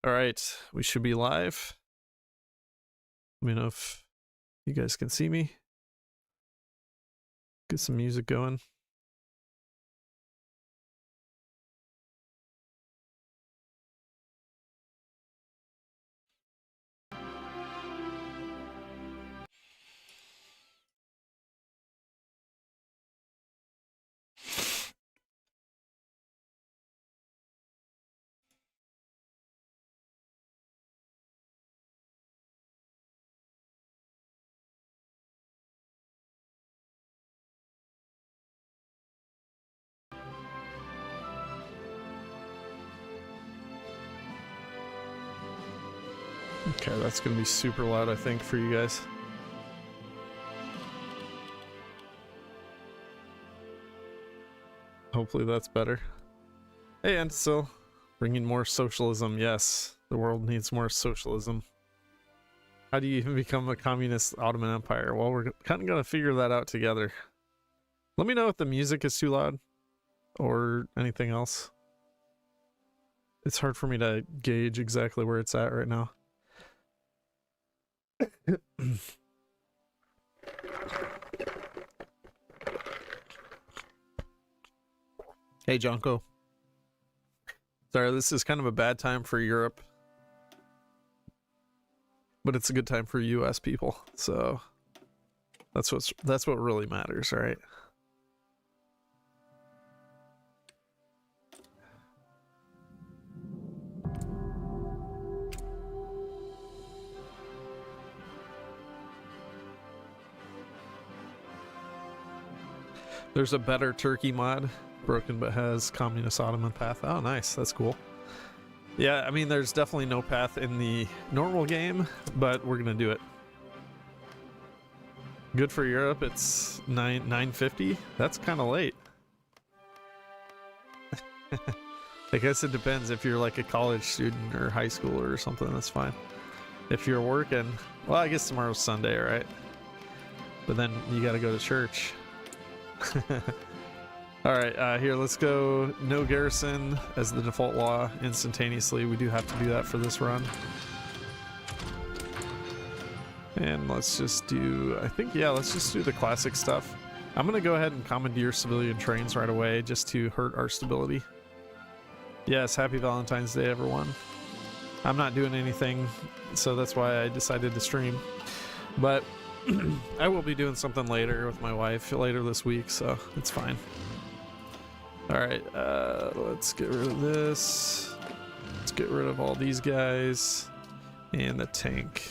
All right, we should be live. Let me know if you guys can see me. Get some music going. Okay, that's gonna be super loud, I think, for you guys. Hopefully that's better. Hey, and still bringing more socialism. Yes, the world needs more socialism. How do you even become a communist Ottoman Empire? Well, we're kind of gonna figure that out together. Let me know if the music is too loud or anything else. It's hard for me to gauge exactly where it's at right now. Hey, Jonko. Sorry, this is kind of a bad time for Europe, but it's a good time for US people, so that's what really matters, right? There's a better Turkey mod, broken but has communist Ottoman path. Oh, nice. That's cool. Yeah, I mean, there's definitely no path in the normal game, but we're gonna do it. Good for Europe. It's 9:50. That's kind of late. I guess it depends. If you're like a college student or high schooler or something, that's fine. If you're working, well, I guess tomorrow's Sunday, right? But then you got to go to church. All right, here, let's go no garrison as the default law instantaneously. We do have to do that for this run. And let's just do, I think, yeah, let's just do the classic stuff. I'm gonna go ahead and commandeer civilian trains right away just to hurt our stability. Yes, happy Valentine's Day, everyone. I'm not doing anything, so that's why I decided to stream. But I will be doing something later with my wife later this week, so it's fine. All right, let's get rid of this. Let's get rid of all these guys and the tank.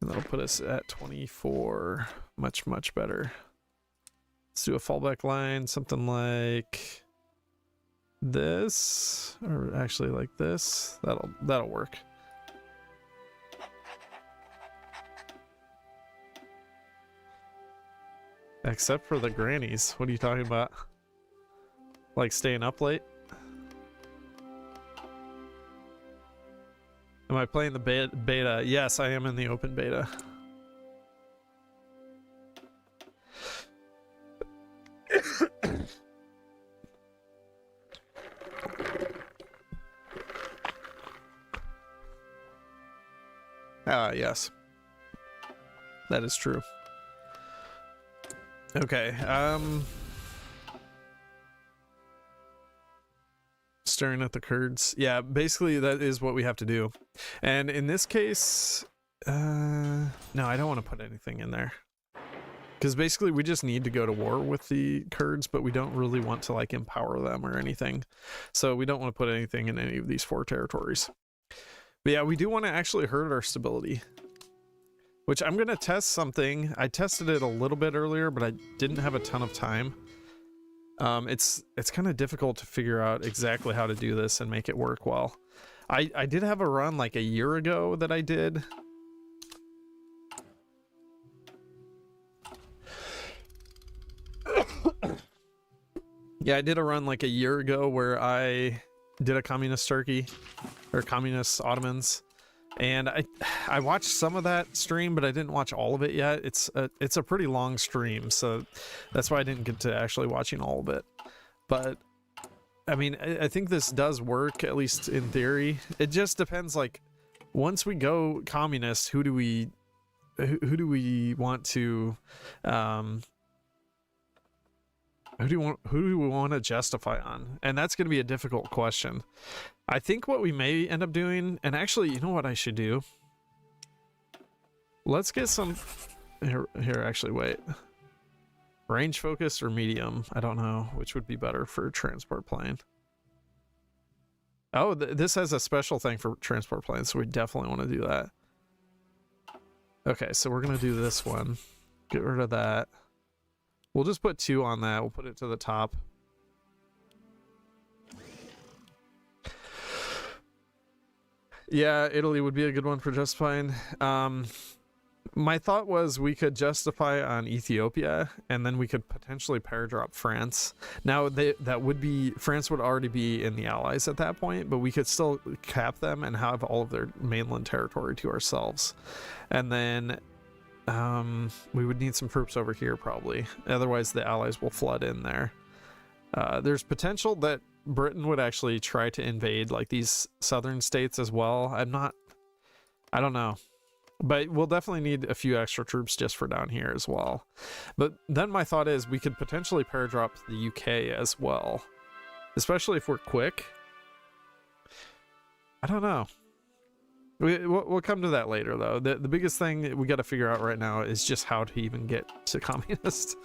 And that'll put us at 24. Much, much better. Let's do a fallback line, something like this, or actually like this. That'll work. Except for the grannies. What are you talking about? Like staying up late? Am I playing the beta? Yes, I am in the open beta. Yes. That is true. Okay, staring at the Kurds. Yeah, basically that is what we have to do. And in this case, no, I don't want to put anything in there. Because basically we just need to go to war with the Kurds, but we don't really want to like empower them or anything. So we don't want to put anything in any of these 4 territories. But yeah, we do want to actually hurt our stability. Which I'm going to test something. I tested it a little bit earlier, but I didn't have a ton of time. It's kind of difficult to figure out exactly how to do this and make it work well. I did have a run like a year ago that I did. Yeah, I did a run like a year ago where I did a communist Turkey, or communist Ottomans. And I watched some of that stream, but I didn't watch all of it yet. It's a pretty long stream, so that's why I didn't get to actually watching all of it. But I mean, I think this does work, at least in theory. It just depends, like, once we go communist, who do we want to, who do we want to justify on? And that's going to be a difficult question. I think what we may end up doing, and actually, you know what I should do? Let's get some, here, actually, wait. Range focus or medium? I don't know which would be better for transport plane. Oh, this has a special thing for transport planes, so we definitely want to do that. Okay, so we're going to do this one. Get rid of that. We'll just put 2 on that. We'll put it to the top. Yeah, Italy would be a good one for justifying. My thought was we could justify on Ethiopia, and then we could potentially paradrop France. Now, France would already be in the Allies at that point, but we could still cap them and have all of their mainland territory to ourselves. And then we would need some troops over here probably. Otherwise, the Allies will flood in there. There's potential that Britain would actually try to invade like these southern states as well. I don't know. But we'll definitely need a few extra troops just for down here as well. But then my thought is we could potentially paradrop the UK as well. Especially if we're quick. I don't know. We'll come to that later, though. The biggest thing we got to figure out right now is just how to even get to communist.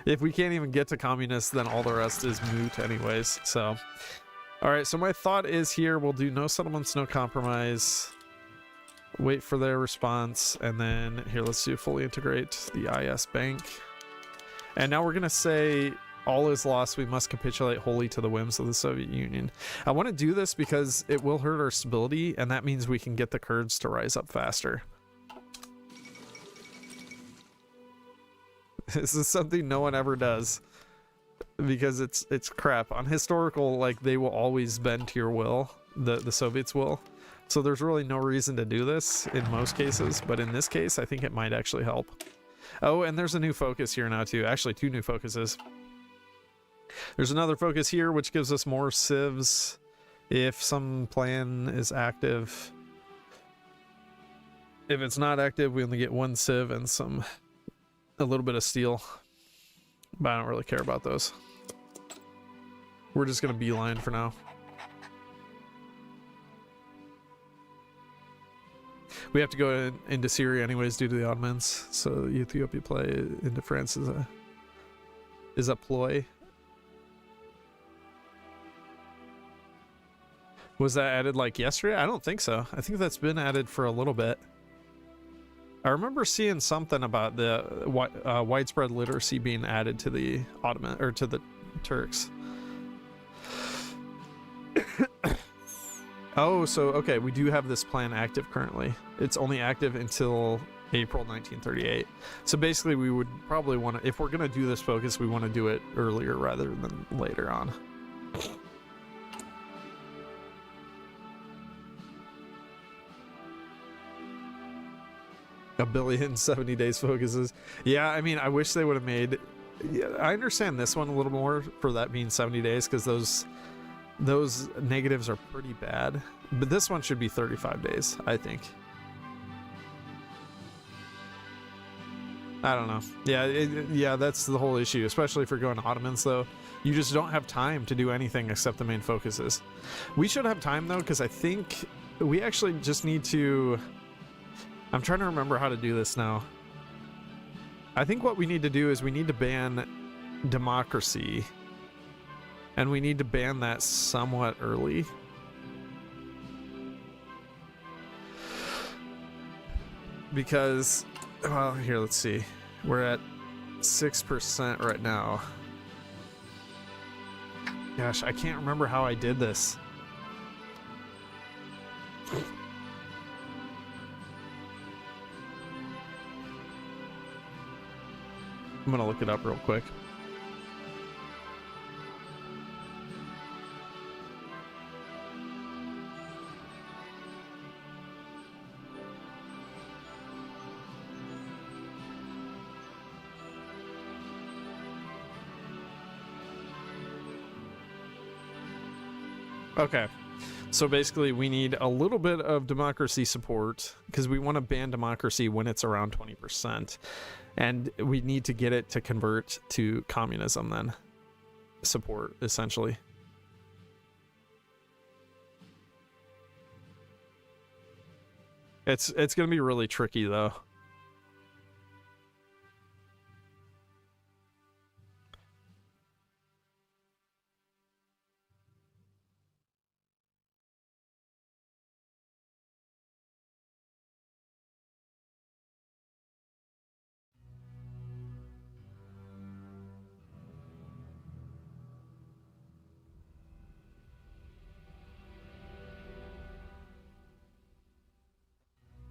If we can't even get to communist, then all the rest is moot anyways. So, all right. So my thought is here, we'll do no settlements, no compromise. Wait for their response. And then here, let's do fully integrate the IS bank. And now we're going to say all is lost. We must capitulate wholly to the whims of the Soviet Union. I want to do this because it will hurt our stability, and that means we can get the Kurds to rise up faster. This is something no one ever does because it's crap. On historical, like, they will always bend to your will, the Soviets will. So there's really no reason to do this in most cases, but in this case, I think it might actually help. Oh, and there's a new focus here now too. Actually, 2 new focuses. There's another focus here, which gives us more civs if some plan is active. If it's not active, we only get 1 civ and a little bit of steel. But I don't really care about those. We're just going to beeline for now. We have to go into Syria anyways due to the Ottomans. So Ethiopia play into France is a ploy. Was that added like yesterday? I don't think so. I think that's been added for a little bit. I remember seeing something about the widespread literacy being added to the Ottoman or to the Turks. Oh, so okay, we do have this plan active currently. It's only active until April 1938. So basically, we would probably want to, if we're going to do this focus, we want to do it earlier rather than later on. A billion 70 days focuses. Yeah, I mean, I wish they would have made. Yeah, I understand this one a little more for that being 70 days because those negatives are pretty bad. But this one should be 35 days, I think. I don't know. Yeah, yeah, that's the whole issue, especially if you're going to Ottomans, though. You just don't have time to do anything except the main focuses. We should have time, though, because I think we actually just need to. I'm trying to remember how to do this now. I think what we need to do is we need to ban democracy. And we need to ban that somewhat early. Because, well, here, let's see. We're at 6% right now. Gosh, I can't remember how I did this. I'm gonna look it up real quick. Okay. So basically, we need a little bit of democracy support because we want to ban democracy when it's around 20%. And we need to get it to convert to communism then. Support, essentially. It's going to be really tricky, though.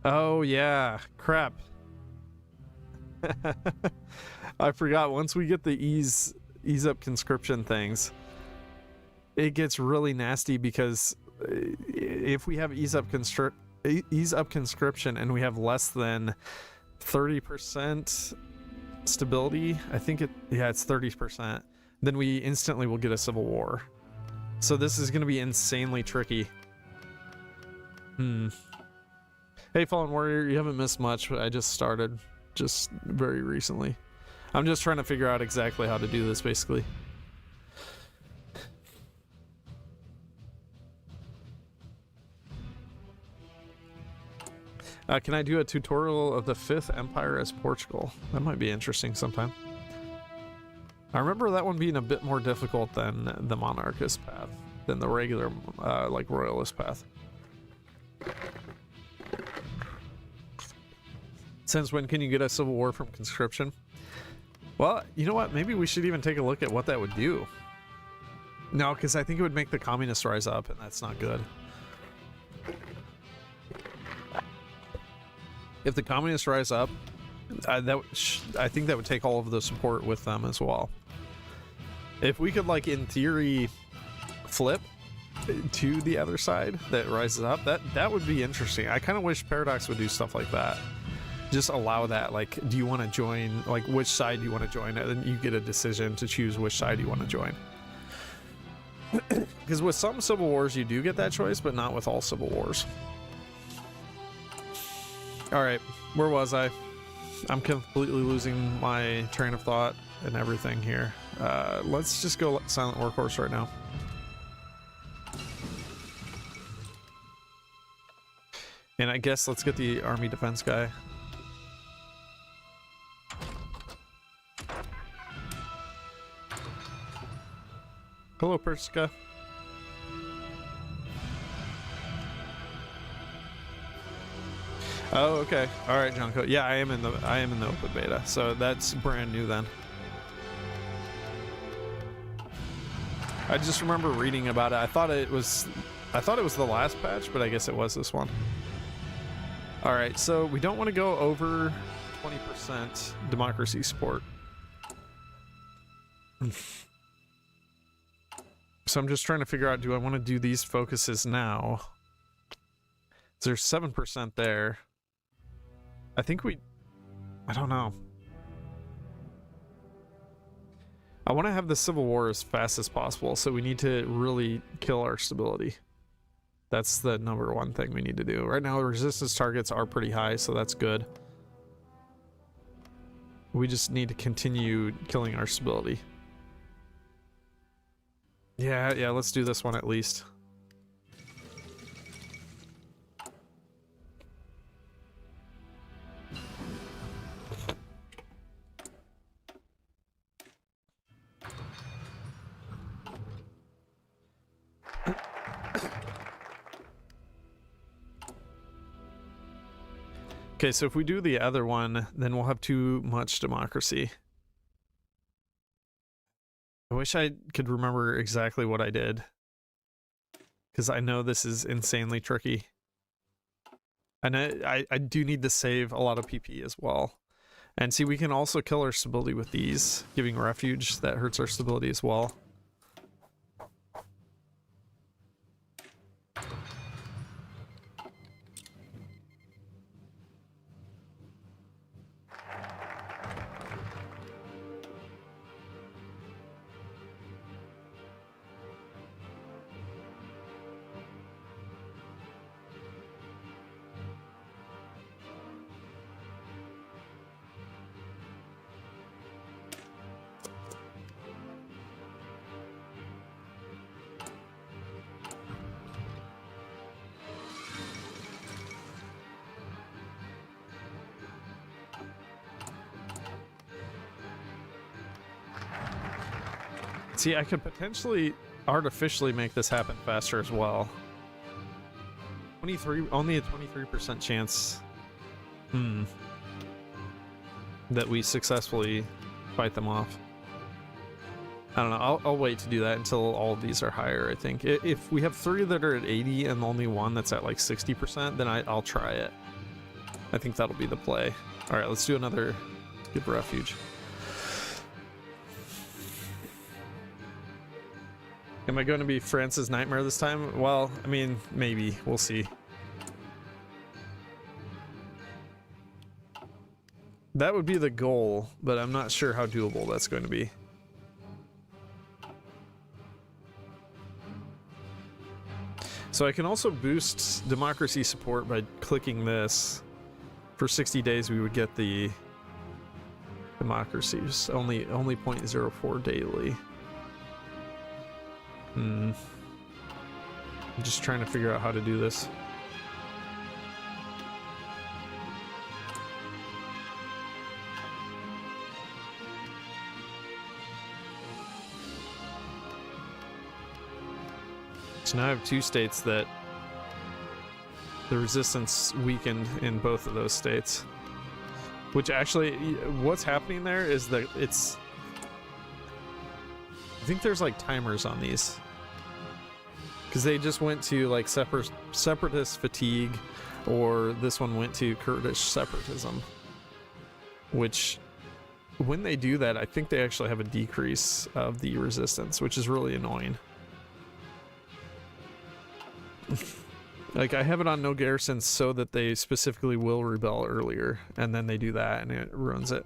Oh, yeah. Crap. I forgot. Once we get the ease up conscription things, it gets really nasty because if we have ease up conscription and we have less than 30% stability, I think it's 30%, then we instantly will get a civil war. So this is going to be insanely tricky. Hey, Fallen Warrior, you haven't missed much. I just started just very recently. I'm just trying to figure out exactly how to do this, basically. Can I do a tutorial of the 5th Empire as Portugal? That might be interesting sometime. I remember that one being a bit more difficult than the monarchist path, than the regular, like, royalist path. Since when can you get a civil war from conscription? Well, you know what? Maybe we should even take a look at what that would do. No, because I think it would make the communists rise up, and that's not good. If the communists rise up, I think that would take all of the support with them as well. If we could, like, in theory, flip to the other side that rises up, that would be interesting. I kind of wish Paradox would do stuff like that. Just allow that, like, do you want to join, like, which side do you want to join, and then you get a decision to choose which side you want to join. Because with some civil wars you do get that choice, but not with all civil wars. Alright, where was I? I'm completely losing my train of thought and everything here. Let's just go Silent Workhorse right now. And I guess let's get the army defense guy. Hello, Persica. Oh, okay. All right, Junko. Yeah, I am in the open beta, so that's brand new then. I just remember reading about it. I thought it was the last patch, but I guess it was this one. All right, so we don't want to go over 20% democracy support. So I'm just trying to figure out, do I want to do these focuses now? There's 7% there. I think I don't know. I want to have the Civil War as fast as possible, so we need to really kill our stability. That's the #1 thing we need to do. Right now, the resistance targets are pretty high, so that's good. We just need to continue killing our stability. Yeah, let's do this one at least. Okay, so if we do the other one, then we'll have too much democracy. I wish I could remember exactly what I did, because I know this is insanely tricky. And I do need to save a lot of PP as well. And see, we can also kill our stability with these, giving refuge. That hurts our stability as well. See, I could potentially artificially make this happen faster as well. 23, only a 23% chance that we successfully fight them off. I don't know, I'll wait to do that until all of these are higher, I think. If we have 3 that are at 80 and only 1 that's at like 60%, then I'll try it. I think that'll be the play. All right, let's do another good refuge. Am I going to be France's nightmare this time? Well, I mean, maybe. We'll see. That would be the goal, but I'm not sure how doable that's going to be. So I can also boost democracy support by clicking this. For 60 days, we would get the democracies. Only 0.04 daily. I'm just trying to figure out how to do this. So now I have 2 states that the resistance weakened in both of those states. Which actually, what's happening there is that it's... I think there's like timers on these. Because they just went to like separatist fatigue, or this one went to Kurdish separatism. Which, when they do that, I think they actually have a decrease of the resistance, which is really annoying. Like, I have it on no garrisons so that they specifically will rebel earlier, and then they do that and it ruins it.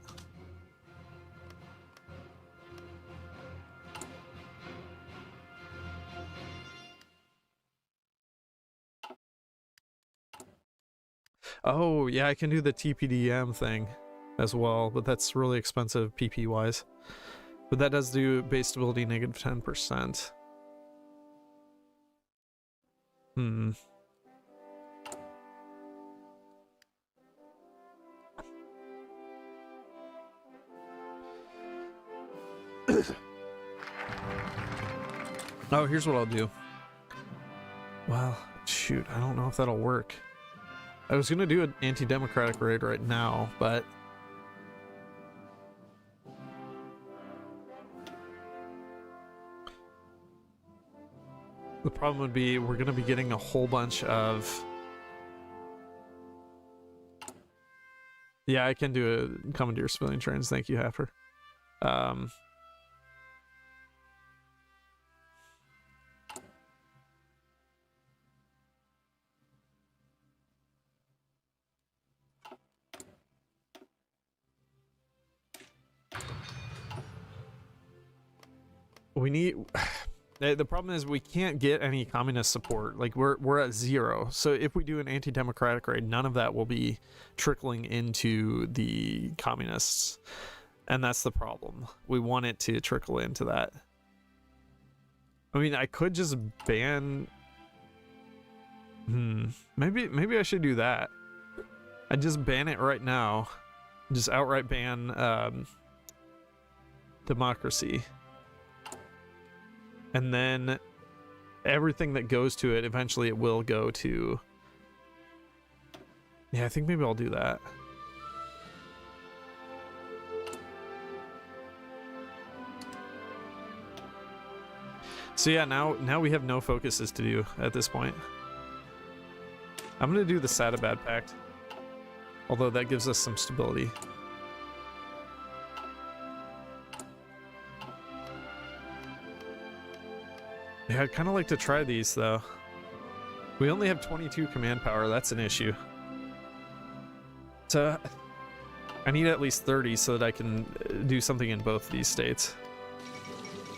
Oh, yeah, I can do the TPDM thing as well, but that's really expensive PP wise. But that does do base stability negative 10%. Oh, here's what I'll do. Well, shoot, I don't know if that'll work. I was gonna do an anti-democratic raid right now, but the problem would be we're gonna be getting a whole bunch of... Yeah, I can do a commandeer civilian trains. Thank you, Haffer. We need... The problem is we can't get any communist support. Like, we're at 0. So if we do an anti-democratic raid, none of that will be trickling into the communists. And that's the problem. We want it to trickle into that. I mean, I could just ban... Maybe I should do that. I'd just ban it right now. Just outright ban democracy. And then everything that goes to it, eventually it will go to... Yeah, I think maybe I'll do that. So yeah, now we have no focuses to do at this point. I'm going to do the Sadabad Pact. Although that gives us some stability. Yeah, I'd kind of like to try these, though. We only have 22 command power. That's an issue. So I need at least 30 so that I can do something in both these states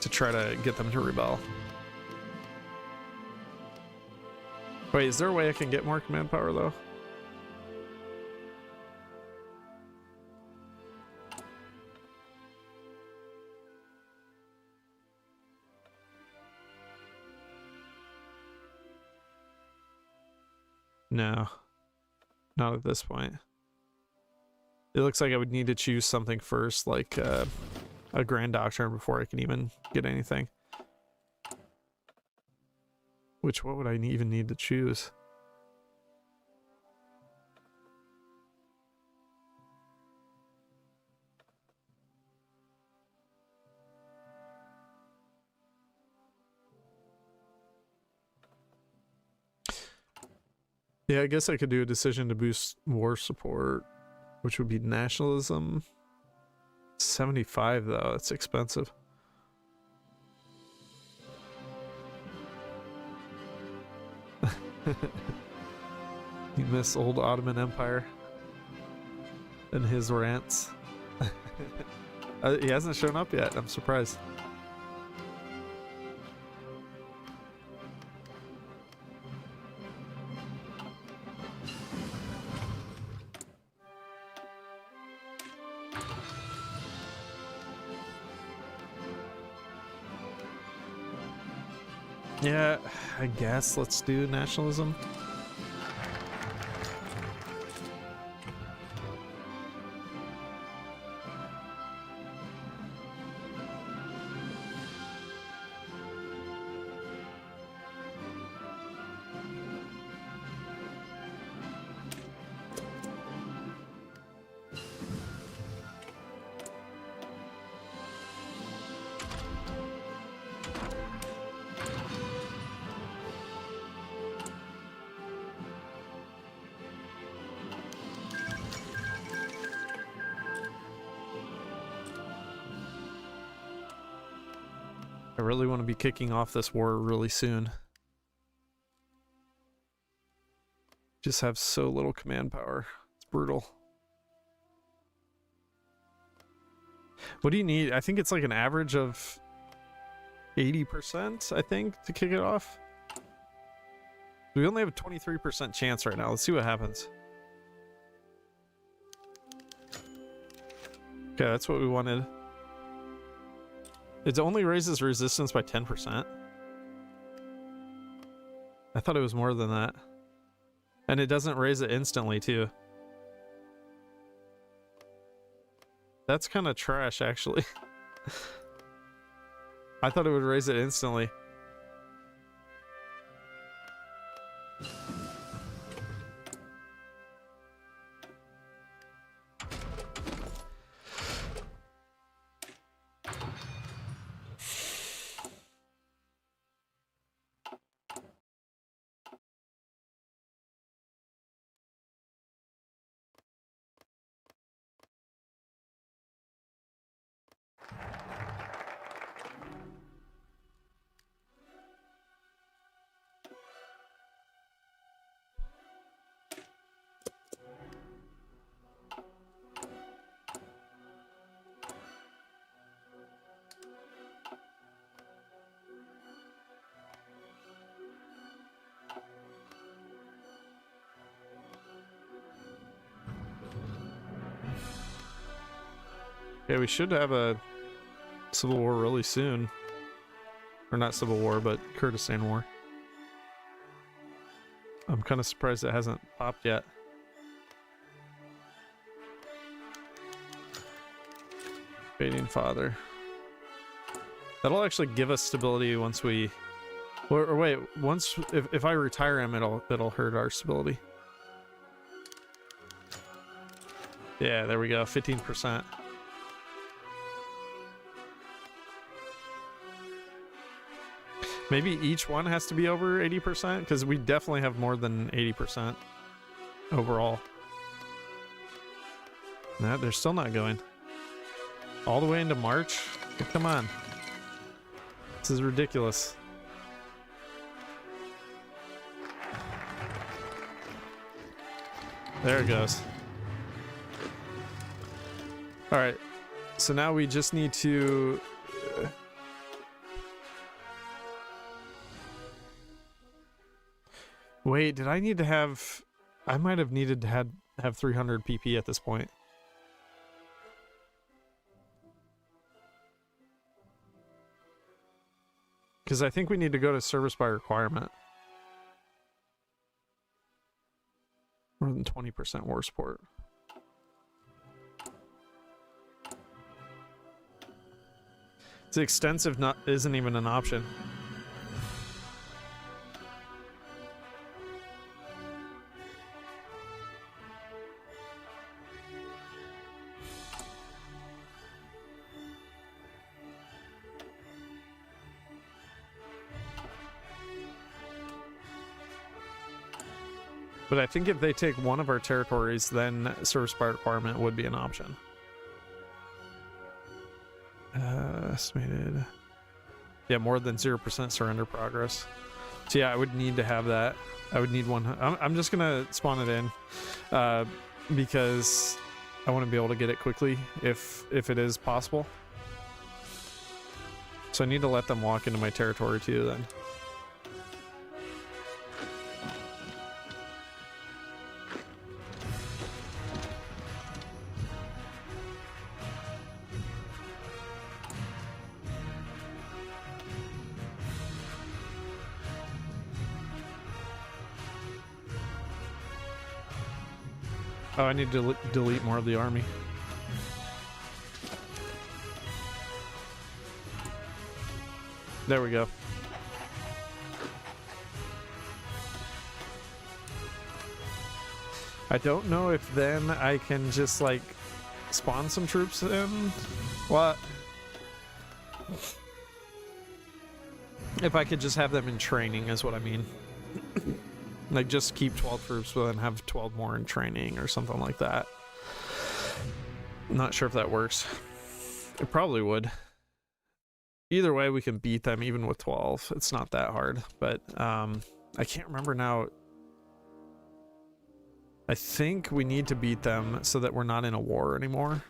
to try to get them to rebel. Wait, is there a way I can get more command power, though? No, not at this point. It looks like I would need to choose something first, like a Grand Doctrine, before I can even get anything. what would I even need to choose? Yeah, I guess I could do a decision to boost war support, which would be nationalism. 75 though, it's expensive. You miss old Ottoman Empire and his rants. He hasn't shown up yet, I'm surprised. Yeah, I guess let's do nationalism. I really want to be kicking off this war really soon. Just have so little command power. It's brutal. What do you need? I think it's like an average of 80%, I think, to kick it off. We only have a 23% chance right now. Let's see what happens. Okay, that's what we wanted. It only raises resistance by 10%. I thought it was more than that. And it doesn't raise it instantly, too. That's kind of trash, actually. I thought it would raise it instantly. Yeah, we should have a civil war really soon. Or not civil war, but Kurdistan war. I'm kind of surprised it hasn't popped yet. Fading father. That'll actually give us stability once we... Or wait, once... If I retire him, it'll hurt our stability. Yeah, there we go, 15%. Maybe each one has to be over 80%, because we definitely have more than 80% overall. No, they're still not going. All the way into March? Come on. This is ridiculous. There it goes. Alright, so now we just need to... Wait, did I need to have... I might have needed to have 300 PP at this point. Because I think we need to go to service by requirement. More than 20% war support. It's extensive, isn't even an option. But I think if they take one of our territories, then service by requirement would be an option. Estimated. Yeah, more than 0% surrender progress. So yeah, I would need to have that. I would need one. I'm just gonna spawn it in because I want to be able to get it quickly if it is possible. So I need to let them walk into my territory too then. Oh, I need to delete more of the army. There we go. I don't know if then I can just like spawn some troops in. What? If I could just have them in training is what I mean. Like just keep 12 troops but then have 12 more in training or something like that. I'm not sure if that works. It probably would. Either way, we can beat them even with 12. It's not that hard, but I can't remember now. I think we need to beat them so that we're not in a war anymore.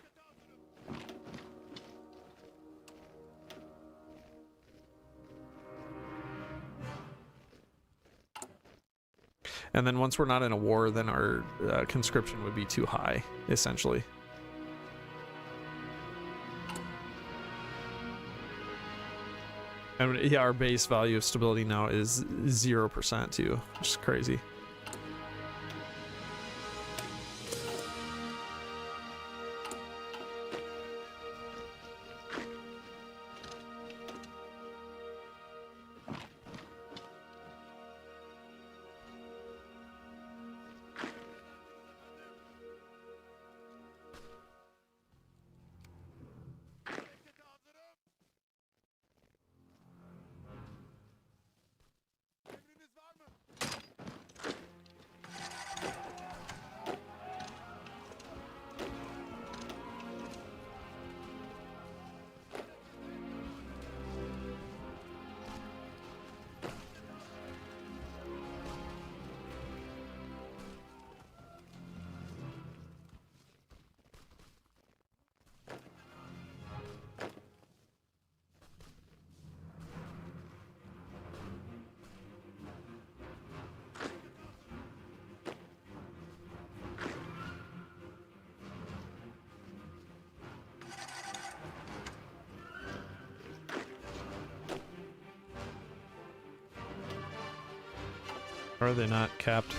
And then once we're not in a war, then our conscription would be too high, essentially. And yeah, our base value of stability now is 0% too, which is crazy. Or are they not capped?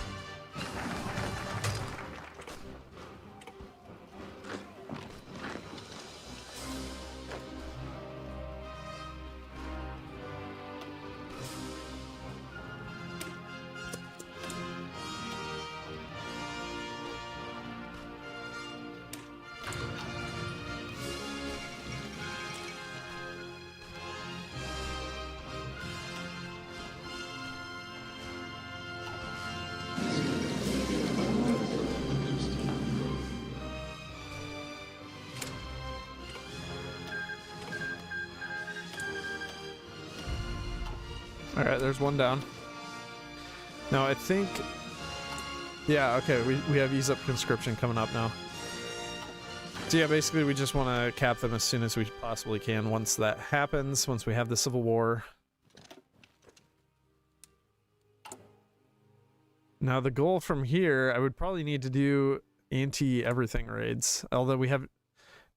Alright, there's one down. Now I think... Yeah, okay, we have ease up conscription coming up now. So yeah, basically we just want to cap them as soon as we possibly can once that happens, once we have the Civil War. Now the goal from here, I would probably need to do anti-everything raids, although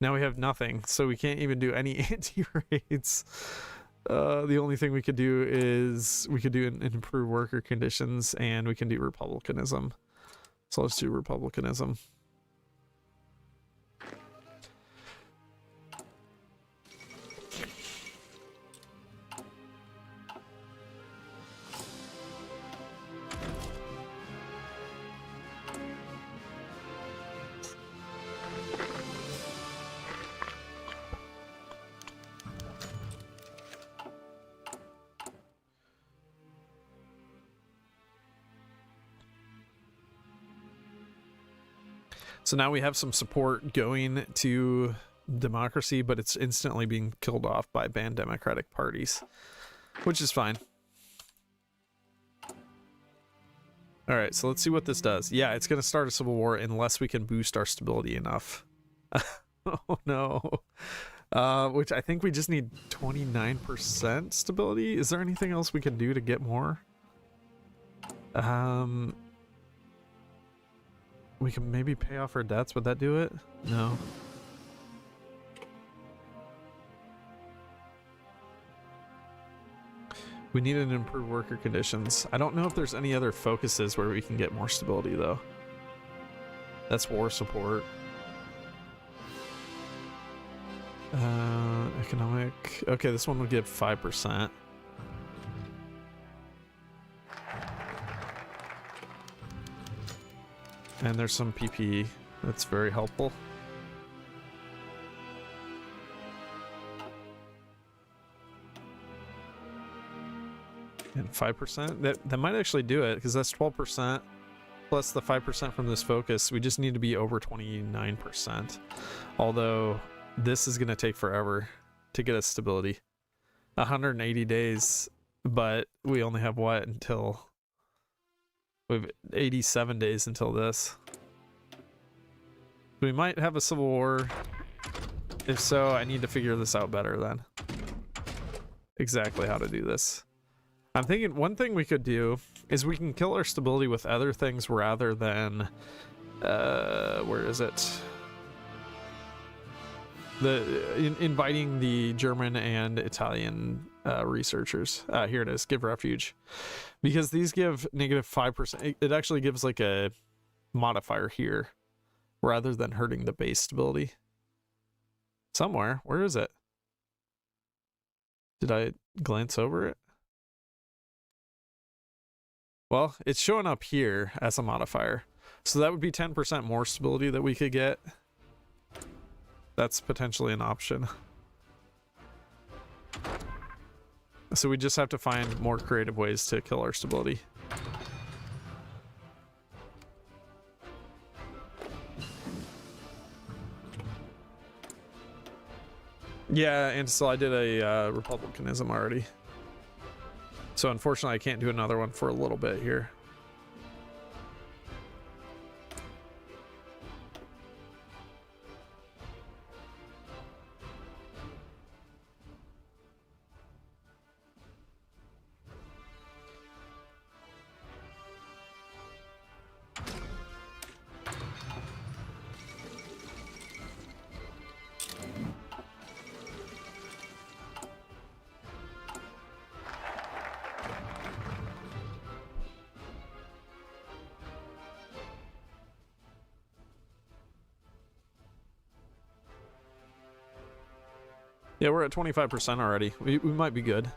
now we have nothing, so we can't even do any anti-raids. The only thing we could do is we could do improve worker conditions, and we can do republicanism. So let's do republicanism. So now we have some support going to democracy, but it's instantly being killed off by banned democratic parties, which is fine. All right, so let's see what this does. Yeah, it's going to start a civil war unless we can boost our stability enough. Oh no. Which I think we just need 29% stability. Is there anything else we can do to get more? We can maybe pay off our debts. Would that do it? No. We need an improved worker conditions. I don't know if there's any other focuses where we can get more stability though. That's war support. Economic. Okay, this one will give 5%. And there's some PP. That's very helpful. And 5%? That might actually do it, because that's 12% plus the 5% from this focus. We just need to be over 29%. Although this is going to take forever to get us stability. 180 days, but we only have what until... We have 87 days until this. We might have a civil war. If so, I need to figure this out better then. Exactly how to do this. I'm thinking one thing we could do is we can kill our stability with other things rather than... where is it? Inviting the German and Italian researchers. Here it is. Give refuge. Because these give negative 5%. It actually gives like a modifier here rather than hurting the base stability. Somewhere. Where is it? Did I glance over it? Well, it's showing up here as a modifier. So that would be 10% more stability that we could get. That's potentially an option. So we just have to find more creative ways to kill our stability. Yeah, and so I did a republicanism already. So unfortunately I can't do another one for a little bit here. Yeah, we're at 25% already. We might be good.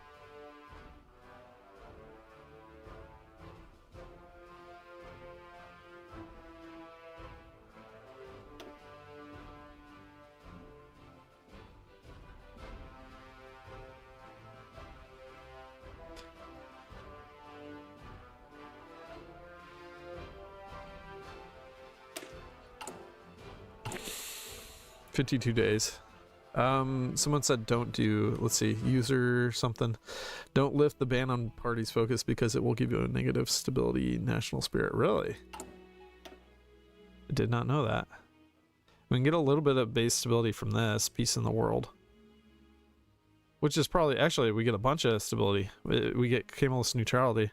$52 days. Someone said don't do, let's see, user something. Don't lift the ban on parties focus because it will give you a negative stability national spirit. Really? I did not know that. We can get a little bit of base stability from this, peace in the world. Which is probably, actually, we get a bunch of stability. We get camelist neutrality.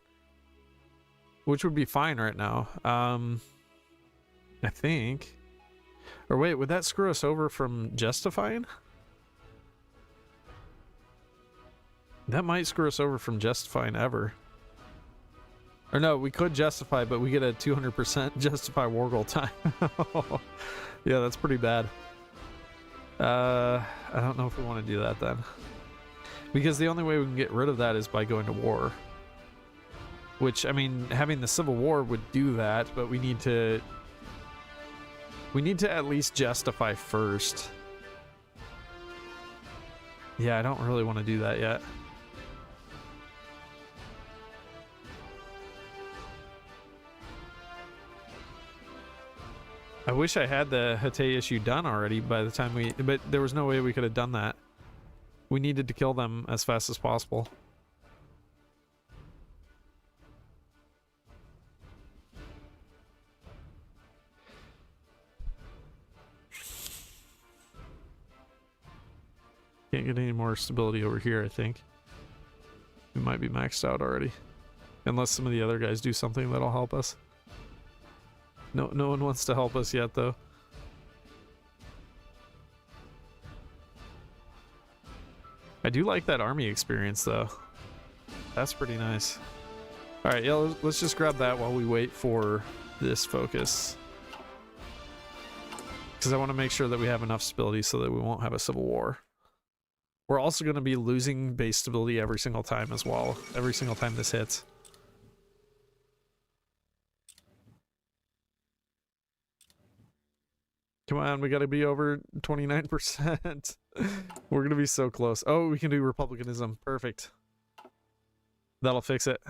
Which would be fine right now. I think. Or wait, would that screw us over from justifying? That might screw us over from justifying ever. Or no, we could justify, but we get a 200% justify war goal time. Yeah, that's pretty bad. I don't know if we want to do that then. Because the only way we can get rid of that is by going to war. Which, I mean, having the Civil War would do that, but we need to at least justify first. Yeah, I don't really want to do that yet. I wish I had the Hatay issue done already by the time we... But there was no way we could have done that. We needed to kill them as fast as possible. Can't get any more stability over here, I think. We might be maxed out already. Unless some of the other guys do something that'll help us. No one wants to help us yet, though. I do like that army experience, though. That's pretty nice. Alright, yeah, let's just grab that while we wait for this focus. Because I want to make sure that we have enough stability so that we won't have a civil war. We're also going to be losing base stability every single time as well. Every single time this hits. Come on, we got to be over 29%. We're going to be so close. Oh, we can do republicanism. Perfect. That'll fix it.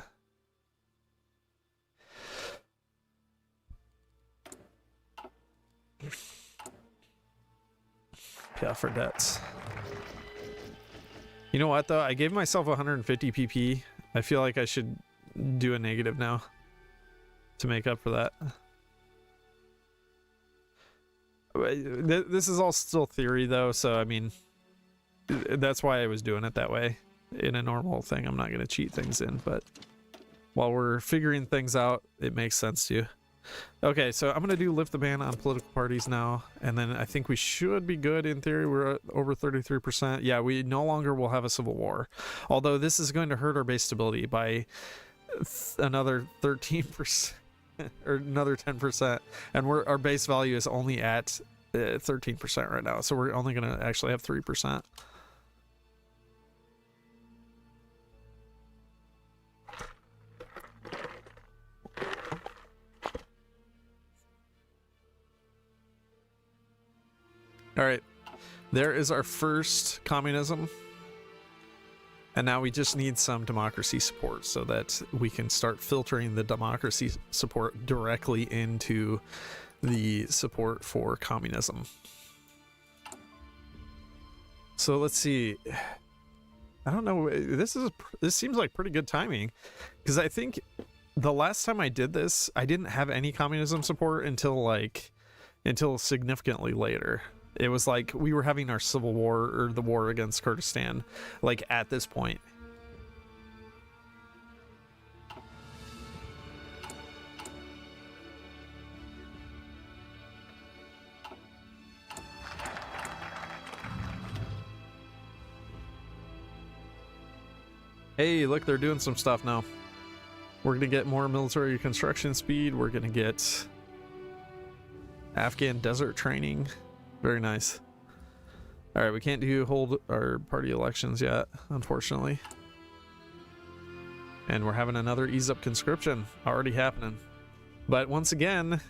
Yeah, for debts. You know what, though? I gave myself 150 PP. I feel like I should do a negative now to make up for that. This is all still theory, though, so, I mean, that's why I was doing it that way. In a normal thing, I'm not going to cheat things in, but while we're figuring things out, it makes sense to. Okay, so I'm going to do lift the ban on political parties now, and then I think we should be good in theory. We're at over 33%. Yeah, we no longer will have a civil war. Although this is going to hurt our base stability by another 13%. Or another 10%, and our base value is only at 13% right now, so we're only going to actually have 3%. All right, there is our first communism. And now we just need some democracy support so that we can start filtering the democracy support directly into the support for communism. So let's see. I don't know. This seems like pretty good timing, because I think the last time I did this, I didn't have any communism support until significantly later. It was like we were having our civil war, or the war against Kurdistan, like at this point. Hey, look, they're doing some stuff now. We're going to get more military construction speed. We're going to get Afghan desert training. Very nice. All right, we can't hold our party elections yet, unfortunately. And we're having another ease up conscription already happening. But once again,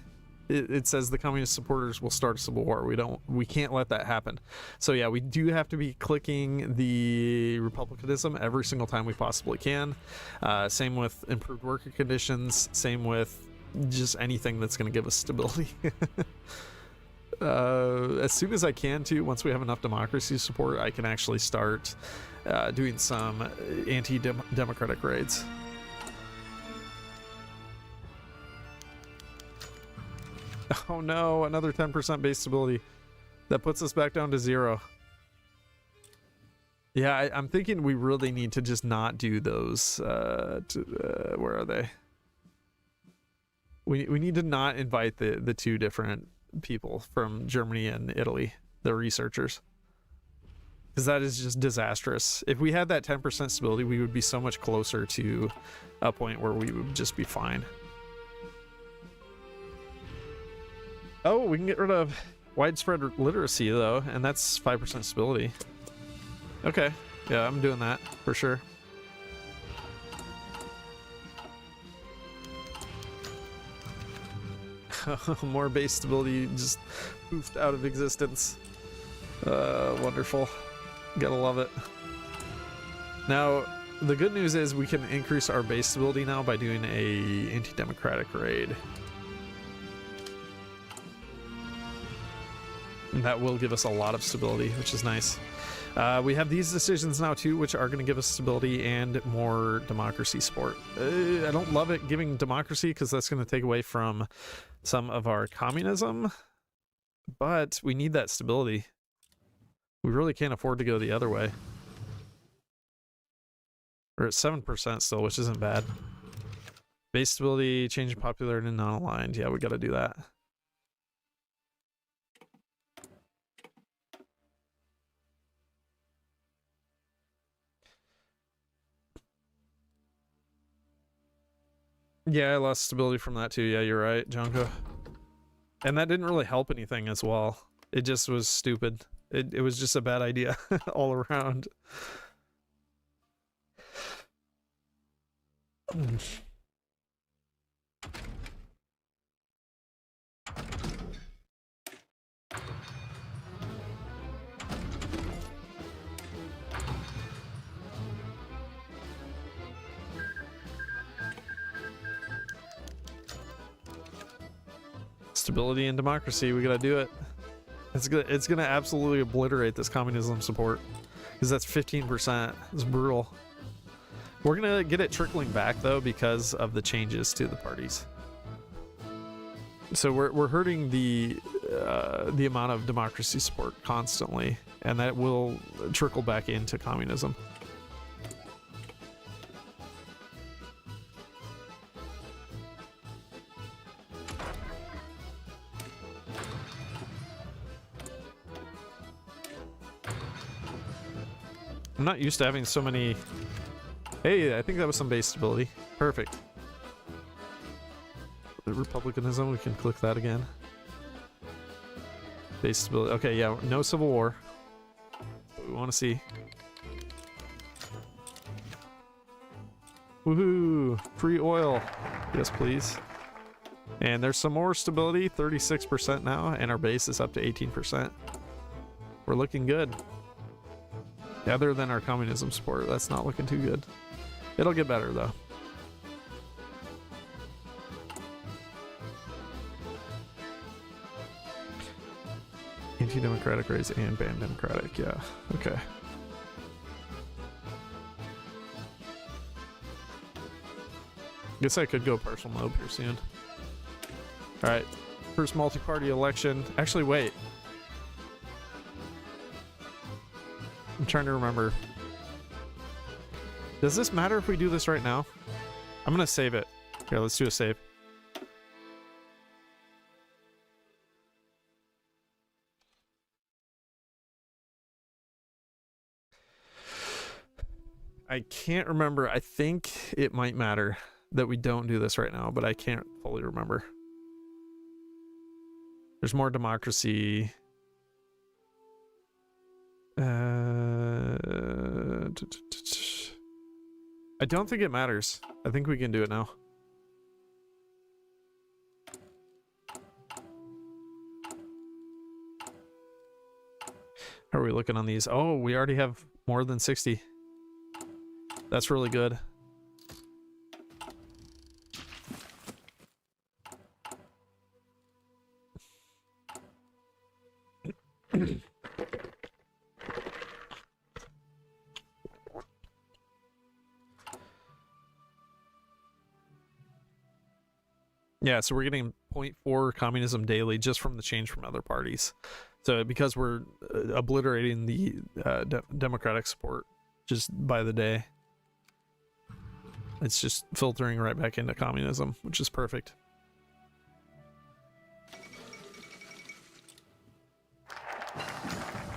it says the communist supporters will start a civil war. We can't let that happen. So yeah, we do have to be clicking the republicanism every single time we possibly can. Same with improved worker conditions. Same with just anything that's going to give us stability. As soon as I can too, once we have enough democracy support, I can actually start doing some anti-democratic raids. Oh no, another 10% base stability. That puts us back down to 0. Yeah, I'm thinking we really need to just not do those. Where are they? We need to not invite the two different people from Germany and Italy, the researchers, because that is just disastrous. If we had that 10% stability, we would be so much closer to a point where we would just be fine. Oh, we can get rid of widespread literacy though, and that's 5% stability. Okay, yeah, I'm doing that for sure. More base stability just poofed out of existence. Wonderful. Gotta love it. Now, the good news is we can increase our base stability now by doing a anti-democratic raid. And that will give us a lot of stability, which is nice. We have these decisions now too, which are going to give us stability and more democracy support. I don't love it giving democracy because that's going to take away from some of our communism, but we need that stability. We really can't afford to go the other way. We're at 7% still, which isn't bad. Base stability, change in popularity and non-aligned. Yeah, we got to do that. Yeah, I lost stability from that too. Yeah, you're right, Junko. And that didn't really help anything as well. It just was stupid. It was just a bad idea all around. Stability and democracy, we gotta do it. It's gonna absolutely obliterate this communism support because that's 15%. It's brutal. We're gonna get it trickling back though because of the changes to the parties. So we're hurting the amount of democracy support constantly, and that will trickle back into communism. I'm not used to having so many. Hey, I think that was some base stability. Perfect. The republicanism, we can click that again. Base stability. Okay, yeah, no civil war. What we want to see. Woohoo! Free oil. Yes, please. And there's some more stability, 36% now, and our base is up to 18%. We're looking good. Other than our communism support, that's not looking too good. It'll get better though. Anti-democratic raise and ban democratic, yeah. Okay. Guess I could go partial mode here soon. Alright. First multi-party election. Actually, wait. I'm trying to remember. Does this matter if we do this right now? I'm gonna save it. Here, let's do a save. I can't remember. I think it might matter that we don't do this right now, but I can't fully remember. There's more democracy. I don't think it matters. I think we can do it now. How are we looking on these? Oh, we already have more than 60. That's really good. Yeah, so we're getting 0.4 communism daily just from the change from other parties. So because we're obliterating the democratic support just by the day, it's just filtering right back into communism, which is perfect.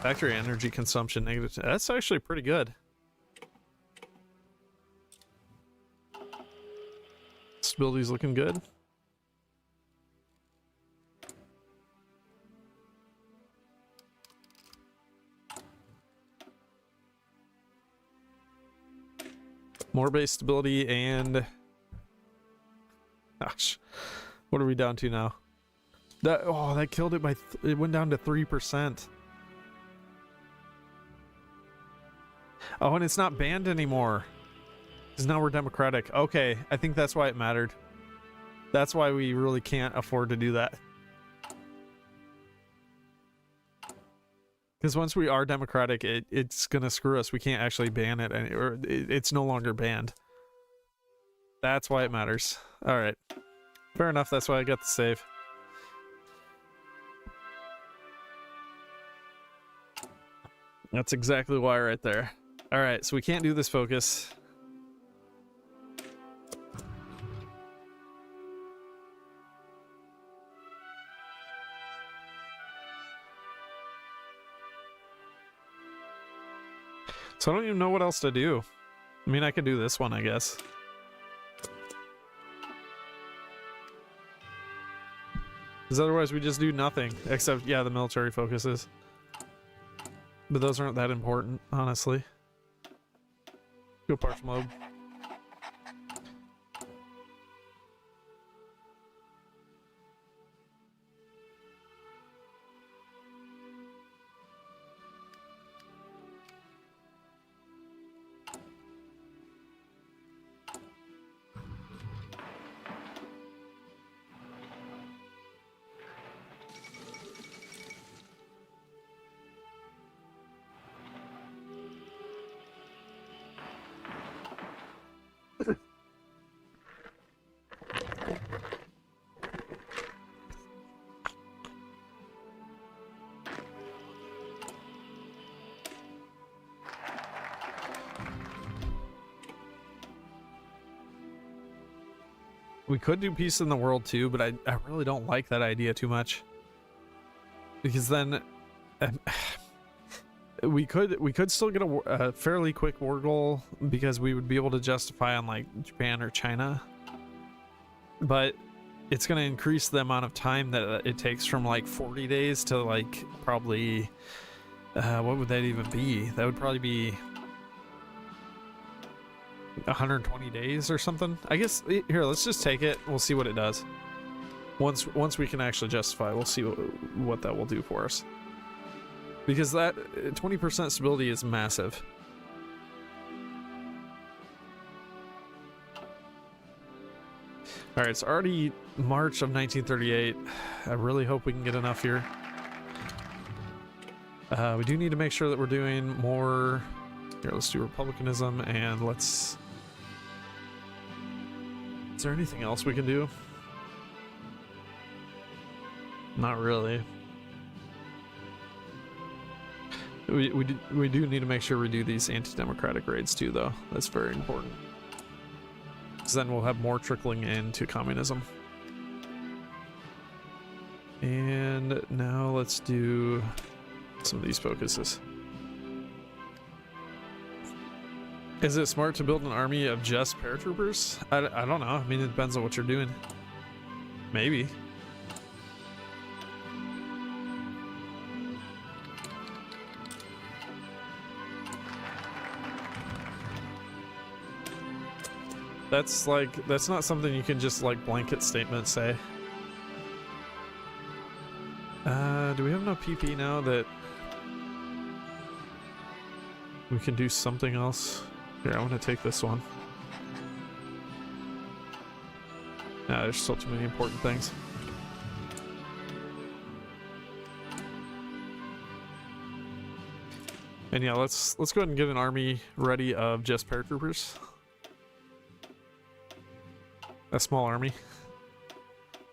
Factory energy consumption negative. That's actually pretty good. Stability's looking good. More base stability and... Gosh. What are we down to now? That killed it by... it went down to 3%. Oh, and it's not banned anymore. Because now we're democratic. Okay, I think that's why it mattered. That's why we really can't afford to do that. Because once we are democratic, it's gonna screw us. We can't actually ban it, or it's no longer banned. That's why it matters. All right, fair enough. That's why I got the save. That's exactly why right there. All right, so we can't do this focus. So I don't even know what else to do. I mean, I could do this one, I guess. Because otherwise we just do nothing. Except, yeah, the military focuses. But those aren't that important, honestly. Go partial mode. We could do peace in the world too, but I really don't like that idea too much. Because then we could still get a fairly quick war goal because we would be able to justify on like Japan or China. But it's going to increase the amount of time that it takes from like 40 days to like probably what would that even be? That would probably be 120 days or something. I guess here, let's just take it. We'll see what it does. Once we can actually justify, we'll see what that will do for us. Because that 20% stability is massive. All right, it's already March of 1938. I really hope we can get enough here. We do need to make sure that we're doing more. Here, let's do republicanism, and let's... Is there anything else we can do? Not really. We do need to make sure we do these anti-democratic raids too, though. That's very important. Because then we'll have more trickling into communism. And now let's do some of these focuses. Is it smart to build an army of just paratroopers? I don't know. I mean, it depends on what you're doing. Maybe. That's not something you can just like blanket statement say. Do we have enough PP now that we can do something else? Here, I want to take this one. Nah, there's still too many important things. And yeah, let's go ahead and get an army ready of just paratroopers. A small army.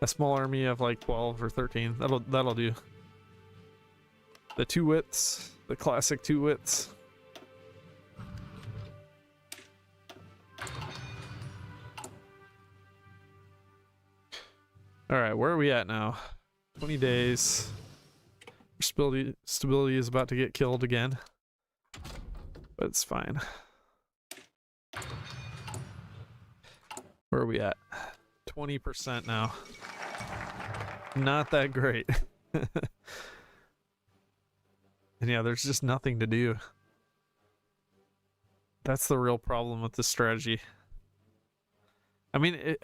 A small army of like 12 or 13. That'll do. The two widths, the classic two widths. All right, where are we at now? 20 days. Stability is about to get killed again, but it's fine. Where are we at? 20% now. Not that great. And yeah, there's just nothing to do. That's the real problem with this strategy. I mean,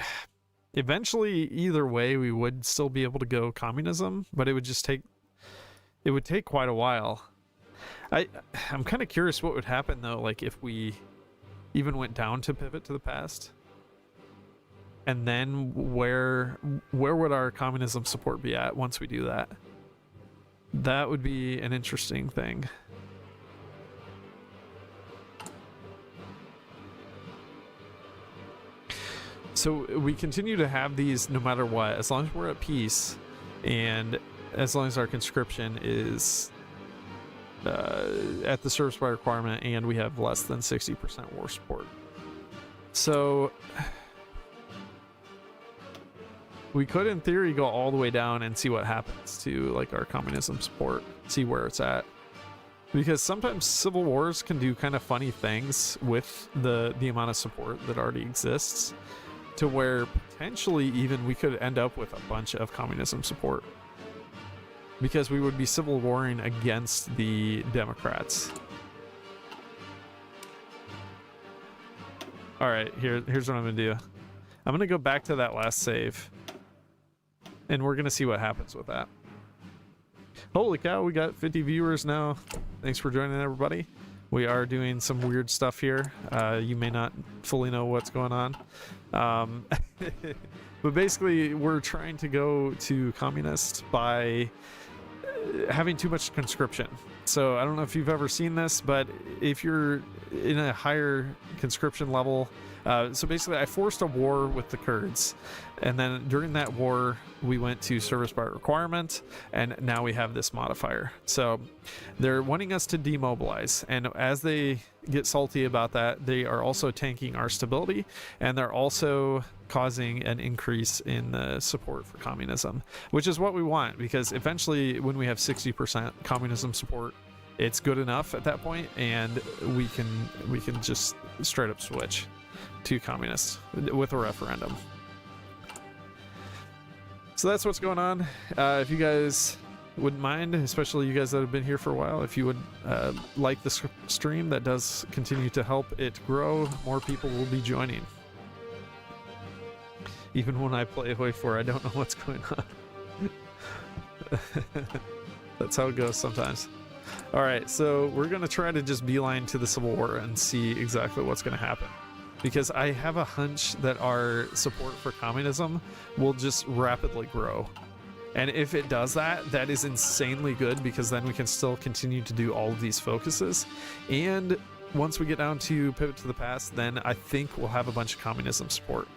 eventually, either way, we would still be able to go communism, but it would just take... It would take quite a while. I'm kind of curious what would happen, though, like if we even went down to pivot to the past. And then where would our communism support be at once we do that? That would be an interesting thing. So we continue to have these no matter what, as long as we're at peace, and as long as our conscription is at the service by requirement, and we have less than 60% war support. So we could, in theory, go all the way down and see what happens to like our communism support, see where it's at. Because sometimes civil wars can do kind of funny things with the amount of support that already exists, to where potentially even we could end up with a bunch of communism support. Because we would be civil warring against the Democrats. Alright, here's what I'm gonna do. I'm gonna go back to that last save. And we're gonna see what happens with that. Holy cow, we got 50 viewers now. Thanks for joining, everybody. We are doing some weird stuff here. You may not fully know what's going on. But basically, we're trying to go to communist by having too much conscription. So I don't know if you've ever seen this, but if you're in a higher conscription level, so basically I forced a war with the Kurds, and then during that war we went to service by requirement, and now we have this modifier. So they're wanting us to demobilize, and as they get salty about that, they are also tanking our stability, and they're also causing an increase in the support for communism, which is what we want, because eventually when we have 60% communism support, it's good enough at that point, and we can just straight up switch to communist with a referendum. So that's what's going on. If you guys wouldn't mind, especially you guys that have been here for a while, if you would like the stream, that does continue to help it grow. More people will be joining. Even when I play HOI4, I don't know what's going on. That's how it goes sometimes. All right, so we're gonna try to just beeline to the Civil War and see exactly what's gonna happen, because I have a hunch that our support for communism will just rapidly grow. And if it does that, that is insanely good, because then we can still continue to do all of these focuses. And once we get down to pivot to the past, then I think we'll have a bunch of communism support.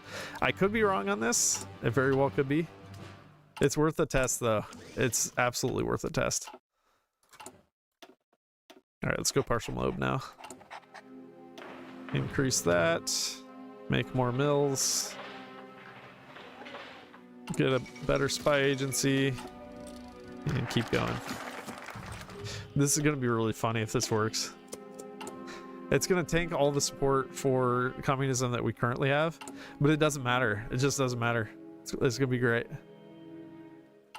I could be wrong on this. It very well could be. It's worth a test, though. It's absolutely worth a test. All right, let's go partial mob now. Increase that. Make more mills. Get a better spy agency. And keep going. This is going to be really funny if this works. It's going to tank all the support for communism that we currently have, but it doesn't matter. It just doesn't matter. It's going to be great.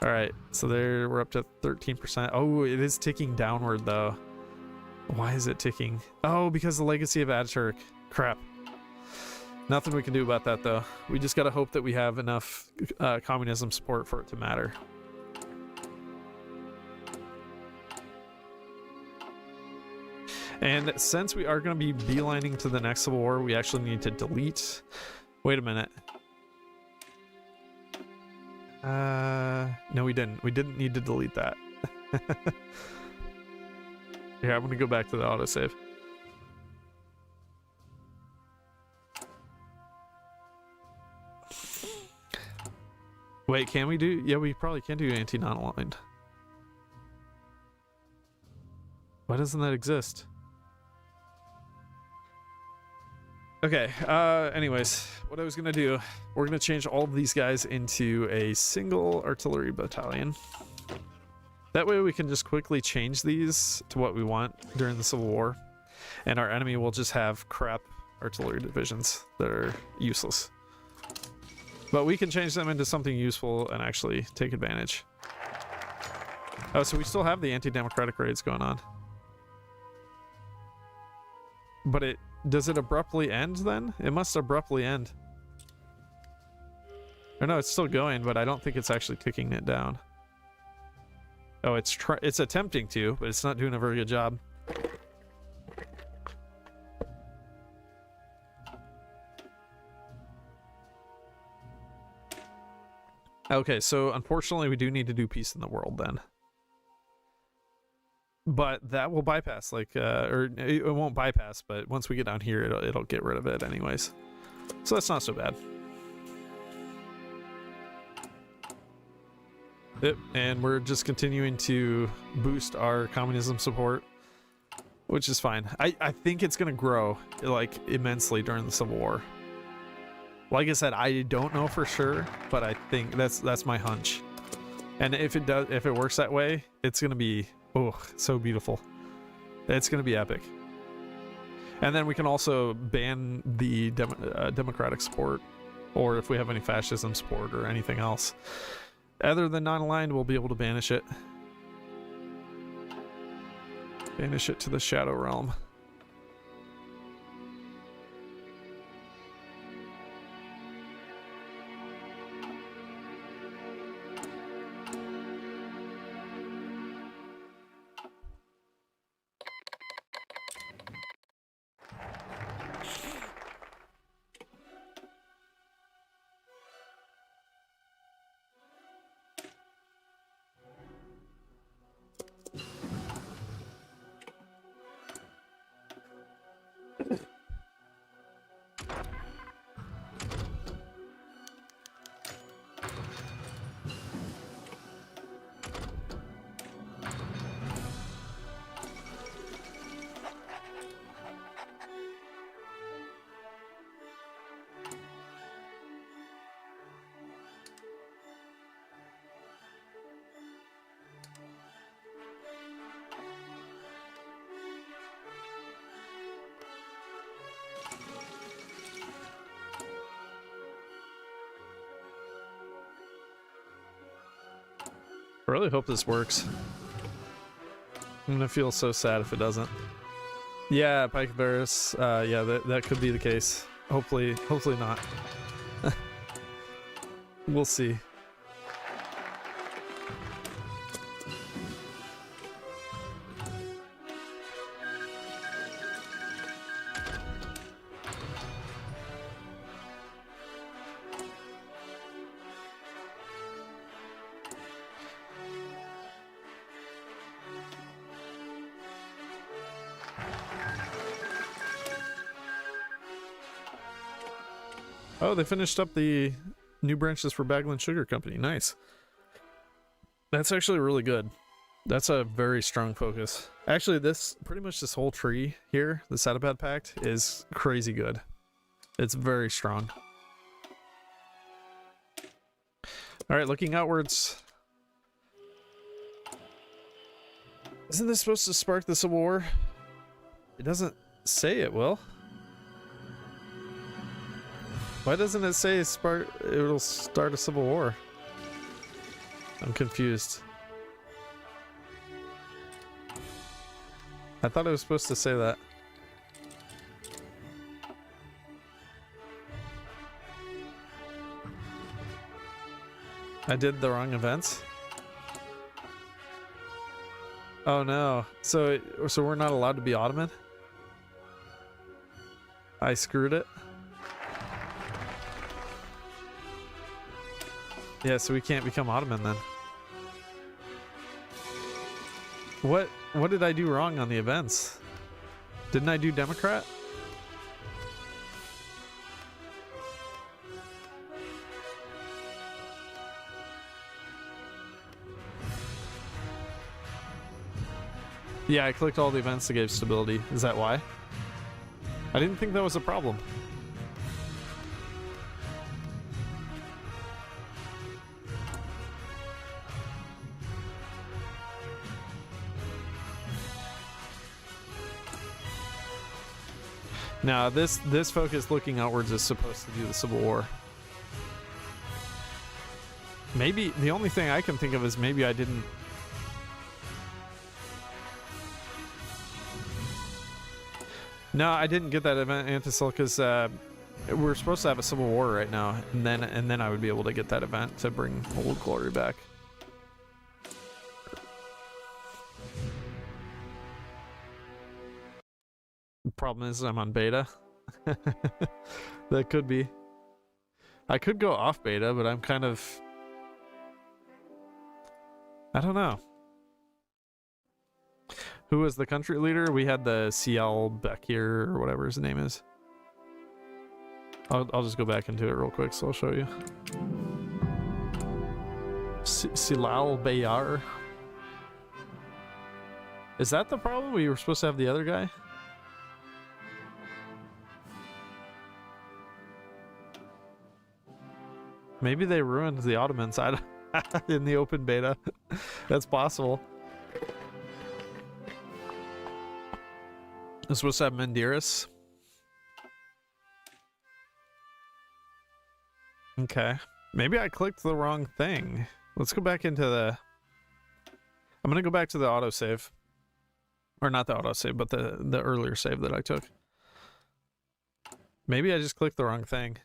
All right, so there we're up to 13%. Oh, it is ticking downward though. Why is it ticking? Oh, because the legacy of Ataturk. Crap. Nothing we can do about that though. We just got to hope that we have enough communism support for it to matter. And since we are going to be beelining to the next Civil War, we actually need to delete. Wait a minute. No, we didn't. We didn't need to delete that. Here, I'm going to go back to the autosave. Wait, can we do? Yeah, we probably can do anti-non-aligned. Why doesn't that exist? Okay, anyways, what I was gonna do, we're gonna change all of these guys into a single artillery battalion. That way we can just quickly change these to what we want during the Civil War, and our enemy will just have crap artillery divisions that are useless. But we can change them into something useful and actually take advantage. Oh, so we still have the anti-democratic raids going on. But does it abruptly end then? It must abruptly end. Or no, it's still going, but I don't think it's actually ticking it down. Oh, it's attempting to, but it's not doing a very good job. Okay, so unfortunately we do need to do peace in the world then. but that will bypass, like, or it won't bypass, but once we get down here, it'll get rid of it anyways. So that's not so bad. Yep, and we're just continuing to boost our communism support, which is fine. I think it's gonna grow like immensely during the Civil War. Like I said, I don't know for sure, but I think that's my hunch. And if it works that way, it's gonna be so beautiful. It's gonna be epic. And then we can also ban the democratic support, or if we have any fascism support or anything else other than non-aligned, we'll be able to banish it. Banish it to the Shadow Realm. I really hope this works. I'm gonna feel so sad if it doesn't. Yeah, Pikeverus. Yeah, that could be the case. Hopefully not. We'll see. Oh, they finished up the new branches for Bagland Sugar Company. Nice. That's actually really good. That's a very strong focus. Actually, pretty much this whole tree here, the Satapad Pact, is crazy good. It's very strong. All right, looking outwards. Isn't this supposed to spark the Civil War? It doesn't say it will. Why doesn't it say it'll start a civil war? I'm confused. I thought it was supposed to say that. I did the wrong events? Oh no. So we're not allowed to be Ottoman? I screwed it. Yeah, so we can't become Ottoman then. What did I do wrong on the events? Didn't I do Democrat? Yeah, I clicked all the events that gave stability. Is that why? I didn't think that was a problem. Now, this focus looking outwards is supposed to do the Civil War. Maybe the only thing I can think of is maybe I didn't. No, I didn't get that event, Antisil, because we're supposed to have a Civil War right now, and then I would be able to get that event to bring Old Glory back. The problem is I'm on beta. That could be. I could go off beta, but I'm kind of... I don't know. Who was the country leader? We had the CL Bekir or whatever his name is. I'll just go back into it real quick, so I'll show you. Silal Bayar. Is that the problem? We were supposed to have the other guy? Maybe they ruined the Ottoman side in the open beta. That's possible. I'm supposed to have Mendiris. Okay. Maybe I clicked the wrong thing. Let's go back into the... I'm going to go back to the autosave. Or not the autosave, but the earlier save that I took. Maybe I just clicked the wrong thing.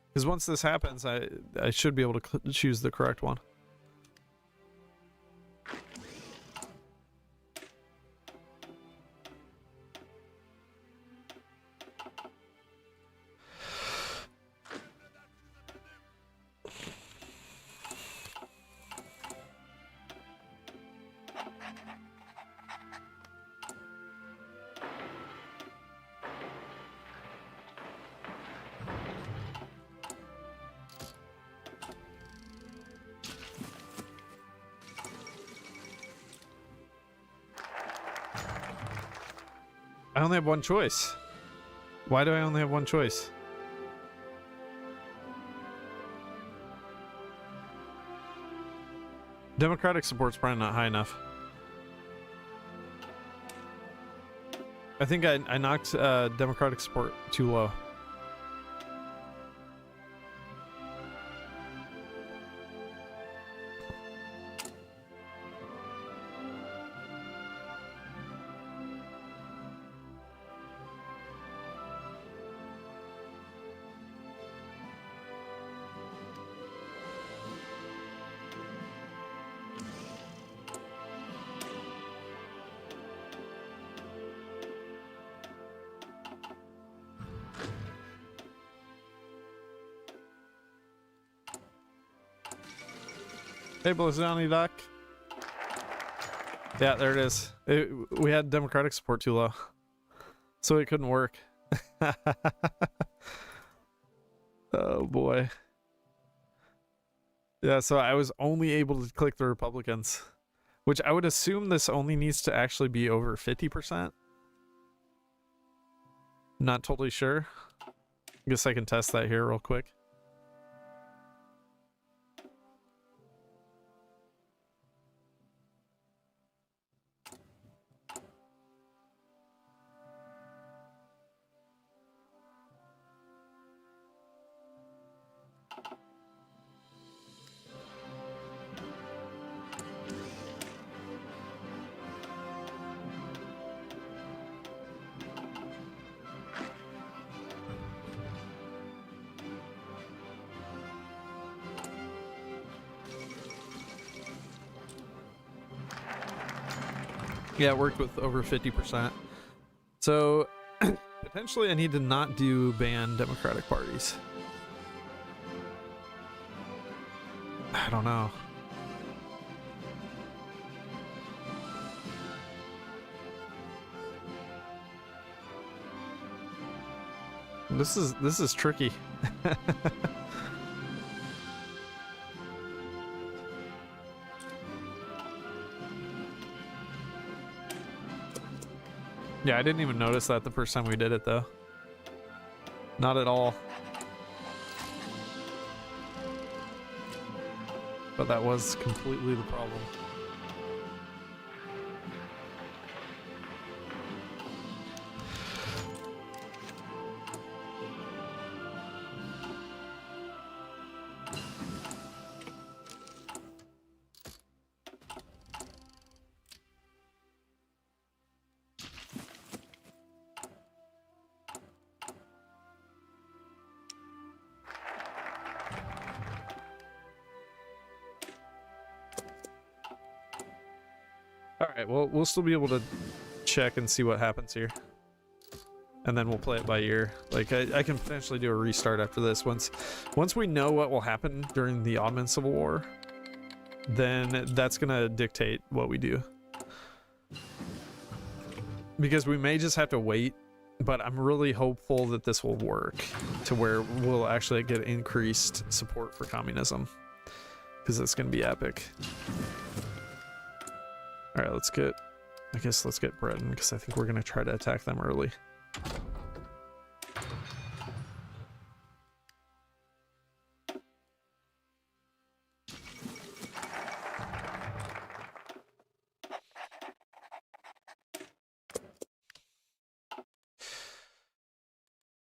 Because once this happens, I should be able to choose the correct one. I only have one choice. Why do I only have one choice? Democratic support's probably not high enough. I think I knocked Democratic support too low. Hey, Blazani Doc. Yeah, there it is. We had Democratic support too low, so it couldn't work. Oh boy. Yeah, so I was only able to click the Republicans, which I would assume this only needs to actually be over 50%. Not totally sure. I guess I can test that here real quick. Yeah, it worked with over 50%. So potentially I need to not do ban Democratic parties. I don't know. This is tricky. Yeah, I didn't even notice that the first time we did it, though. Not at all. But that was completely the problem. Alright, well, we'll still be able to check and see what happens here. And then we'll play it by ear. Like, I can potentially do a restart after this. Once we know what will happen during the Ottoman Civil War, then that's gonna dictate what we do. because we may just have to wait, but I'm really hopeful that this will work to where we'll actually get increased support for communism, because it's going to be epic. All right, let's get Britain, because I think we're going to try to attack them early.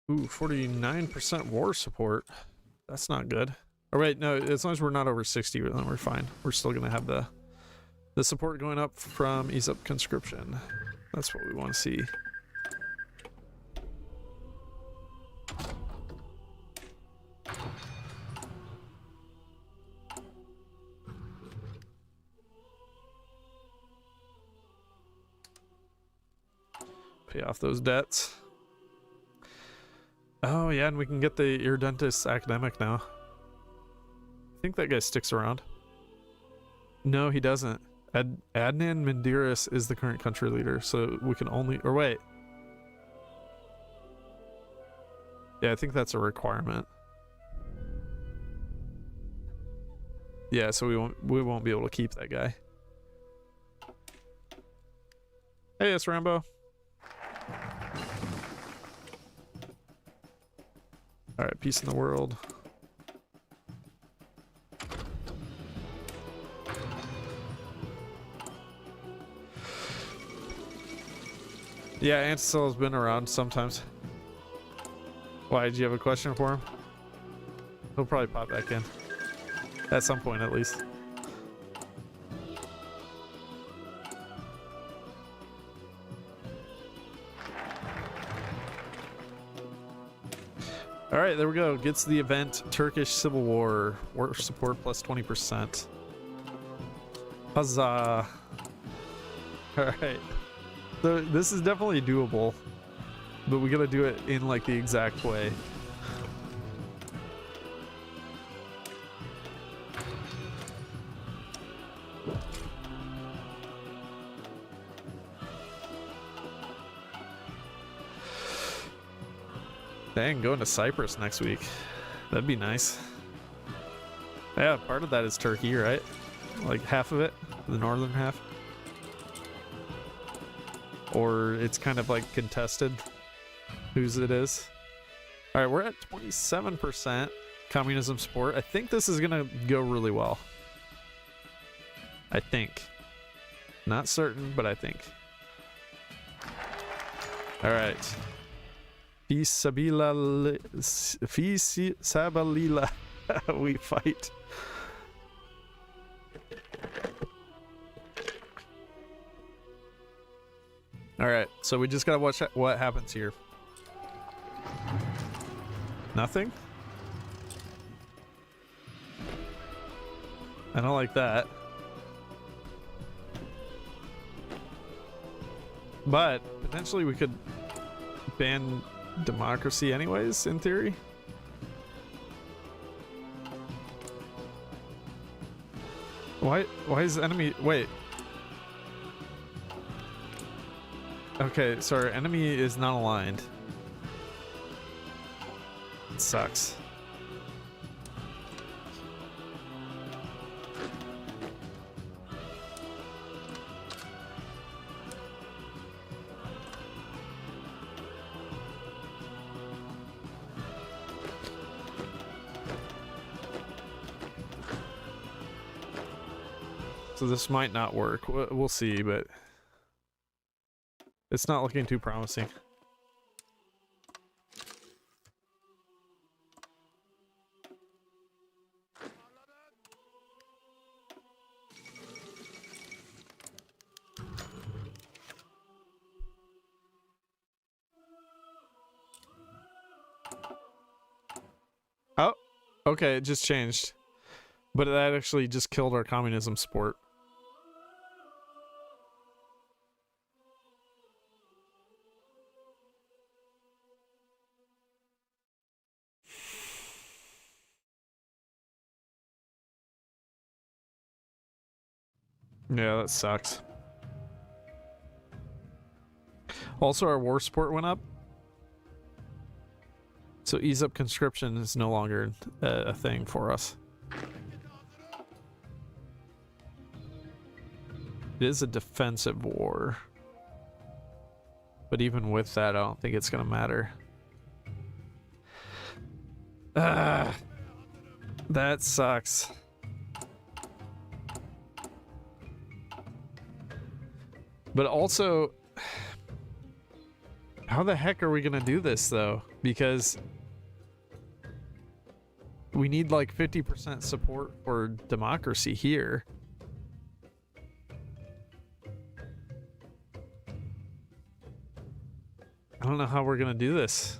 Ooh, 49% war support. That's not good. Oh wait, no, as long as we're not over 60, then we're fine. We're still gonna have the support going up from ease up conscription. That's what we want to see. Pay off those debts. Oh yeah, and we can get the Irdentis academic now. I think that guy sticks around. No, he doesn't. Adnan Menderes is the current country leader, so we can only... Or wait. Yeah, I think that's a requirement. Yeah, so we won't be able to keep that guy. Hey, it's Rambo. Alright, peace in the world. Yeah, Antisol has been around sometimes. Why, did you have a question for him? He'll probably pop back in. At some point, at least. Alright, there we go. Gets the event Turkish Civil War. War support plus 20%. Huzzah. Alright. So this is definitely doable. But we gotta do it in like the exact way. Dang, going to Cyprus next week. That'd be nice. Yeah, part of that is Turkey, right? Like half of it, the northern half. Or it's kind of like contested whose it is. All right, we're at 27% communism support. I think this is gonna go really well. I think. Not certain, but I think. All right. Fi Sabilillah, we fight. All right, so we just gotta watch what happens here. Nothing? I don't like that. But potentially we could ban democracy anyways, in theory. Why is enemy... Wait. Okay, so our enemy is not aligned. It sucks. So this might not work. We'll see, but it's not looking too promising. Oh, okay, it just changed. But that actually just killed our communism support. Yeah, that sucks. Also, our war support went up. So ease up conscription is no longer a thing for us. It is a defensive war. But even with that, I don't think it's going to matter. That sucks. But also, how the heck are we going to do this, though? Because we need like 50% support for democracy here. I don't know how we're going to do this.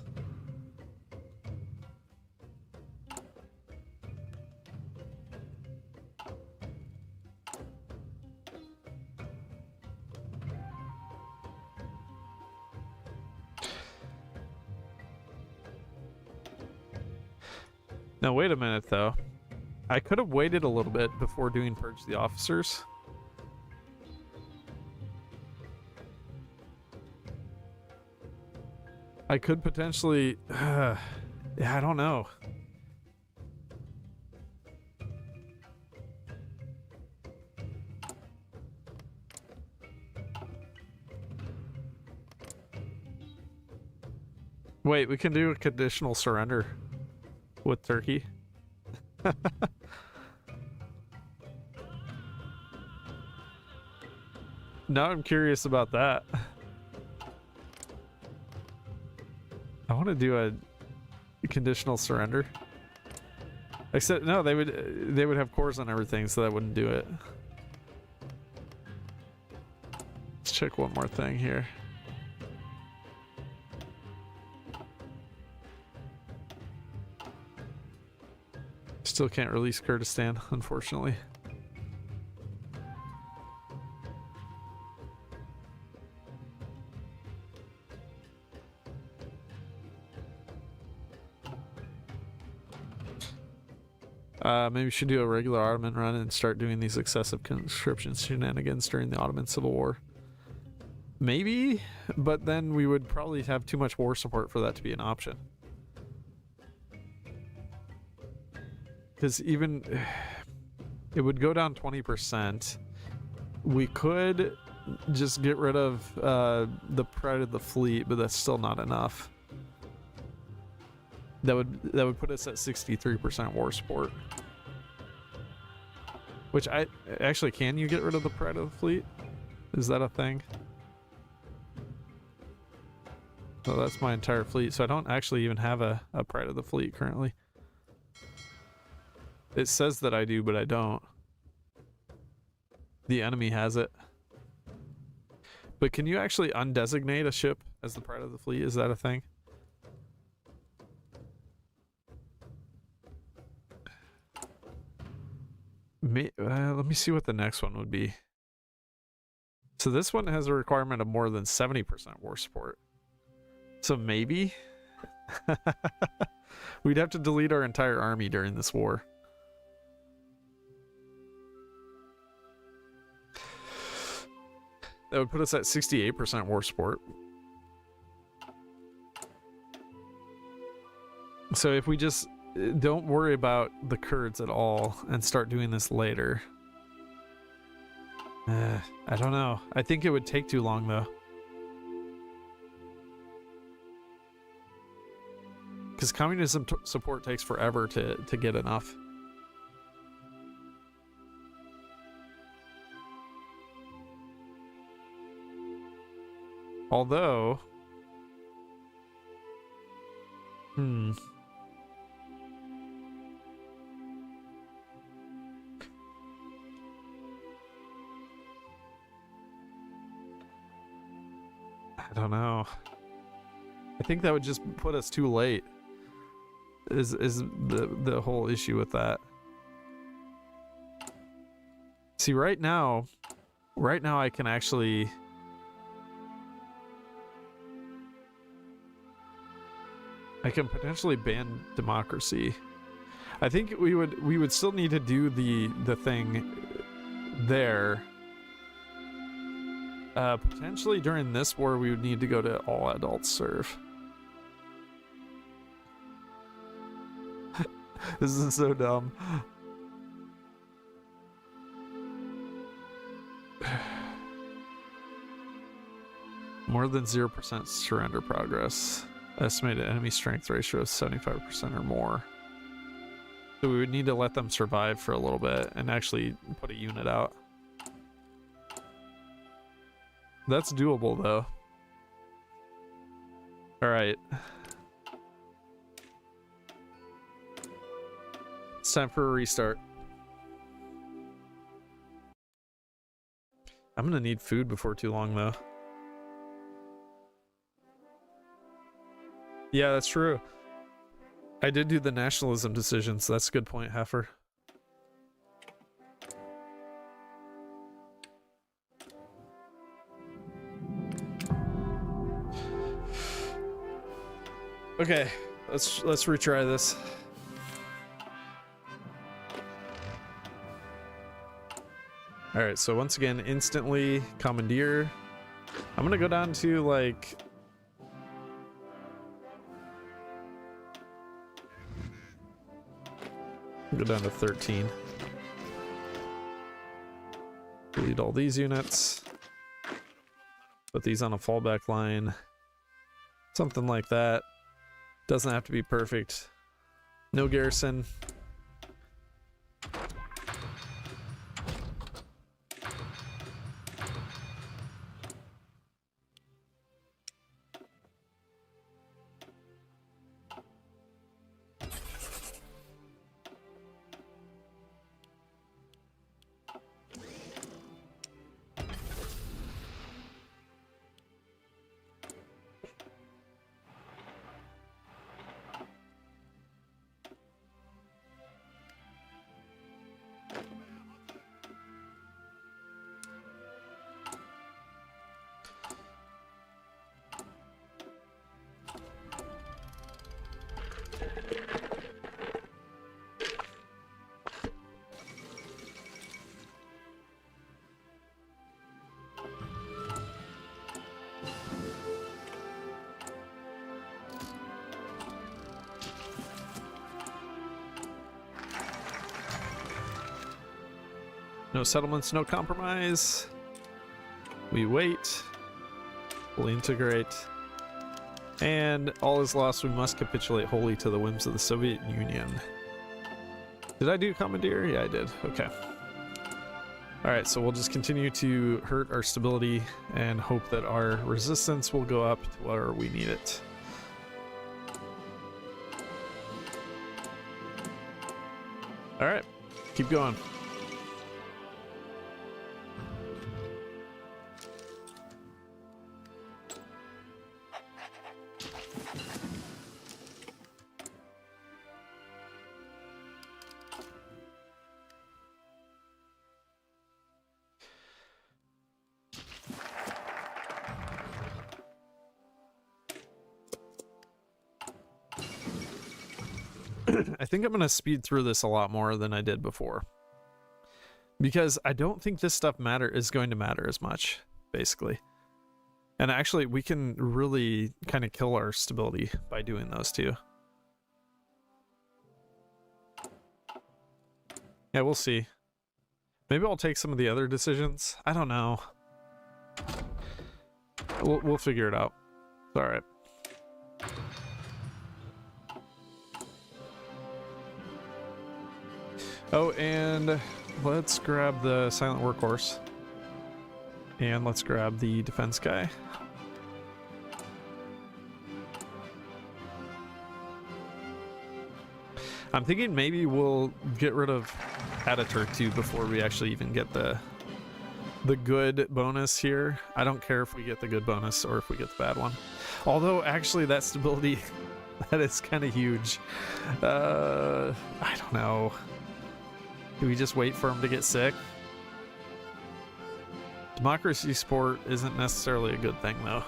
Now, wait a minute, though. I could have waited a little bit before doing Purge the Officers. I could potentially... yeah, I don't know. Wait, we can do a conditional surrender with Turkey. Now I'm curious about that. I want to do a conditional surrender. Except no, they would have cores on everything, so that wouldn't do it. Let's check one more thing here. Still can't release Kurdistan, unfortunately. Maybe we should do a regular Ottoman run and start doing these excessive conscription shenanigans during the Ottoman Civil War. Maybe, but then we would probably have too much war support for that to be an option. Because even it would go down 20%. We could just get rid of the pride of the fleet, but that's still not enough. That would put us at 63% war support. Which actually, can you get rid of the pride of the fleet? Is that a thing? Oh, that's my entire fleet, so I don't actually even have a pride of the fleet currently. It says that I do, but I don't. The enemy has it. But can you actually undesignate a ship as the pride of the fleet? Is that a thing? Let me see what the next one would be. So this one has a requirement of more than 70% war support. So maybe we'd have to delete our entire army during this war. That would put us at 68% war support. So if we just don't worry about the Kurds at all and start doing this later. I don't know. I think it would take too long though. Because communism support takes forever to get enough. Although... I don't know. I think that would just put us too late. Is the whole issue with that. See, right now I can actually potentially ban democracy. I think we would still need to do the thing there. Potentially during this war, we would need to go to all adults serve. This is so dumb. More than 0% surrender progress. Estimated enemy strength ratio of 75% or more. So we would need to let them survive for a little bit and actually put a unit out. That's doable though. All right. It's time for a restart. I'm gonna need food before too long though. Yeah, that's true. I did do the nationalism decision, so that's a good point, Heifer. Okay, let's retry this. All right, so once again, instantly commandeer. I'm gonna go down to like go down to 13. Delete all these units. Put these on a fallback line. Something like that. Doesn't have to be perfect. No garrison. No settlements, no compromise. We wait. We'll integrate. And all is lost. We must capitulate wholly to the whims of the Soviet Union. Did I do commandeer? Yeah, I did. Okay. Alright, so we'll just continue to hurt our stability and hope that our resistance will go up to where we need it. Alright, keep going. I think I'm going to speed through this a lot more than I did before. Because I don't think this stuff is going to matter as much, basically. And actually, we can really kind of kill our stability by doing those two. Yeah, we'll see. Maybe I'll take some of the other decisions. I don't know. We'll figure it out. It's all right. Oh, and let's grab the silent workhorse. And let's grab the defense guy. I'm thinking maybe we'll get rid of Ataturk too before we actually even get the good bonus here. I don't care if we get the good bonus or if we get the bad one. Although actually that stability, that is kind of huge. I don't know. Do we just wait for him to get sick? Democracy support isn't necessarily a good thing, though.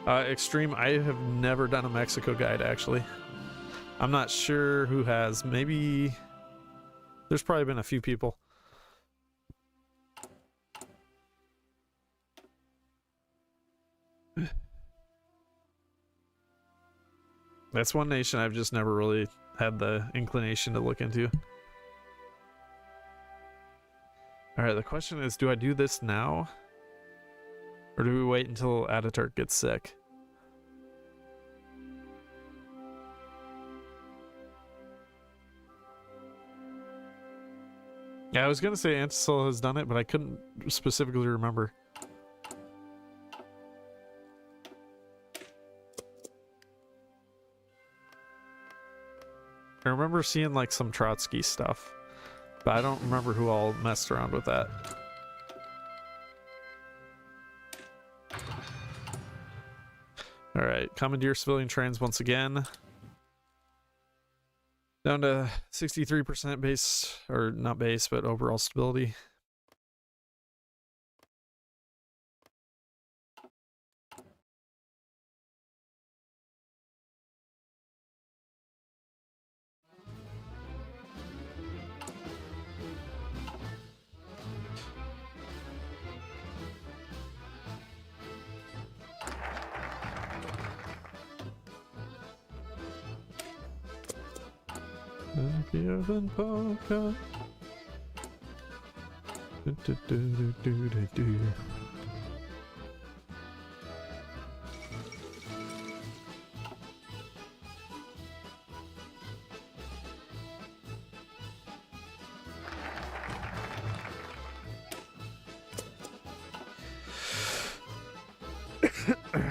Extreme, I have never done a Mexico guide, actually. I'm not sure who has. Maybe... There's probably been a few people. That's one nation I've just never really had the inclination to look into. Alright, the question is, do I do this now? Or do we wait until Ataturk gets sick? Yeah, I was gonna say Antisil has done it, but I couldn't specifically remember. I remember seeing like some Trotsky stuff, but I don't remember who all messed around with that. Alright, commandeer civilian trains once again. Down to 63% base, or not base, but overall stability.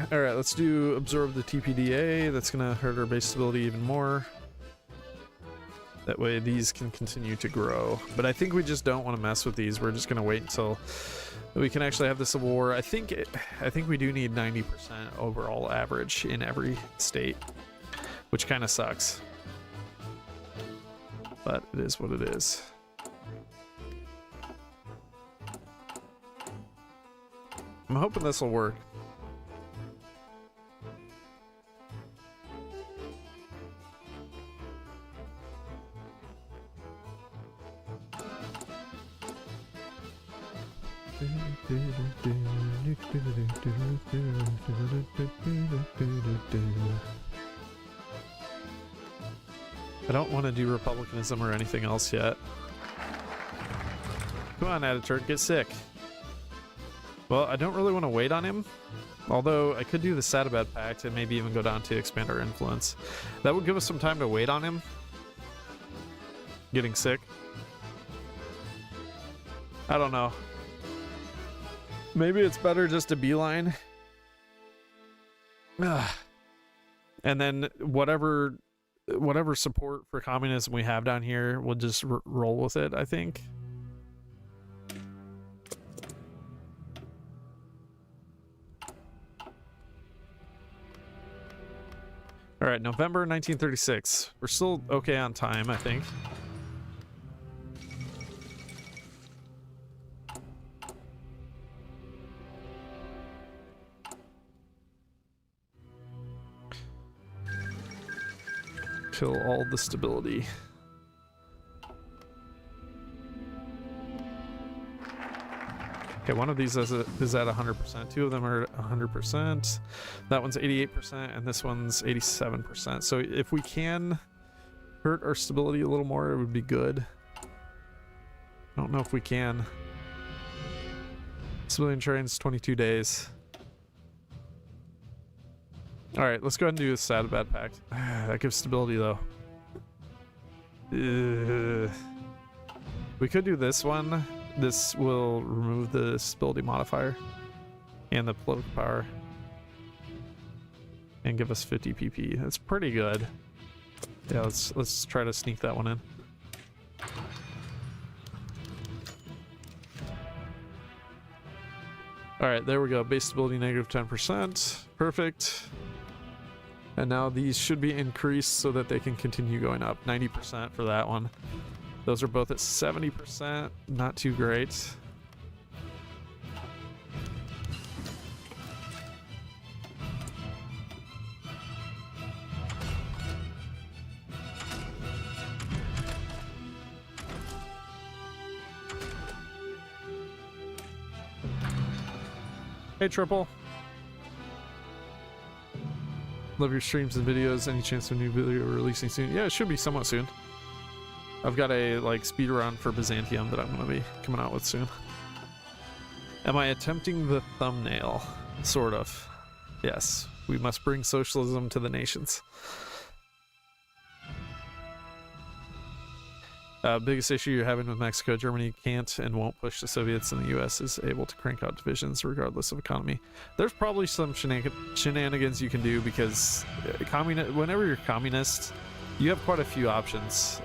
Alright, let's do absorb the TPDA. That's gonna hurt our base stability even more. That way these can continue to grow. But I think we just don't want to mess with these. We're just gonna wait until we can actually have the Civil War. I think we do need 90% overall average in every state, which kind of sucks. But it is what it is. I'm hoping this will work. I don't want to do republicanism or anything else yet. Come on, Ataturk, get sick. Well, I don't really want to wait on him. Although I could do the Sadabad Pact and maybe even go down to expand our influence. That would give us some time to wait on him getting sick. I don't know. Maybe it's better just to beeline. And then whatever support for communism we have down here, we'll just roll with it, I think. All right, November 1936. We're still okay on time, I think. Kill all the stability. Okay, one of these is at 100%. Two of them are 100%. That one's 88%, and this one's 87%. So if we can hurt our stability a little more, it would be good. I don't know if we can. Civilian trains, 22 days. Alright, let's go ahead and do the Sadabad Pact. That gives stability, though. We could do this one. This will remove the stability modifier and the political power and give us 50 PP. That's pretty good. Yeah, let's try to sneak that one in. Alright, there we go. Base stability negative 10%. Perfect. And now these should be increased so that they can continue going up. 90% for that one. Those are both at 70%. Not too great. Hey, Triple. Love your streams and videos. Any chance of a new video releasing soon? Yeah, it should be somewhat soon. I've got a like speed run for Byzantium that I'm going to be coming out with soon. Am I attempting the thumbnail? Sort of. Yes. We must bring socialism to the nations. Biggest issue you're having with Mexico, Germany can't and won't push the Soviets, and the US is able to crank out divisions regardless of economy. There's probably some shenanigans you can do because whenever you're communist, you have quite a few options.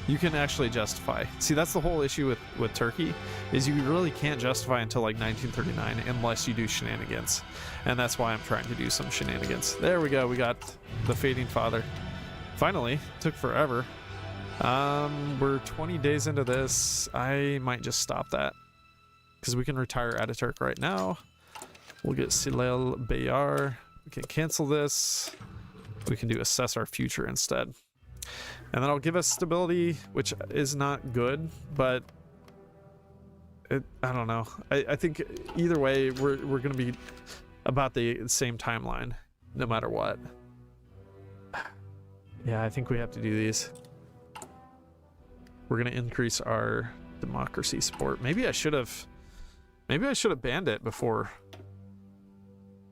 You can actually justify. See, that's the whole issue with Turkey, is you really can't justify until like 1939 unless you do shenanigans. And that's why I'm trying to do some shenanigans. There we go, we got the Fading Father. Finally, took forever. We're 20 days into this. I might just stop that because we can retire Ataturk right now. We'll get Silel Bayar. We can cancel this. We can do assess our future instead. And then I'll give us stability, which is not good, but I don't know. I think either way, we're going to be about the same timeline, no matter what. Yeah, I think we have to do these. We're going to increase our democracy support. Maybe I should have banned it before.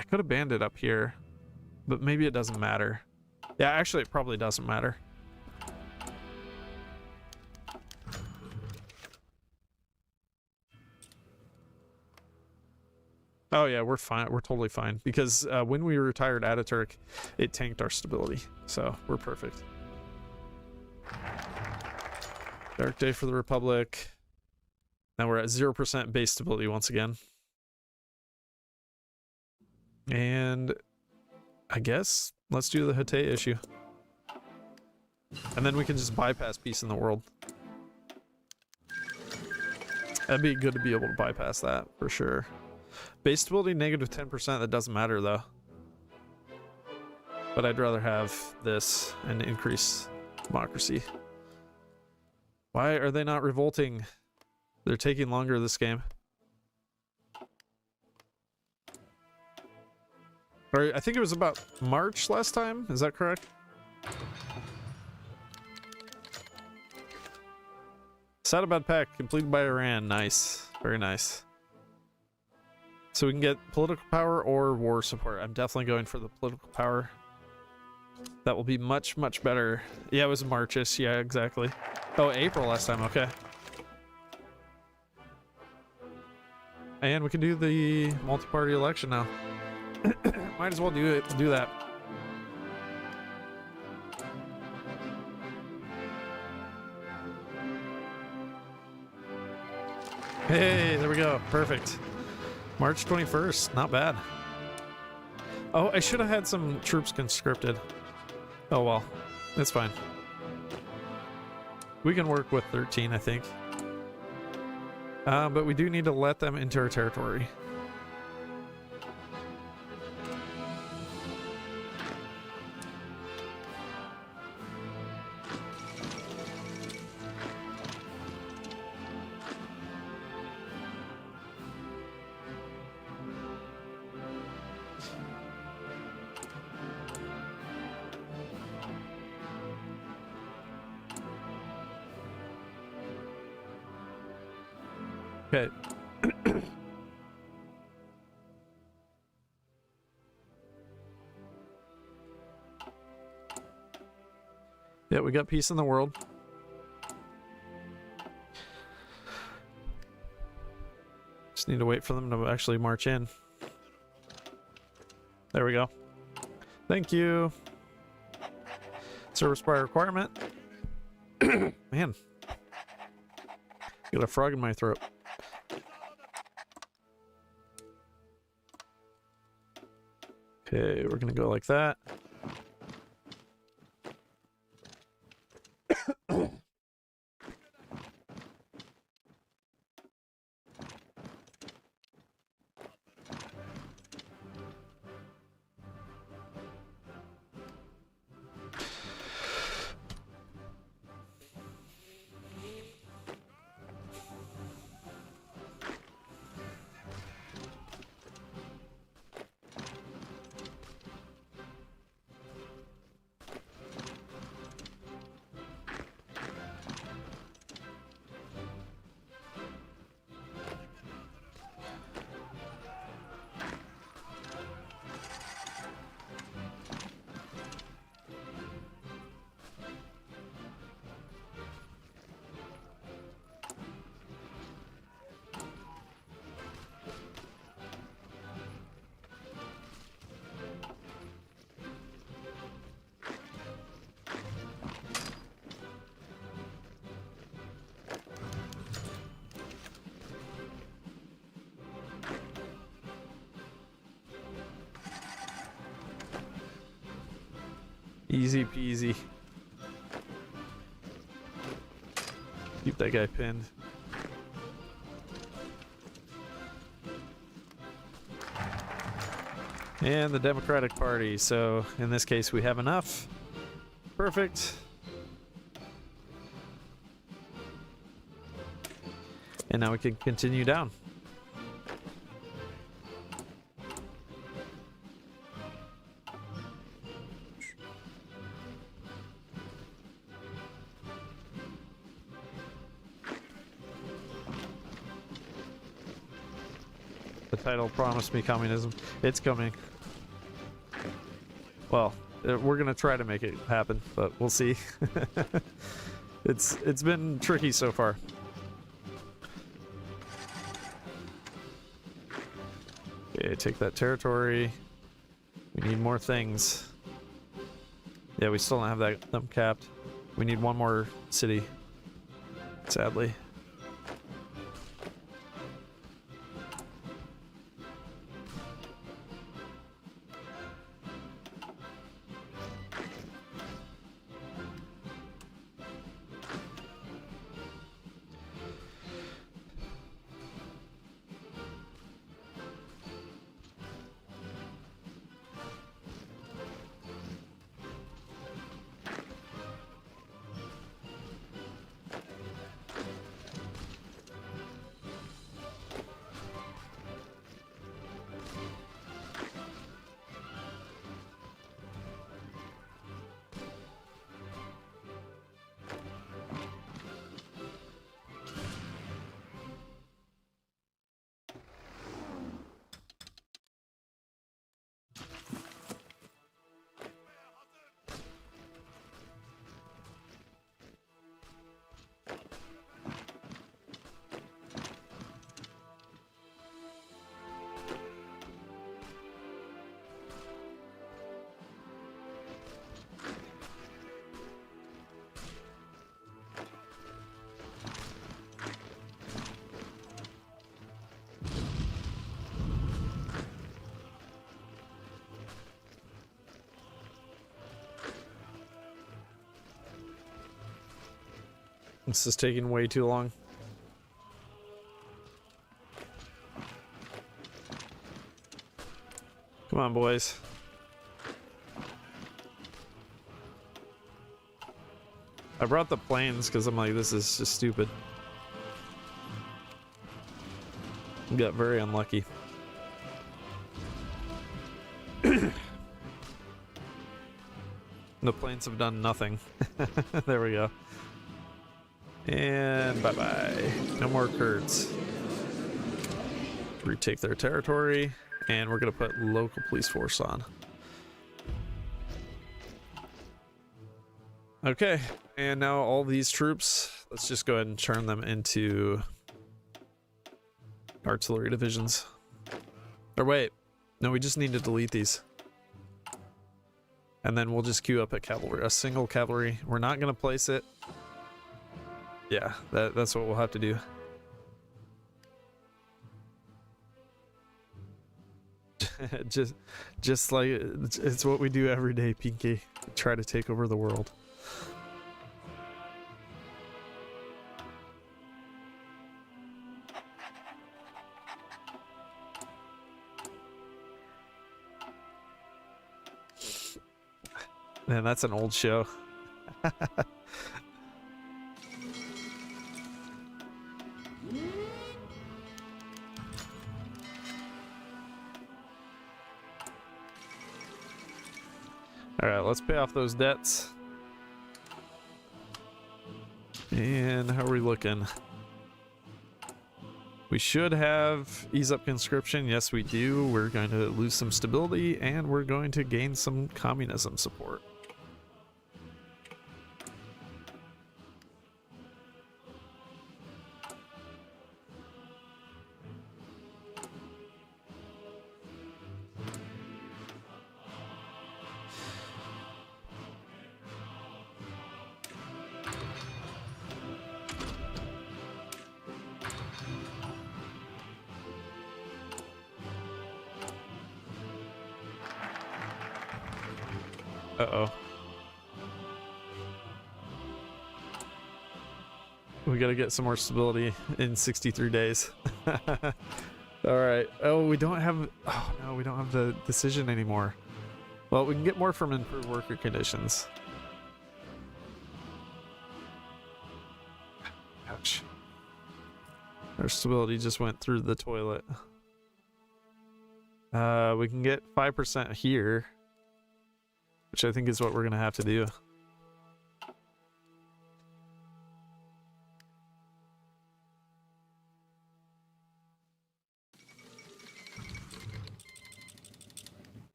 I could have banned it up here, but maybe it doesn't matter. Yeah, actually it probably doesn't matter. Oh yeah, we're fine. We're totally fine because when we retired Ataturk, it tanked our stability. So we're perfect. Dark day for the Republic. Now we're at 0% base stability once again. And I guess let's do the Hatay issue. And then we can just bypass peace in the world. That'd be good to be able to bypass that for sure. Base stability negative 10%, that doesn't matter though. But I'd rather have this and increase democracy. Why are they not revolting? They're taking longer this game. Or I think it was about March last time, is that correct? Sadabad Pact completed by Iran. Nice. Very nice. So we can get political power or war support. I'm definitely going for the political power. That will be much, much better. Yeah, it was Marchish. Yeah, exactly. Oh, April last time. Okay. And we can do the multi-party election now. Might as well do that. Hey, there we go. Perfect. March 21st. Not bad. Oh, I should have had some troops conscripted. Oh well. It's fine. We can work with 13, I think. But we do need to let them into our territory. Okay. Yeah, we got peace in the world. Just need to wait for them to actually march in. There we go. Thank you. Service by requirement. Man. Got a frog in my throat. Okay, we're gonna go like that. Easy peasy. Keep that guy pinned. And the Democratic Party. So in this case, we have enough. Perfect. And now we can continue down. The title promised me communism. It's coming. Well, we're gonna try to make it happen, but we'll see. It's been tricky so far. Okay, take that territory. We need more things. Yeah, we still don't have them capped. We need one more city, sadly. This is taking way too long. Come on, boys. I brought the planes because I'm like, this is just stupid. Got very unlucky. The planes have done nothing. There we go. And bye-bye. No more Kurds. Retake their territory, and we're gonna put local police force on. Okay, and now all these troops, let's just go ahead and turn them into artillery divisions. Or wait, no, we just need to delete these. And then we'll just queue up a single cavalry. We're not gonna place it. Yeah, that's what we'll have to do. just like it's what we do every day, Pinky. Try to take over the world. Man, that's an old show. Alright, let's pay off those debts. And how are we looking? We should have ease up conscription. Yes, we do. We're going to lose some stability, and we're going to gain some communism support. Uh-oh. We gotta get some more stability in 63 days. All right. Oh, we don't have... Oh, no, we don't have the decision anymore. Well, we can get more from improved worker conditions. Ouch. Our stability just went through the toilet. We can get 5% here, which I think is what we're going to have to do.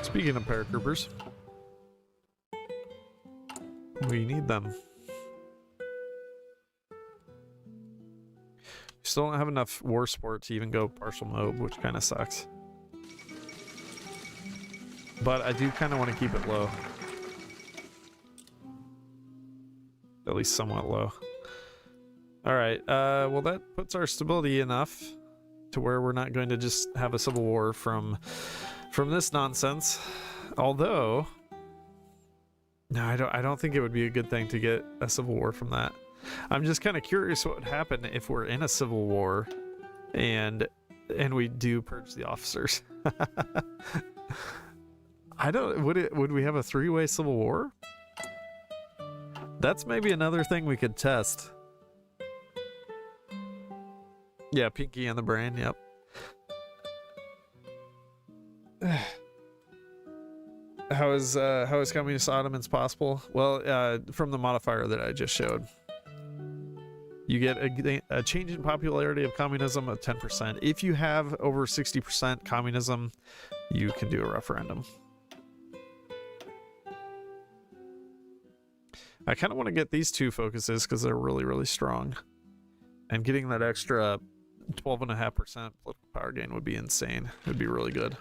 Speaking of paratroopers, we need them. We still don't have enough war support to even go partial mob, which kind of sucks. But I do kind of want to keep it low. At least somewhat low. Alright, well that puts our stability enough to where we're not going to just have a civil war from this nonsense. Although, no, I don't think it would be a good thing to get a civil war from that. I'm just kind of curious what would happen if we're in a civil war and we do purge the officers. I don't, would we have a three-way civil war? That's maybe another thing we could test. Yeah, Pinky and the Brain, yep. How is communist Ottomans possible? Well, from the modifier that I just showed, you get a change in popularity of communism of 10%. If you have over 60% communism, you can do a referendum. I kind of want to get these two focuses because they're really, really strong, and getting that extra 12.5% political power gain would be insane. It would be really good.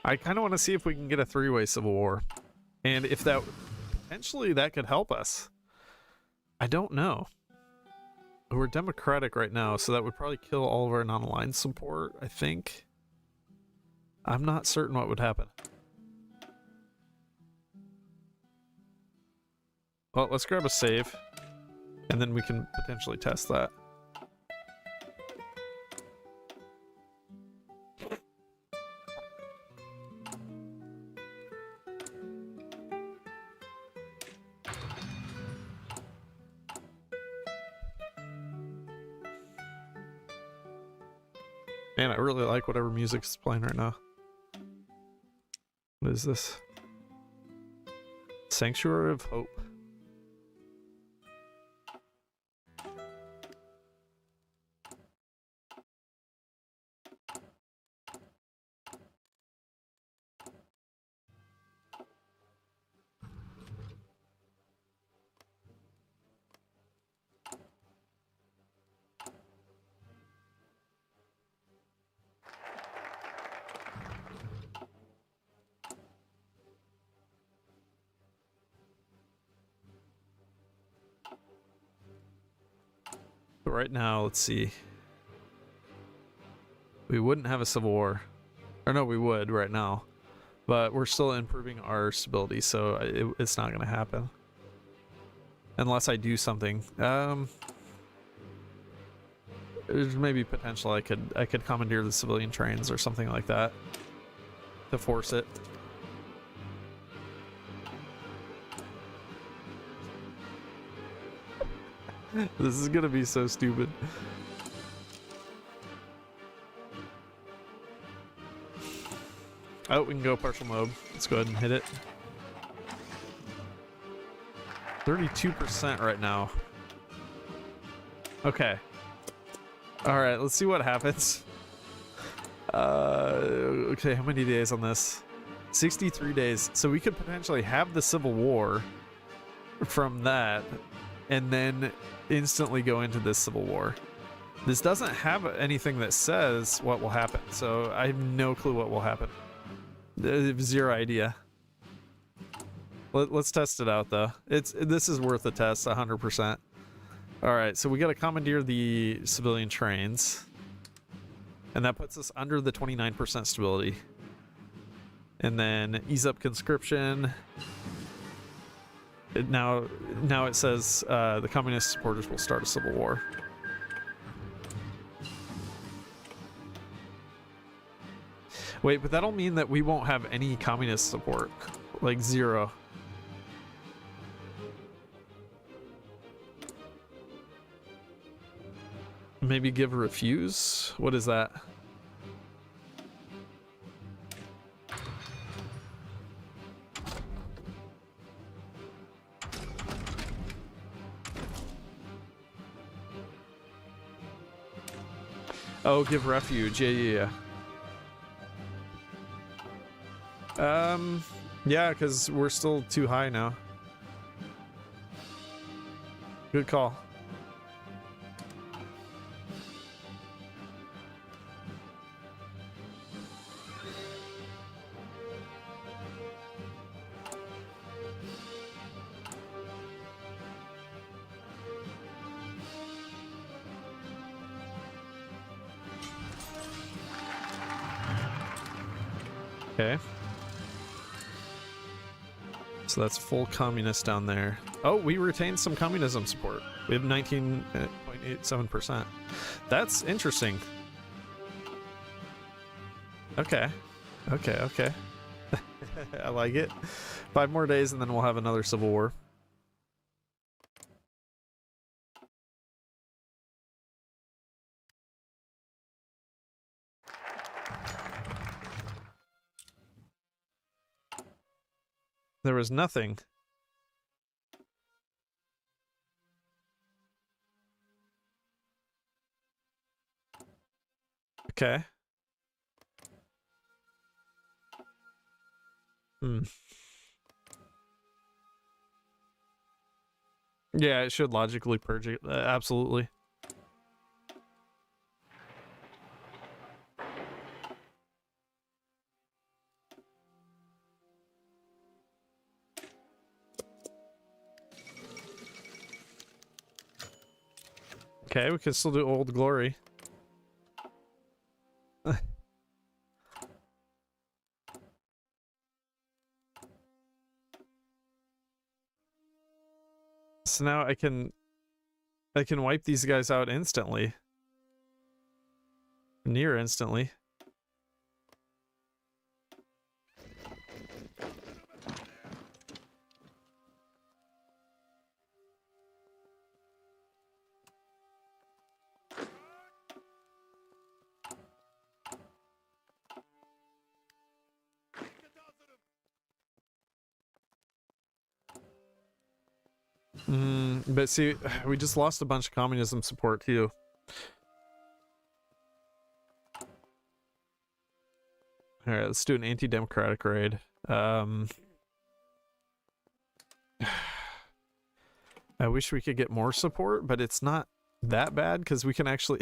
I kind of want to see if we can get a three-way civil war, and if that potentially that could help us. I don't know. We're democratic right now, so that would probably kill all of our non-aligned support, I think. I'm not certain what would happen. Well, let's grab a save, and then we can potentially test that. Man, I really like whatever music is playing right now. What is this? Sanctuary of Hope. Right now, let's see. We wouldn't have a civil war. Or no, we would right now. But we're still improving our stability, so it's not going to happen. Unless I do something. There's maybe potential I could commandeer the civilian trains or something like that to force it. This is gonna be so stupid. Oh, we can go partial mob. Let's go ahead and hit it. 32% right now. Okay. Alright, let's see what happens. Okay, how many days on this? 63 days. So we could potentially have the Civil War from that, and then instantly go into this civil war. This doesn't have anything that says what will happen, so I have no clue what will happen. Zero idea. Let's test it out though. This is worth a test, 100%. All right, so we got to commandeer the civilian trains, and that puts us under the 29% stability. And then ease up conscription. Now it says the communist supporters will start a civil war. Wait, but that'll mean that we won't have any communist support, like zero. Maybe give a refuse? What is that? Oh, give refuge. Yeah. Yeah, because we're still too high now. Good call. Okay. So that's full communist down there. Oh, we retained some communism support. We have 19.87%. That's interesting. Okay. Okay. I like it. 5 more days and then we'll have another civil war. There was nothing. Okay. Yeah, it should logically purge it. Absolutely. Okay, we can still do Old Glory. So now I can wipe these guys out instantly. Near instantly. But see, we just lost a bunch of communism support too. Alright, let's do an anti-democratic raid. I wish we could get more support, but it's not that bad because we can actually...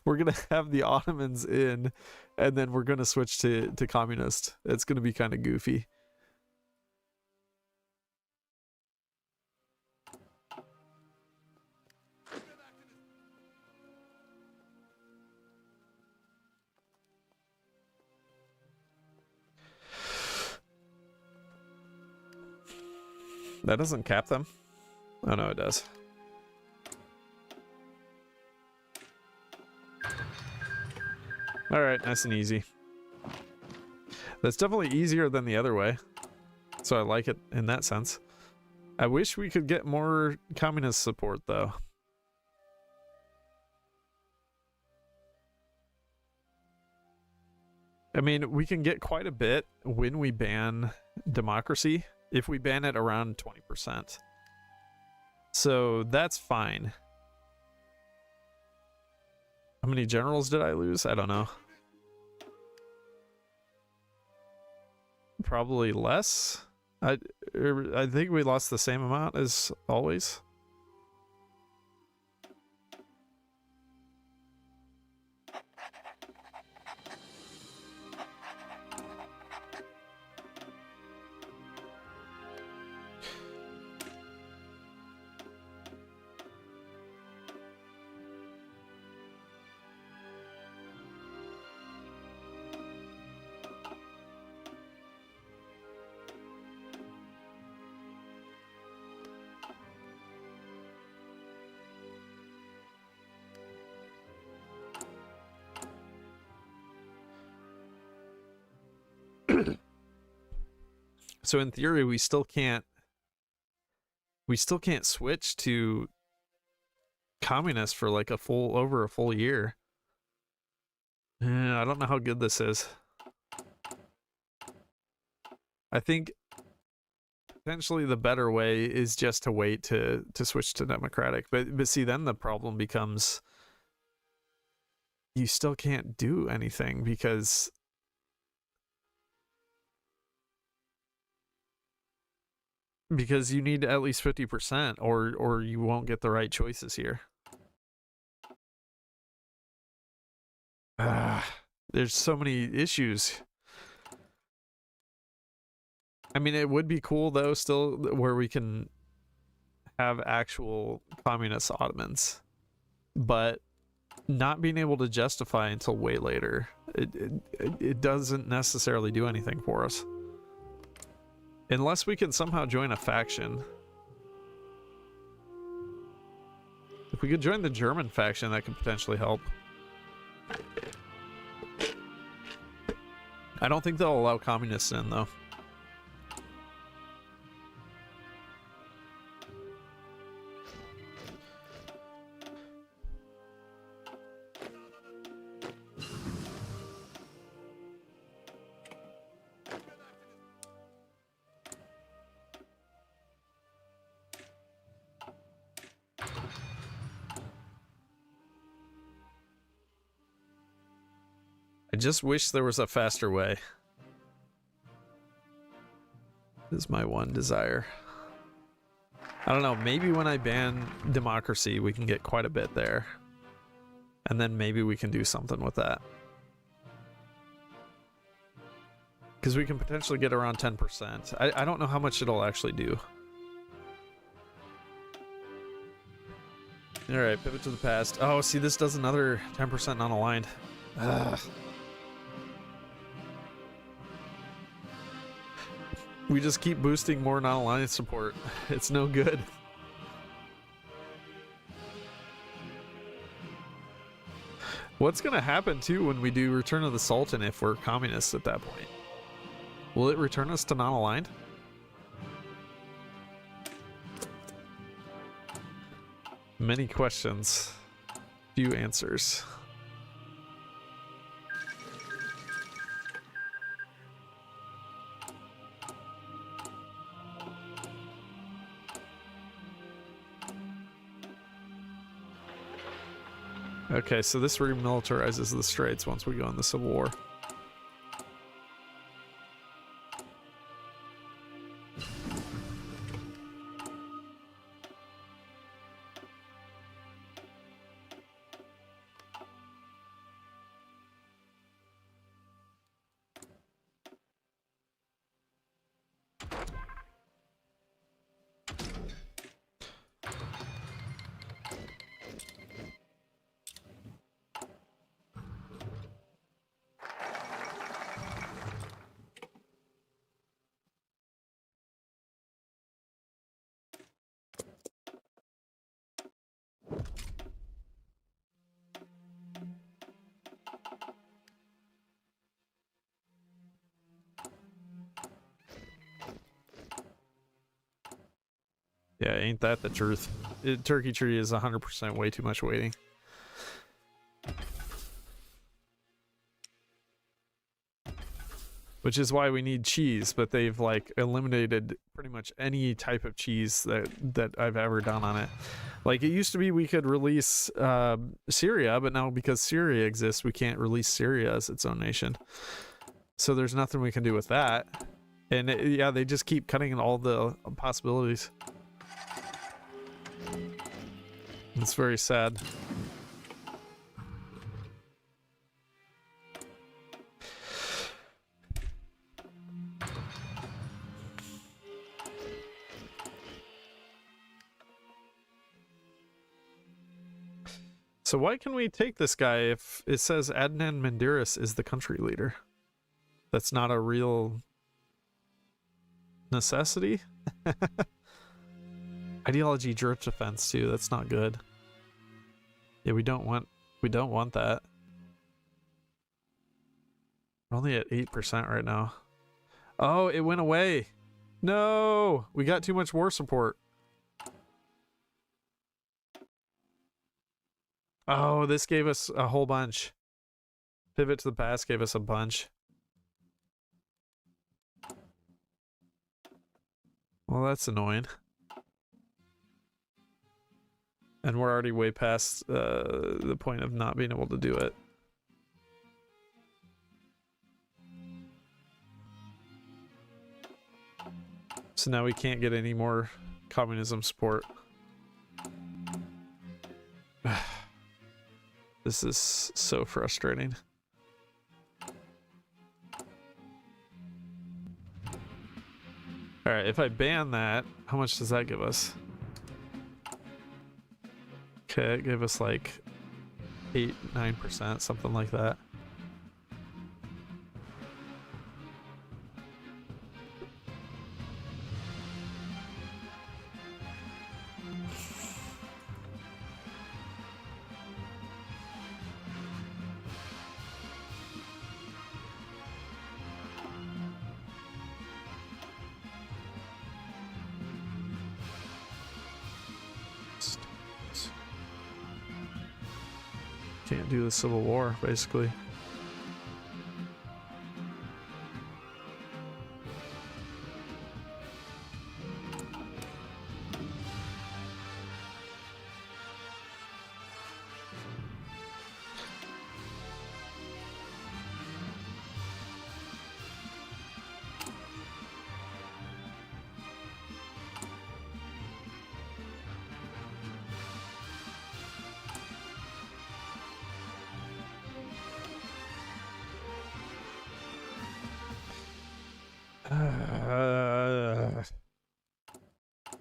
we're gonna have the Ottomans in, and then we're gonna switch to communist. It's gonna be kind of goofy. That doesn't cap them. Oh no, it does. Alright, nice and easy. That's definitely easier than the other way. So I like it in that sense. I wish we could get more communist support though. I mean, we can get quite a bit when we ban democracy. If we ban it around 20%. So that's fine. How many generals did I lose? I don't know. Probably less. I think we lost the same amount as always. So in theory, we still can't switch to communist for like over a full year. I don't know how good this is. I think potentially the better way is just to wait to switch to democratic. But see, then the problem becomes you still can't do anything because you need at least 50% or you won't get the right choices here. There's so many issues. I mean, it would be cool though still where we can have actual communist Ottomans, but not being able to justify until way later, it doesn't necessarily do anything for us. Unless we can somehow join a faction. If we could join the German faction, that could potentially help. I don't think they'll allow communists in, though. I just wish there was a faster way. Is my one desire. I don't know, maybe when I ban democracy, we can get quite a bit there. And then maybe we can do something with that. Because we can potentially get around 10%. I don't know how much it'll actually do. Alright, pivot to the past. Oh, see, this does another 10% non-aligned. Ugh. We just keep boosting more non-aligned support. It's no good. What's gonna happen too when we do Return of the Sultan if we're communists at that point? Will it return us to non-aligned? Many questions, few answers. Okay, so this remilitarizes the Straits once we go in the Civil War. Yeah, ain't that the truth? Turkey tree is 100% way too much waiting. Which is why we need cheese, but they've like eliminated pretty much any type of cheese that I've ever done on it. Like it used to be we could release Syria, but now because Syria exists, we can't release Syria as its own nation. So there's nothing we can do with that. And yeah, they just keep cutting all the possibilities. It's very sad. So why can we take this guy if it says Adnan Menderes is the country leader? That's not a real necessity. Ideology drift defense too. That's not good. Yeah, we don't want that. We're only at 8% right now. Oh, it went away. No, we got too much war support. Oh, this gave us a whole bunch. Pivot to the past gave us a bunch. Well, that's annoying. And we're already way past the point of not being able to do it. So now we can't get any more communism support. This is so frustrating. Alright, if I ban that, how much does that give us? Okay, it gave us like 8-9%, something like that. Can't do the Civil War, basically.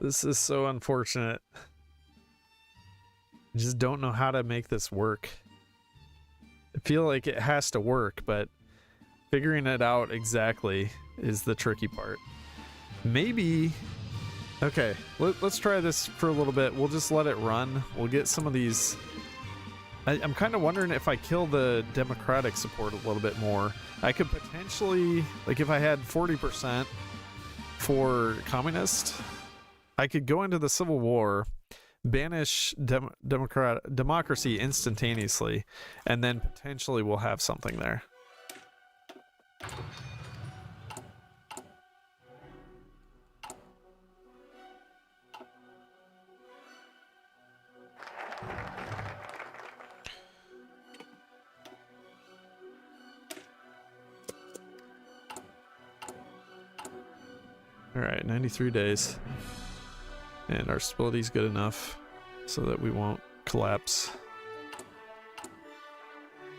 This is so unfortunate. I just don't know how to make this work. I feel like it has to work, but figuring it out exactly is the tricky part. Maybe... Okay, let's try this for a little bit. We'll just let it run. We'll get some of these... I'm kind of wondering if I kill the democratic support a little bit more. I could potentially... Like, if I had 40% for communist... I could go into the Civil War, banish democracy instantaneously, and then potentially we'll have something there. All right, 93 days. And our stability is good enough so that we won't collapse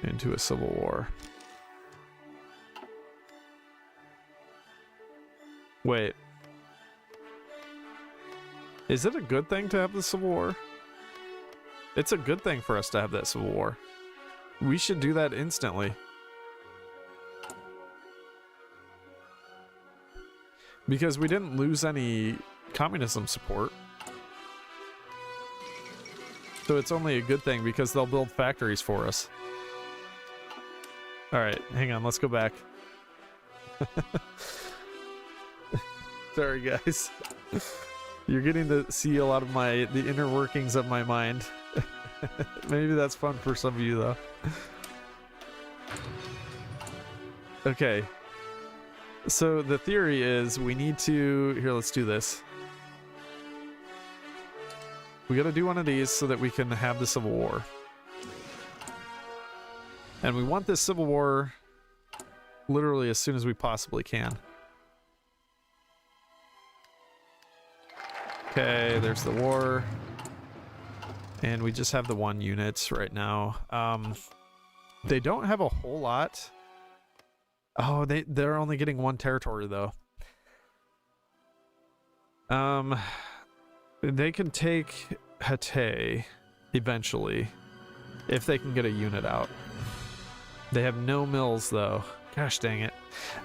into a civil war. Wait. Is it a good thing to have the civil war? It's a good thing for us to have that civil war. We should do that instantly. Because we didn't lose any communism support. So it's only a good thing because they'll build factories for us. Alright, hang on, let's go back. Sorry guys. You're getting to see a lot of the inner workings of my mind. Maybe that's fun for some of you though. Okay. So the theory is we need to... Here, let's do this. We gotta do one of these so that we can have the Civil War. And we want this Civil War literally as soon as we possibly can. Okay, there's the war. And we just have the one unit right now. They don't have a whole lot. Oh, they're only getting one territory though. They can take Hatay eventually if they can get a unit out. They have no mills though. Gosh dang it.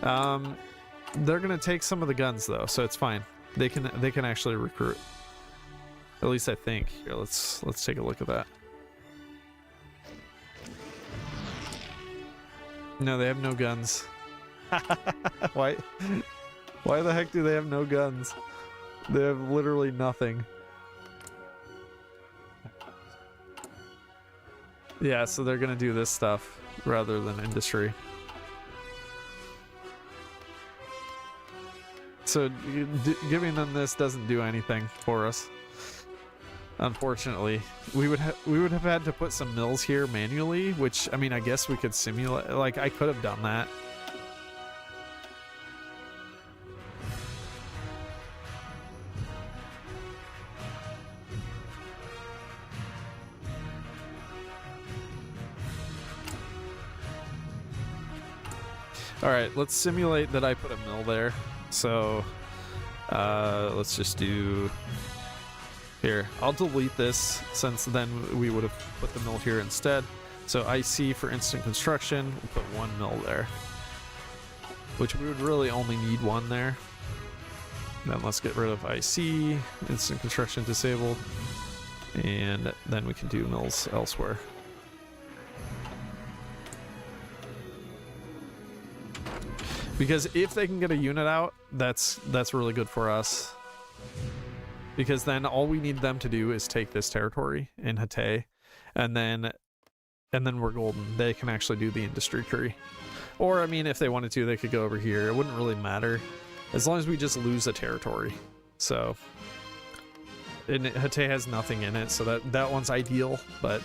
They're gonna take some of the guns though, so it's fine. They can actually recruit. At least I think. Here, let's take a look at that. No, they have no guns. Why? Why the heck do they have no guns? They have literally nothing. Yeah, so they're gonna do this stuff rather than industry. So giving them this doesn't do anything for us. Unfortunately, we would have had to put some mills here manually, which, I mean, I guess we could simulate. Like, I could have done that. All right, let's simulate that I put a mill there. So let's just do here. I'll delete this since then we would have put the mill here instead. So IC for instant construction, we'll put one mill there, which we would really only need one there. Then let's get rid of IC, instant construction disabled, and then we can do mills elsewhere. Because if they can get a unit out, that's really good for us. Because then all we need them to do is take this territory in Hatay, and then we're golden. They can actually do the industry tree. Or, I mean, if they wanted to, they could go over here. It wouldn't really matter, as long as we just lose a territory. So, and Hatay has nothing in it, so that one's ideal. But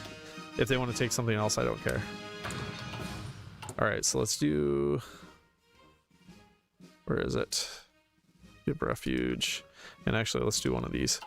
if they want to take something else, I don't care. All right, so let's do. Where is it? Give refuge. And actually, let's do one of these.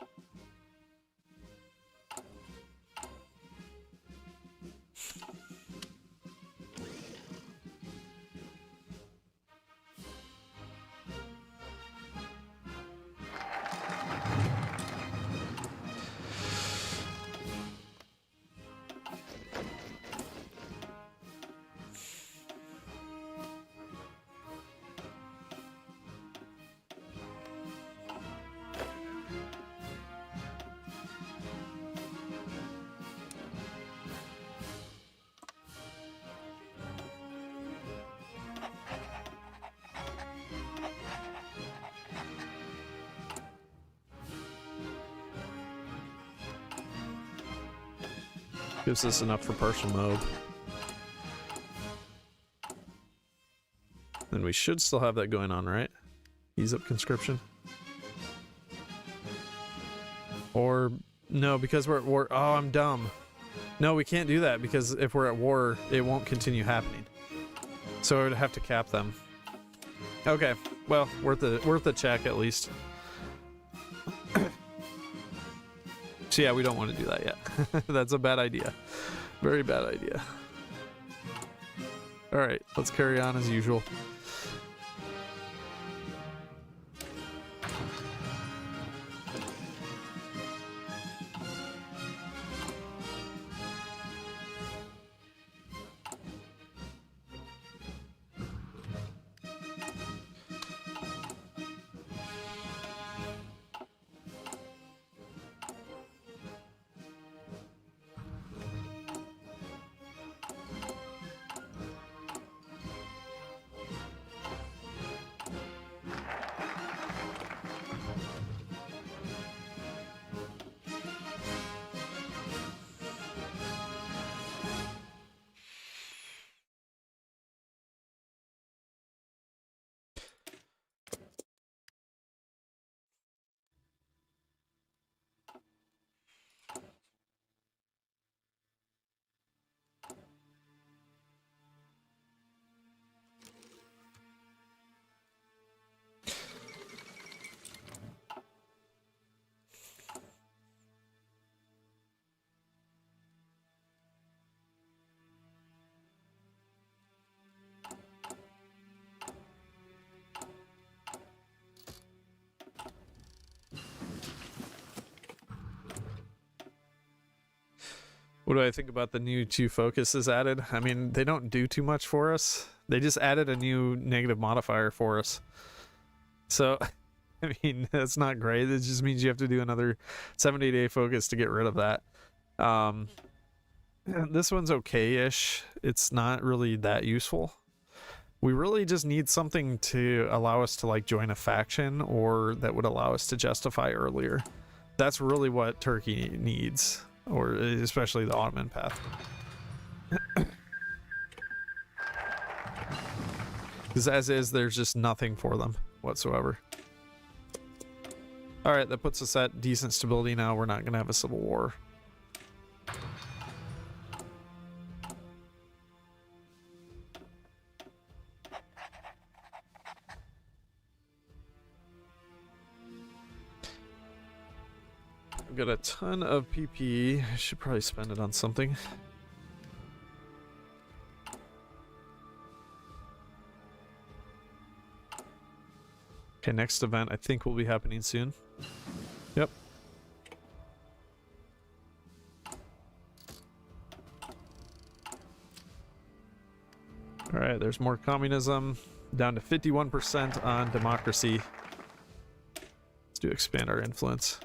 Gives us enough for partial mob. Then we should still have that going on, right? Ease up conscription. Or, no, because we're at war. Oh, I'm dumb. No, we can't do that because if we're at war, it won't continue happening. So I would have to cap them. Okay, well, worth a check at least. So yeah, we don't want to do that yet. That's a bad idea. Very bad idea. All right, let's carry on as usual. What do I think about the new 2 focuses added? I mean, they don't do too much for us. They just added a new negative modifier for us. So, I mean, that's not great. It just means you have to do another 70-day focus to get rid of that. This one's okay-ish. It's not really that useful. We really just need something to allow us to like join a faction, or that would allow us to justify earlier. That's really what Turkey needs, or especially the Ottoman path. Because as is, there's just nothing for them whatsoever. Alright, that puts us at decent stability now. We're not going to have a civil war. I've got a ton of PP. I should probably spend it on something. Okay, next event I think will be happening soon. Yep. Alright, there's more communism. Down to 51% on democracy. Let's do expand our influence.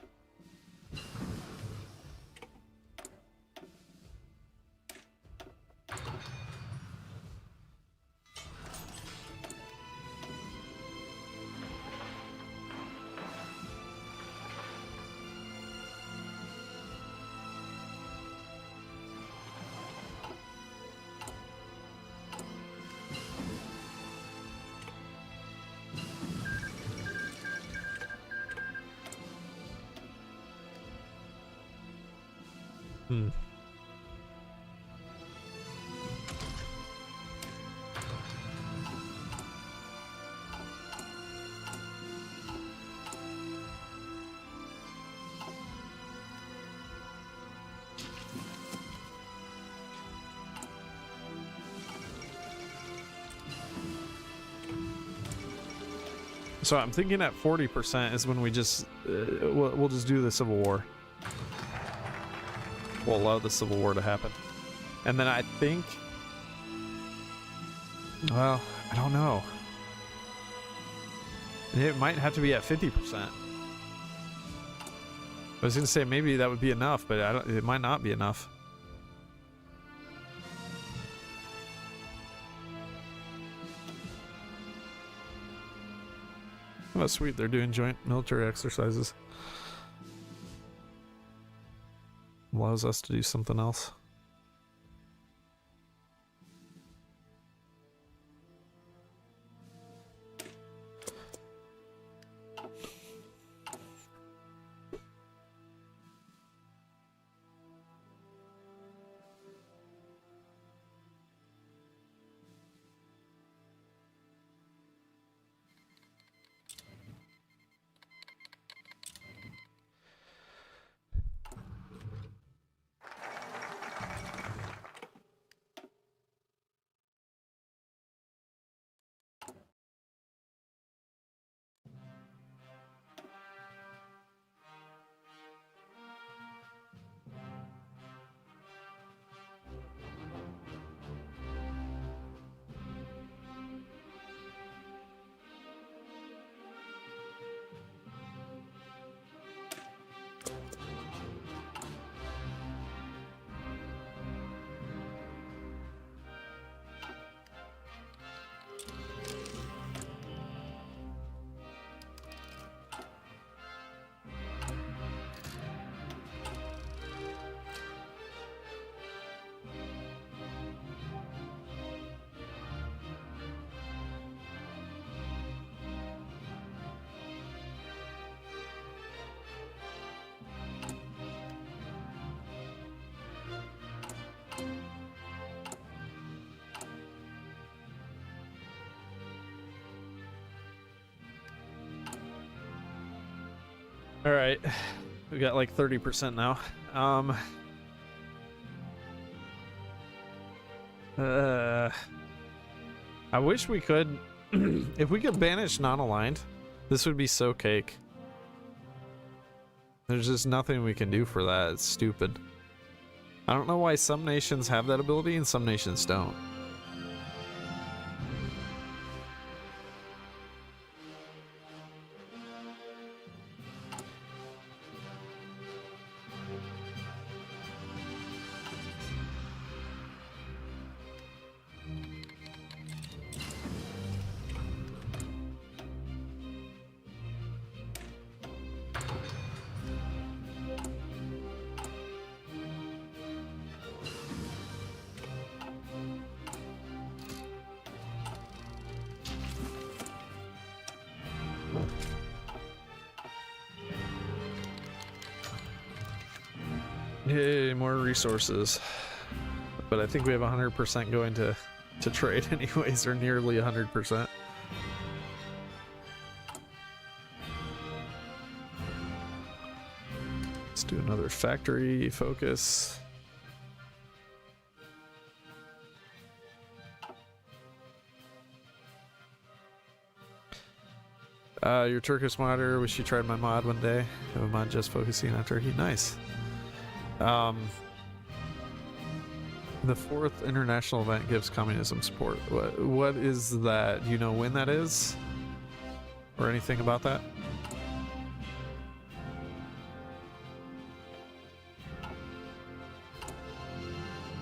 So I'm thinking at 40% is when we just we'll just do the Civil War. We'll allow the Civil War to happen, and then I think, well, I don't know. It might have to be at 50%. I was gonna say maybe that would be enough, but I don't. It might not be enough. Oh, sweet, they're doing joint military exercises. Allows us to do something else. All right, we got like 30% now. I wish we could, if we could banish non-aligned, this would be so cake. There's just nothing we can do for that. It's stupid. I don't know why some nations have that ability and some nations don't. Yay, more resources. But I think we have 100% going to trade anyways, or nearly 100%. Let's do another factory focus. Your Turkish modder, wish you tried my mod one day. Have a mod just focusing on Turkey. Nice. The fourth international event gives communism support. What is that? Do you know when that is? Or anything about that?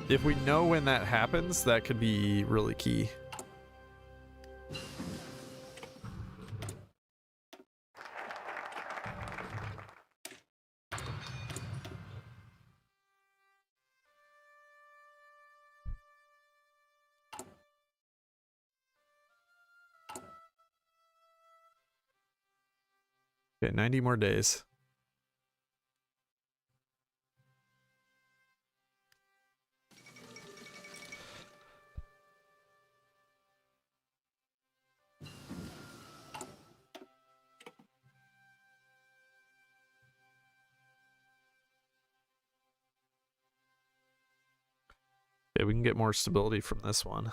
If we know when that happens, that could be really key. Okay, 90 more days. Okay, we can get more stability from this one.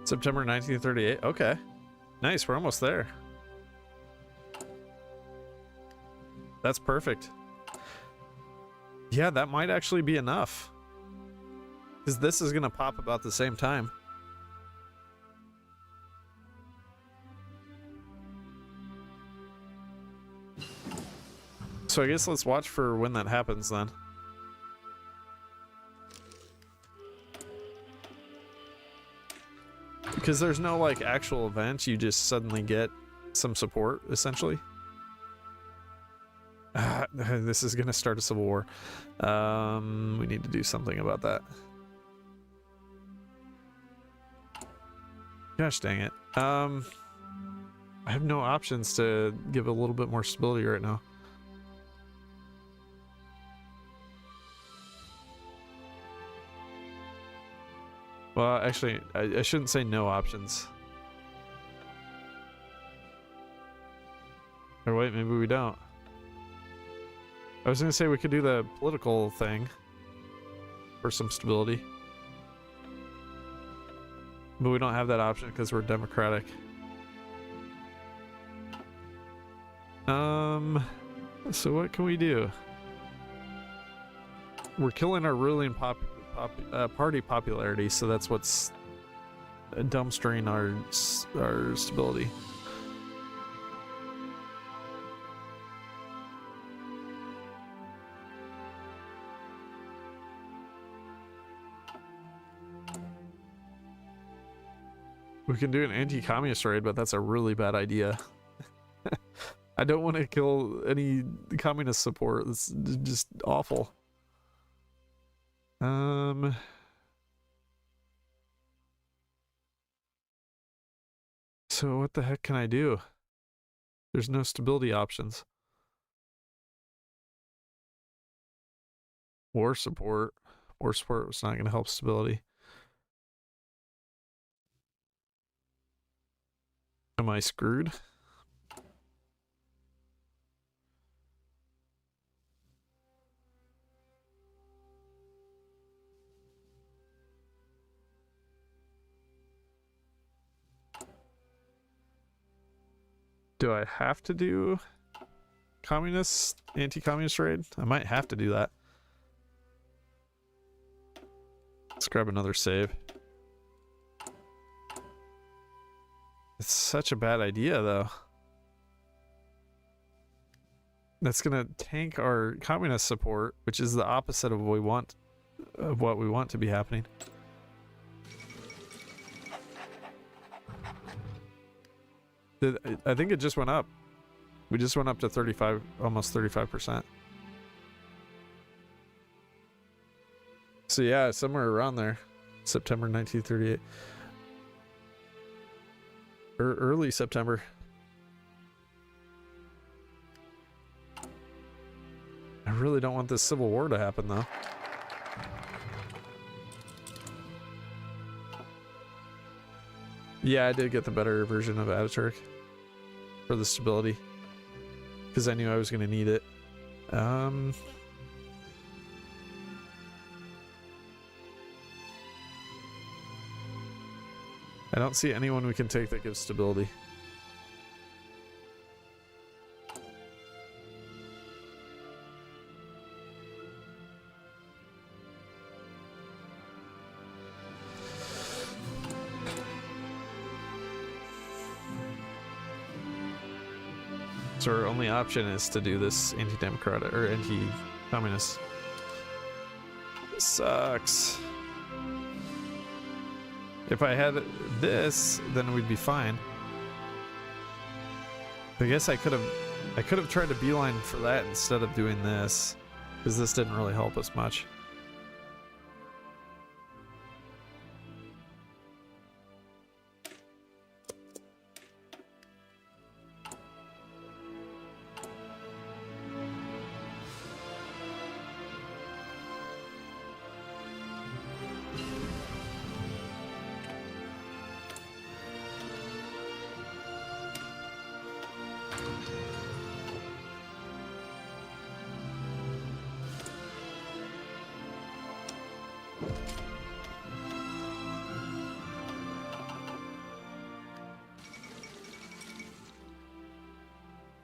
September 1938. Okay. Nice, we're almost there. That's perfect. Yeah, that might actually be enough. Because this is going to pop about the same time. So I guess let's watch for when that happens then. Because there's no like actual event, you just suddenly get some support, essentially. This is gonna start a civil war. We need to do something about that. Gosh dang it. I have no options to give a little bit more stability right now. Well, actually, I shouldn't say no options. Or wait, maybe we don't. I was gonna say we could do the political thing for some stability. But we don't have that option because we're democratic. So what can we do? We're killing our ruling party popularity, so that's what's dumbstering our stability. We can do an anti-communist raid, but that's a really bad idea. I don't want to kill any communist support. It's just awful. So what the heck can I do? There's no stability options. War support. War support was not going to help stability. Am I screwed? Do I have to do anti-communist raid? I might have to do that. Let's grab another save. It's such a bad idea, though. That's gonna tank our communist support, which is the opposite of what we want to be happening. I think it just went up. We just went up to 35, almost 35%. So yeah, somewhere around there. September 1938. Or early September. I really don't want this civil war to happen, though. Yeah, I did get the better version of Ataturk for the stability, because I knew I was going to need it. I don't see anyone we can take that gives stability. So our only option is to do this anti-democratic or anti-communist. Sucks. If I had this, then we'd be fine. I guess I could have tried to beeline for that instead of doing this, because this didn't really help us much.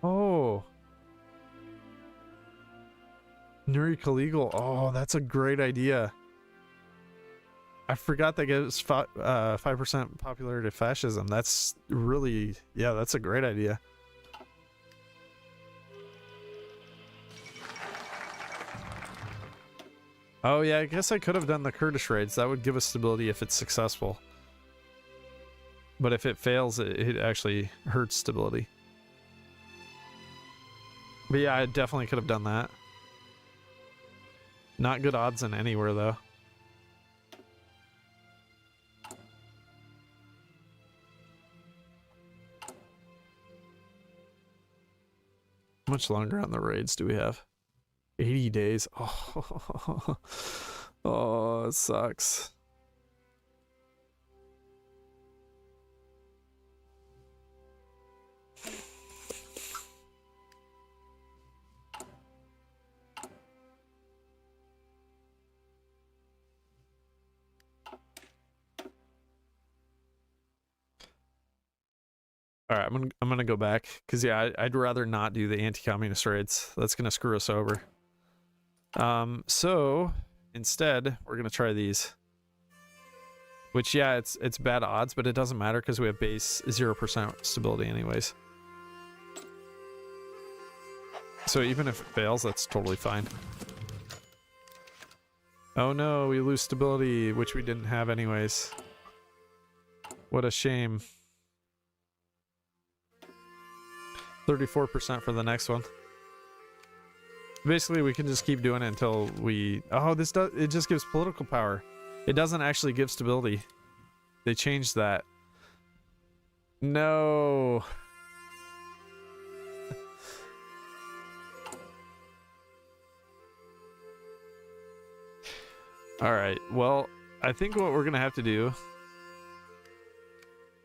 Oh. Nuri Kaligal. Oh, that's a great idea. I forgot that gives 5% popularity to fascism. That's really, yeah, that's a great idea. Oh yeah, I guess I could have done the Kurdish raids. That would give us stability if it's successful. But if it fails, it actually hurts stability. But yeah, I definitely could have done that. Not good odds in anywhere, though. How much longer on the raids do we have? 80 days. Oh, oh, it sucks. All right, I'm gonna go back because yeah, I'd rather not do the anti-communist raids. That's gonna screw us over. So instead we're gonna try these. Which yeah, it's bad odds, but it doesn't matter because we have base 0% stability anyways. So even if it fails, that's totally fine. Oh no, we lose stability, which we didn't have anyways. What a shame. 34% for the next one. Basically, we can just keep doing it until we... Oh, it just gives political power. It doesn't actually give stability. They changed that. No. All right. Well, I think what we're going to have to do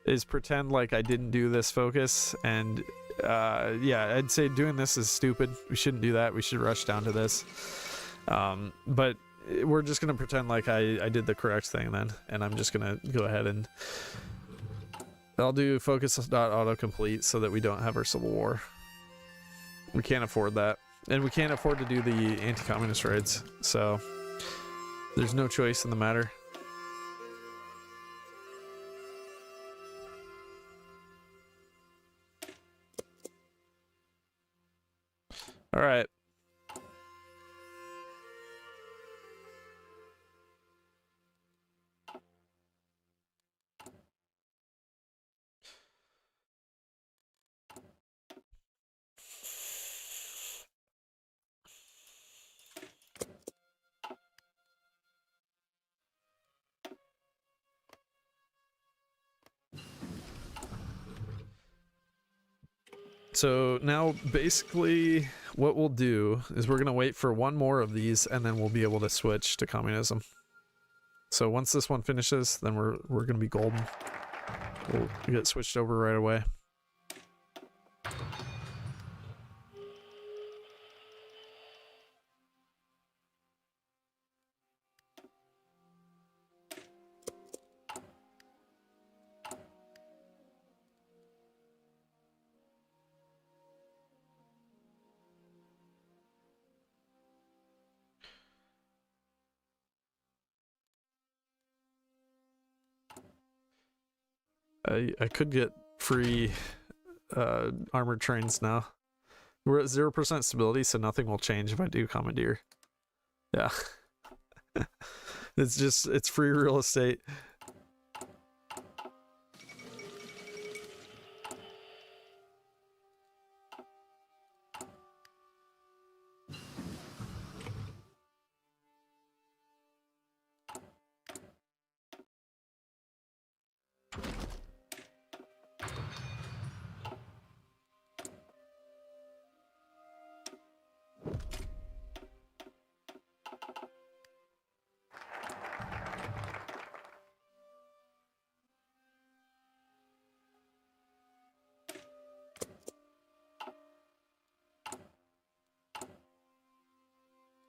is pretend like I didn't do this focus, and yeah, I'd say doing this is stupid. We shouldn't do that. We should rush down to this. But we're just gonna pretend like I did the correct thing then, and I'm just gonna go ahead and I'll do focus.autocomplete so that we don't have our civil war. We can't afford that, and we can't afford to do the anti-communist raids, so there's no choice in the matter. All right. So now basically what we'll do is we're going to wait for one more of these and then we'll be able to switch to communism. So once this one finishes, then we're going to be golden. We'll get switched over right away. I could get free armored trains now. We're at 0% stability, so nothing will change if I do commandeer. Yeah. It's free real estate.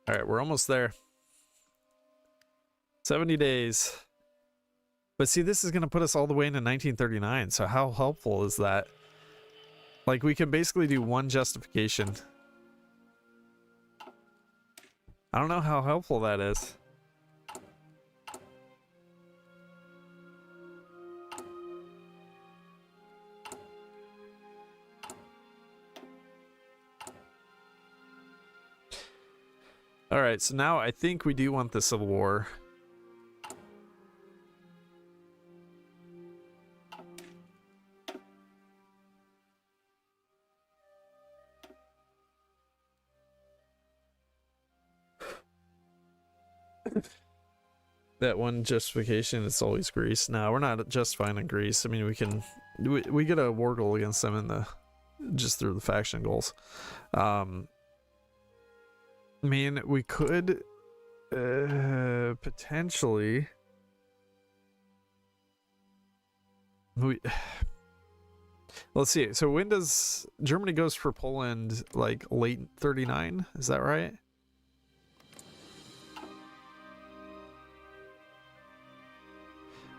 All right, we're almost there. 70 days. But see, this is going to put us all the way into 1939, so how helpful is that? Like, we can basically do one justification. I don't know how helpful that is. All right, so now I think we do want the Civil War. That one justification, it's always Greece. No, we're not justifying in Greece. I mean, we get a war goal against them in the just through the faction goals. I mean, we could potentially let's see. So when does Germany goes for Poland? Like late 39? Is that right?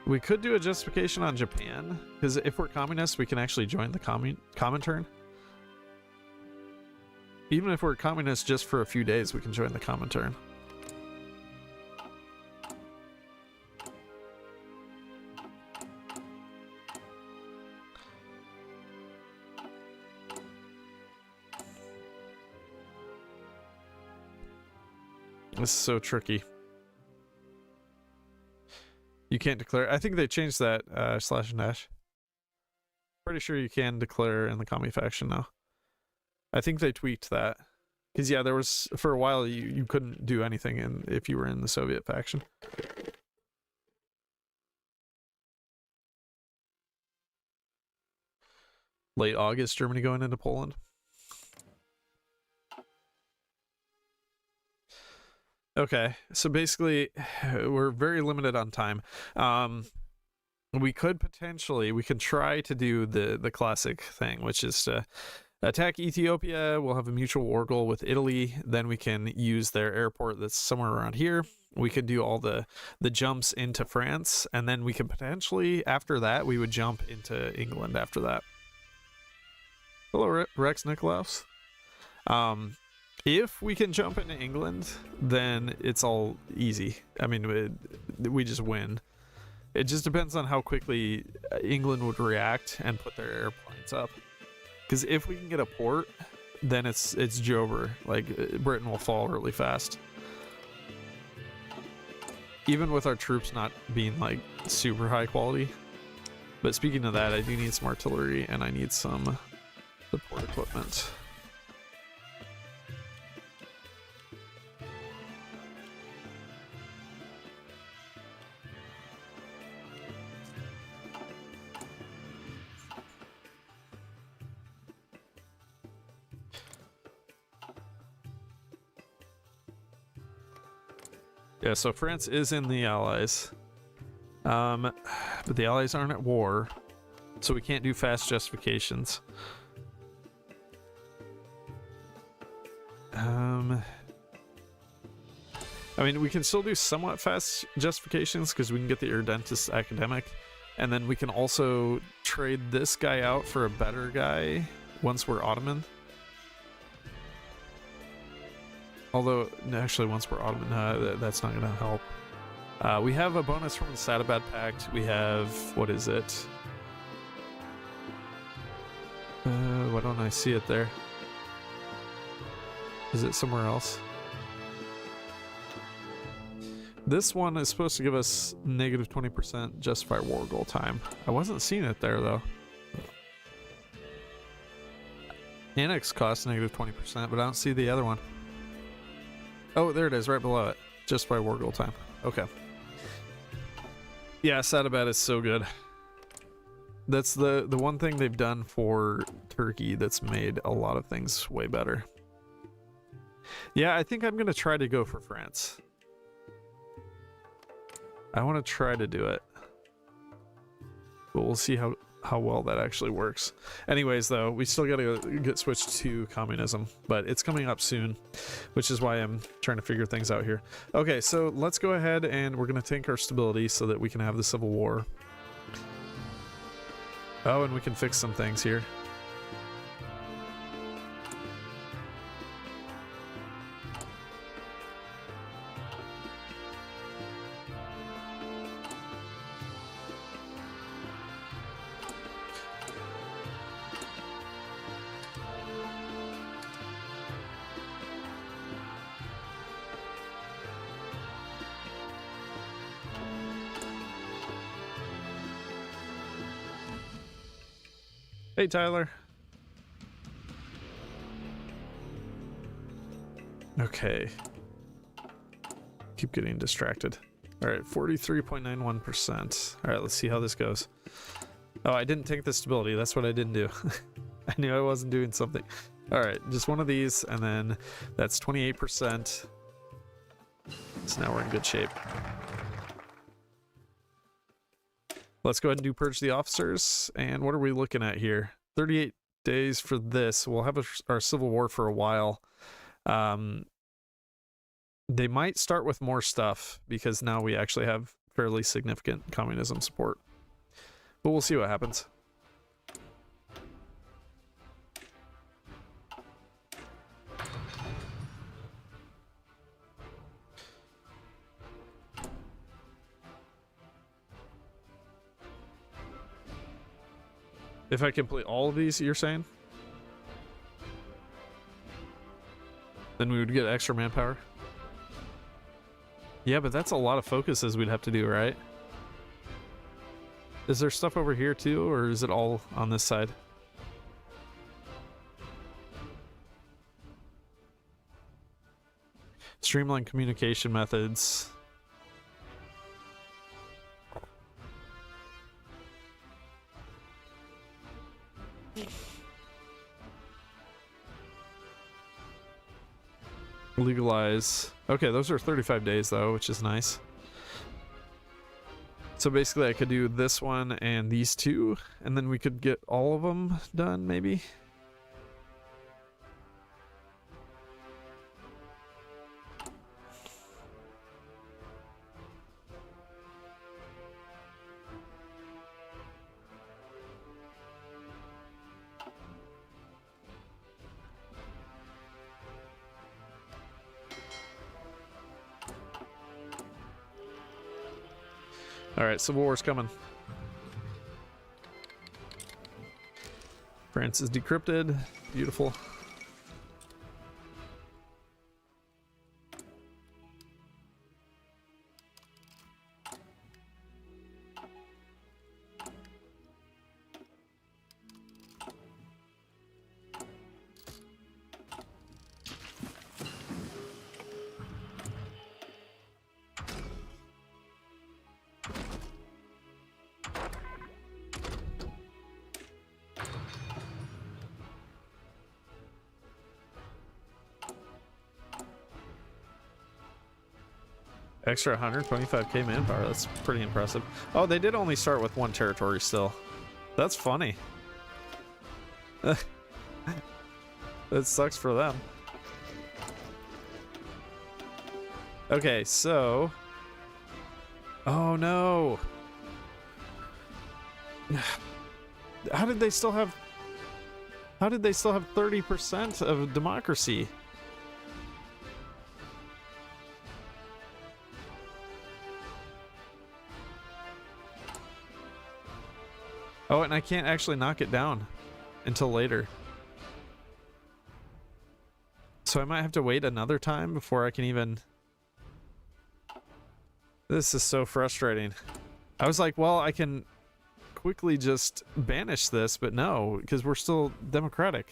We could do a justification on Japan, because if we're communists, we can actually join the Comintern. Even if we're communists just for a few days, we can join the Comintern. This is so tricky. You can't declare. I think they changed that slash and dash. Pretty sure you can declare in the commie faction now. I think they tweaked that. Because yeah, there was for a while you couldn't do anything if you were in the Soviet faction. Late August, Germany going into Poland. Okay, so basically, we're very limited on time. We could potentially, we can try to do the classic thing, which is to attack Ethiopia. We'll have a mutual war goal with Italy. Then we can use their airport that's somewhere around here. We could do all the jumps into France, and then we could potentially, after that, we would jump into England after that. Hello, Rex Nikolaus. If we can jump into England, then it's all easy. I mean, we just win. It just depends on how quickly England would react and put their airplanes up. Because if we can get a port, then it's Jover. Like, Britain will fall really fast. Even with our troops not being like super high quality. But speaking of that, I do need some artillery and I need some support equipment. Yeah, so France is in the Allies. But the Allies aren't at war, so we can't do fast justifications. I mean, we can still do somewhat fast justifications because we can get the Irredentist academic, and then we can also trade this guy out for a better guy once we're Ottoman. Although, actually, once we're Ottoman, that's not going to help. We have a bonus from the Sadabad Pact. We have, what is it? Why don't I see it there? Is it somewhere else? This one is supposed to give us negative 20% justify war goal time. I wasn't seeing it there, though. Annex costs negative 20%, but I don't see the other one. Oh, there it is, right below it. Justify war goal time. Okay. Yeah, Sadabad is so good. That's the one thing they've done for Turkey that's made a lot of things way better. Yeah, I think I'm going to try to go for France. I want to try to do it. But we'll see how well that actually works. Anyways, though, we still got to get switched to communism, but it's coming up soon, which is why I'm trying to figure things out here. Okay, so let's go ahead and we're going to tank our stability so that we can have the Civil War. Oh, and we can fix some things here. Hey, Tyler. Okay. Keep getting distracted. All right, 43.91%. All right, let's see how this goes. Oh, I didn't take the stability. That's what I didn't do. I knew I wasn't doing something. All right, just one of these, and then that's 28%. So now we're in good shape. Let's go ahead and do Purge the Officers. And what are we looking at here? 38 days for this. We'll have our Civil War for a while. They might start with more stuff because now we actually have fairly significant communism support. But we'll see what happens. If I complete all of these, you're saying? Then we would get extra manpower? Yeah, but that's a lot of focuses we'd have to do, right? Is there stuff over here too, or is it all on this side? Streamline communication methods. Legalize. Okay, those are 35 days though, which is nice. So basically I could do this one and these two, and then we could get all of them done, maybe? Alright, Civil War's coming. France is decrypted. Beautiful. Extra 125k manpower. That's pretty impressive. Oh, they did only start with one territory still. That's funny. That sucks for them. Okay, so... Oh no! How did they still have 30% of democracy? Oh, and I can't actually knock it down until later. So I might have to wait another time before I can even... This is so frustrating. I was like, well, I can quickly just banish this, but no, because we're still democratic.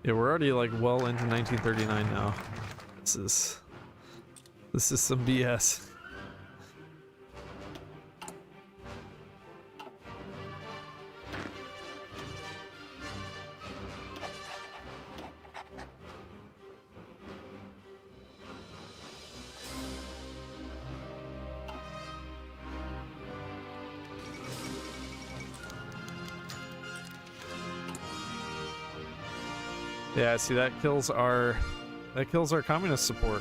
Yeah, we're already like well into 1939 now. This is some BS. Yeah, see, that kills our communist support.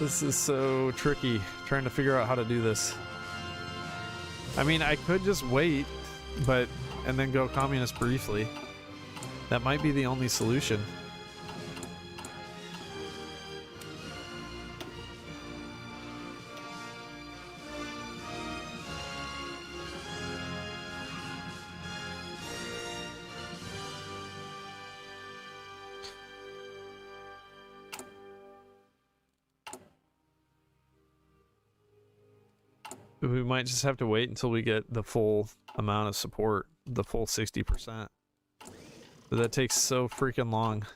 This is so tricky, trying to figure out how to do this. I mean, I could just wait, and then go communist briefly. That might be the only solution. We might just have to wait until we get the full amount of support, the full 60%. But that takes so freaking long.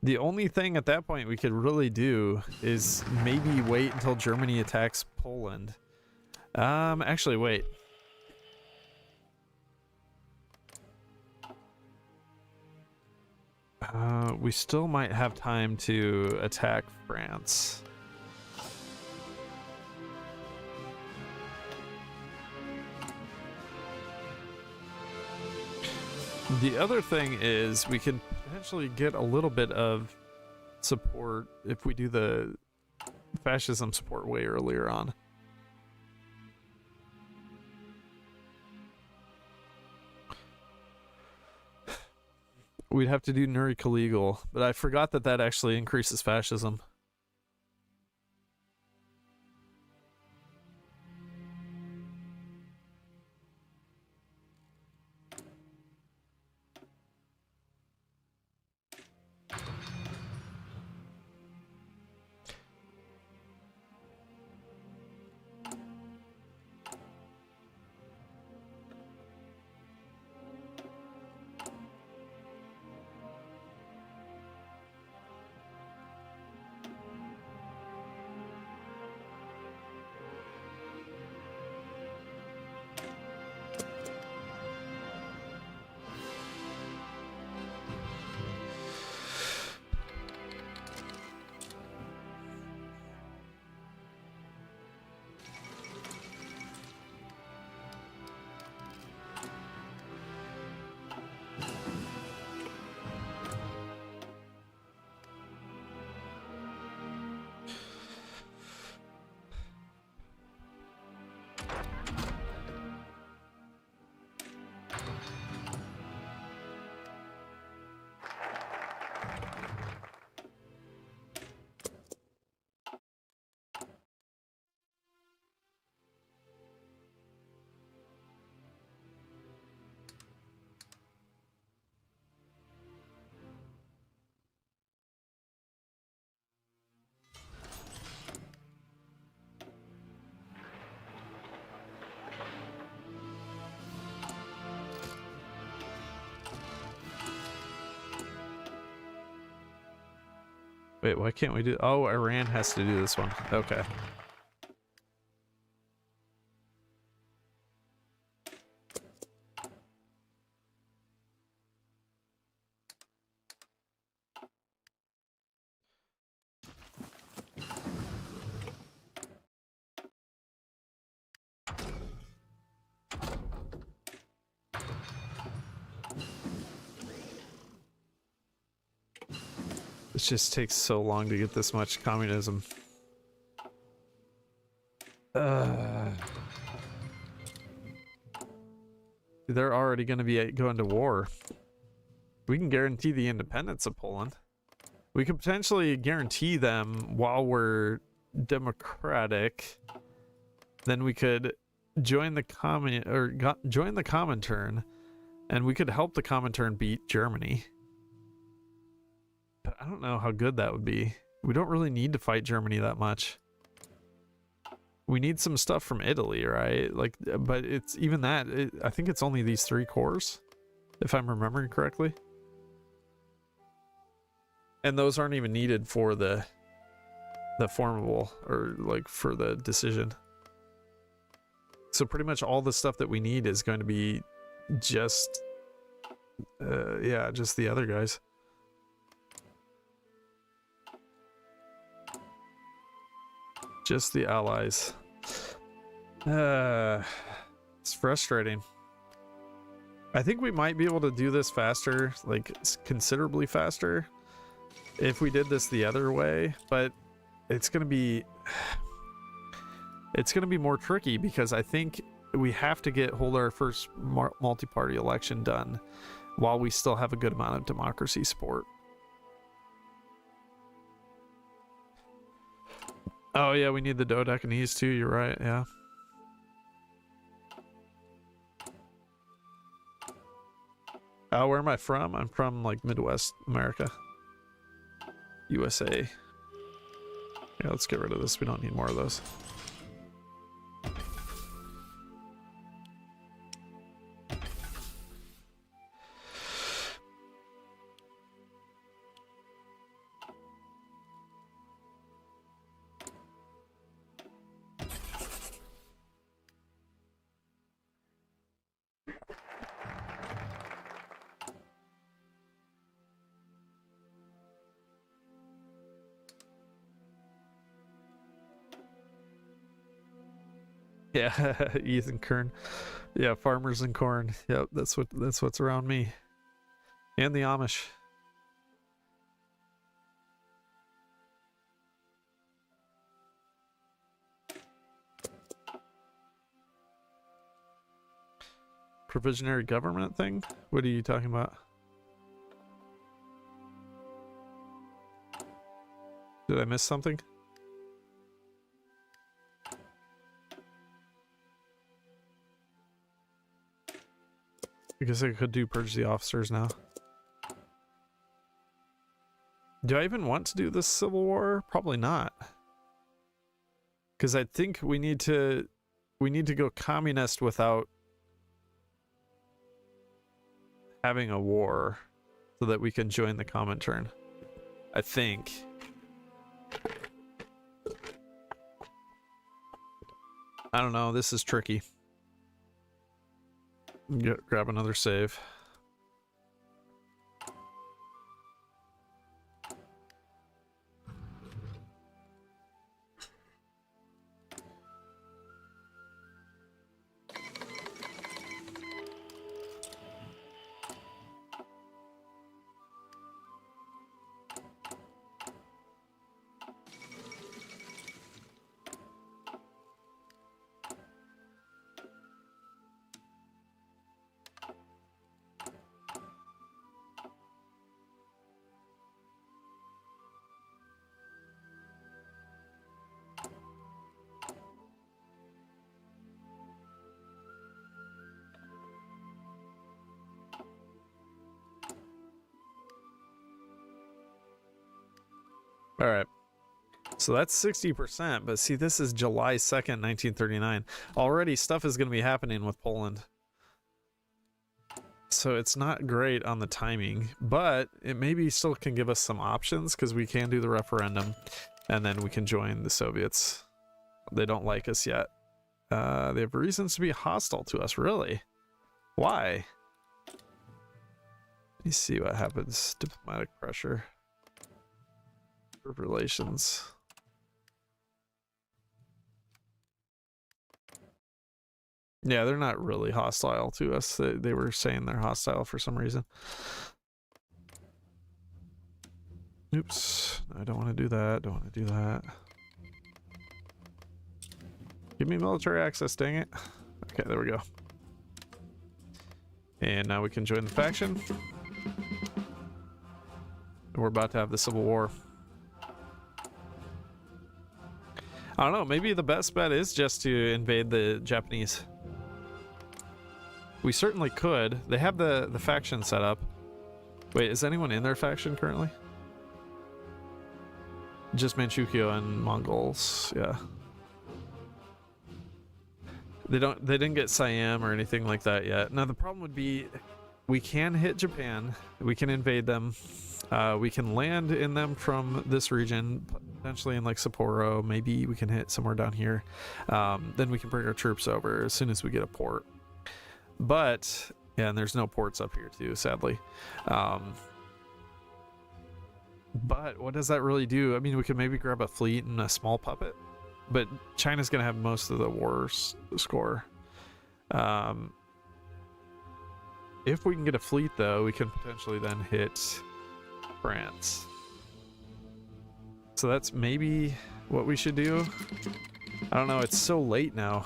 The only thing at that point we could really do is maybe wait until Germany attacks Poland. Actually, wait. We still might have time to attack France. The other thing is we can potentially get a little bit of support if we do the fascism support way earlier on. We'd have to do Nuri Kaligal, but I forgot that that actually increases fascism. Wait, why can't we do... Oh, Iran has to do this one. Okay. It just takes so long to get this much communism. They're already going to be going to war. We can guarantee the independence of Poland. We could potentially guarantee them while we're democratic. Then we could join the join the Comintern, and we could help the Comintern beat Germany. But I don't know how good that would be. We don't really need to fight Germany that much. We need some stuff from Italy, right? Like, but it's even that. I think it's only these 3 cores, if I'm remembering correctly. And those aren't even needed for the formable, or like for the decision. So pretty much all the stuff that we need is going to be just, yeah, just the other guys. Just the allies. It's frustrating. I think we might be able to do this faster, like considerably faster, if we did this the other way, but it's gonna be more tricky because I think we have to hold our first multi-party election done while we still have a good amount of democracy support. Oh yeah, we need the Dodecanese too, you're right, yeah. Where am I from? I'm from like Midwest America. USA. Yeah, let's get rid of this. We don't need more of those. Yeah, Ethan Kern. Yeah, farmers and corn. Yep, that's what's around me. And the Amish. provisionary government thing? What are you talking about? Did I miss something? I guess I could do purge the officers now. Do I even want to do this civil war? Probably not. Because I think we need to go communist without having a war so that we can join the Comintern. I think. I don't know, this is tricky. Grab another save. All right. So that's 60%, but see, this is July 2nd, 1939. Already stuff is going to be happening with Poland. So it's not great on the timing, but it maybe still can give us some options because we can do the referendum and then we can join the Soviets. They don't like us yet. They have reasons to be hostile to us, really. Why? Let me see what happens. Diplomatic pressure. Relations. Yeah, they're not really hostile to us. They were saying they're hostile for some reason. Oops. I don't want to do that. Don't want to do that. Give me military access, dang it. Okay, there we go. And now we can join the faction. We're about to have the Civil War. I don't know, maybe the best bet is just to invade the Japanese. We certainly could. They have the faction set up. Wait, is anyone in their faction currently? Just Manchukuo and Mongols, yeah. They didn't get Siam or anything like that yet. Now the problem would be we can hit Japan, we can invade them, we can land in them from this region, potentially in like Sapporo, maybe we can hit somewhere down here. Then we can bring our troops over as soon as we get a port. But, yeah, and there's no ports up here too, sadly. But what does that really do? I mean, we could maybe grab a fleet and a small puppet, but China's going to have most of the war score. If we can get a fleet, though, we can potentially then hit France. So that's maybe what we should do. I don't know, it's so late now.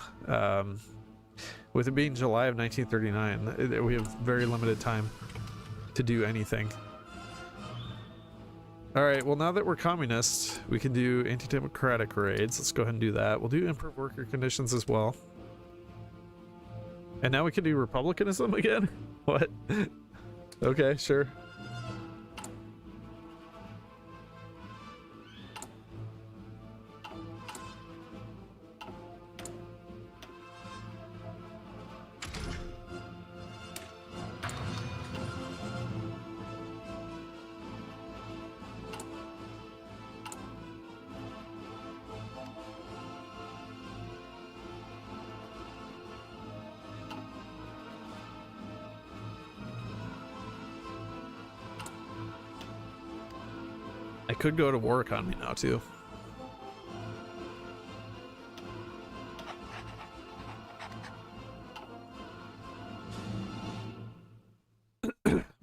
With it being July of 1939, we have very limited time to do anything. Alright, well now that we're communists, we can do anti-democratic raids. Let's go ahead and do that. We'll do improved worker conditions as well. And now we can do republicanism again? What? Okay, sure. I could go to war economy now too.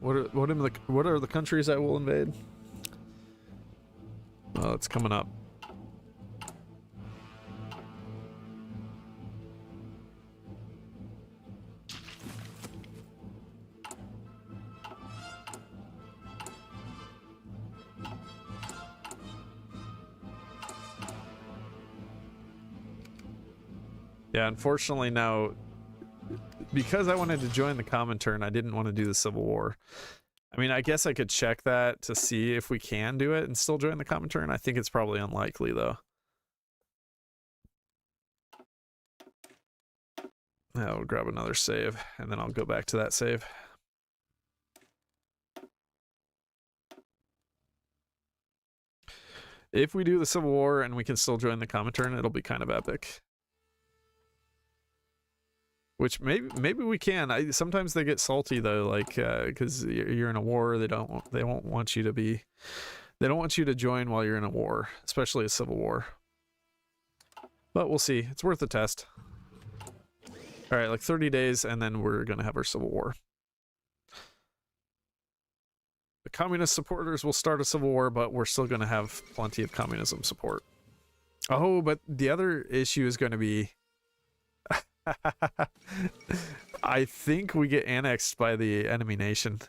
What are the countries I will invade? Well, it's coming up. Yeah, unfortunately now, because I wanted to join the Comintern, I didn't want to do the Civil War. I mean, I guess I could check that to see if we can do it and still join the Comintern. I think it's probably unlikely, though. I'll grab another save, and then I'll go back to that save. If we do the Civil War and we can still join the Comintern, it'll be kind of epic. Which maybe we can. Sometimes they get salty though, like because you're in a war. They won't want you to be. They don't want you to join while you're in a war, especially a civil war. But we'll see. It's worth a test. All right, like 30 days, and then we're gonna have our civil war. The communist supporters will start a civil war, but we're still gonna have plenty of communism support. Oh, but the other issue is going to be. I think we get annexed by the enemy nation.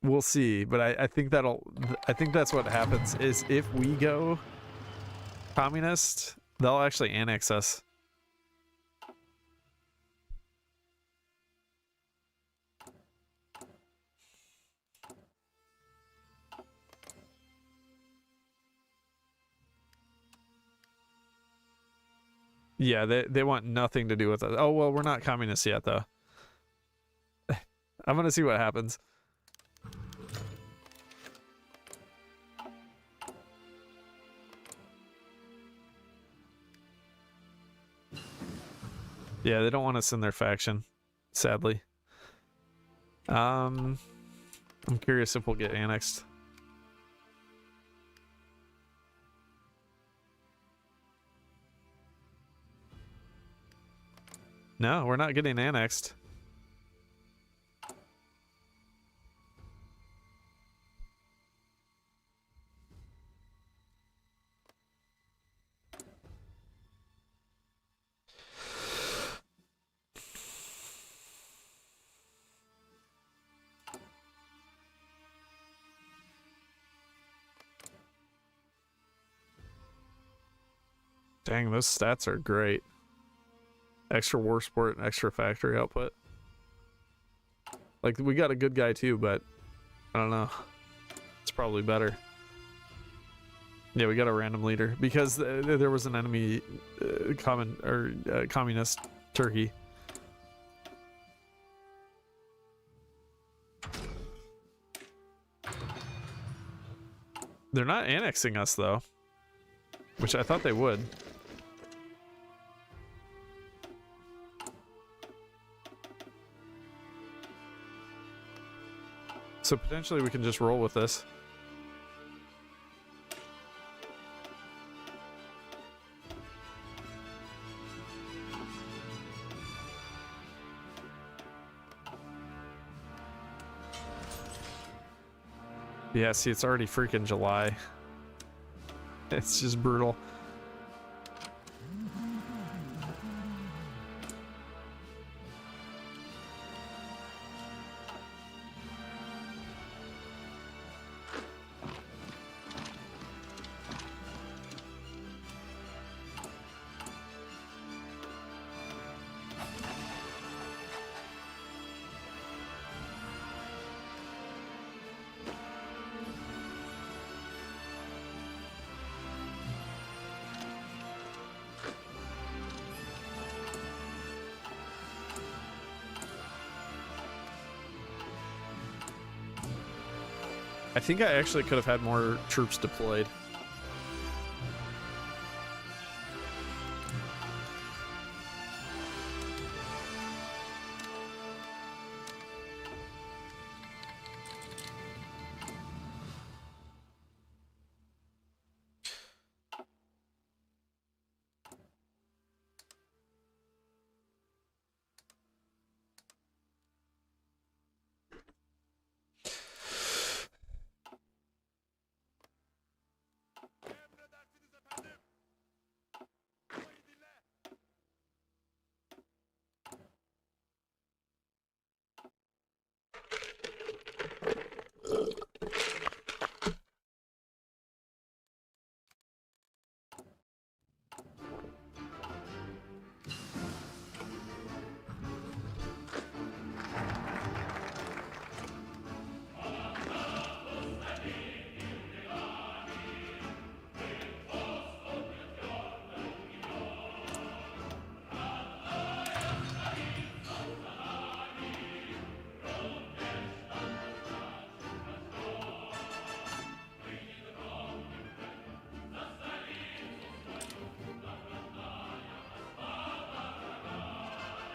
We'll see, but I think that's what happens is if we go communist, they'll actually annex us. Yeah, they want nothing to do with us. Oh, well, we're not communists yet, though. I'm gonna see what happens. Yeah, they don't want us in their faction, sadly. I'm curious if we'll get annexed. No, we're not getting annexed. Dang, those stats are great. Extra war support and extra factory output. Like, we got a good guy too, but I don't know. It's probably better. Yeah, we got a random leader because there was an enemy communist Turkey. They're not annexing us though, which I thought they would. So potentially we can just roll with this. Yeah, see, it's already freaking July. It's just brutal. I think I actually could have had more troops deployed.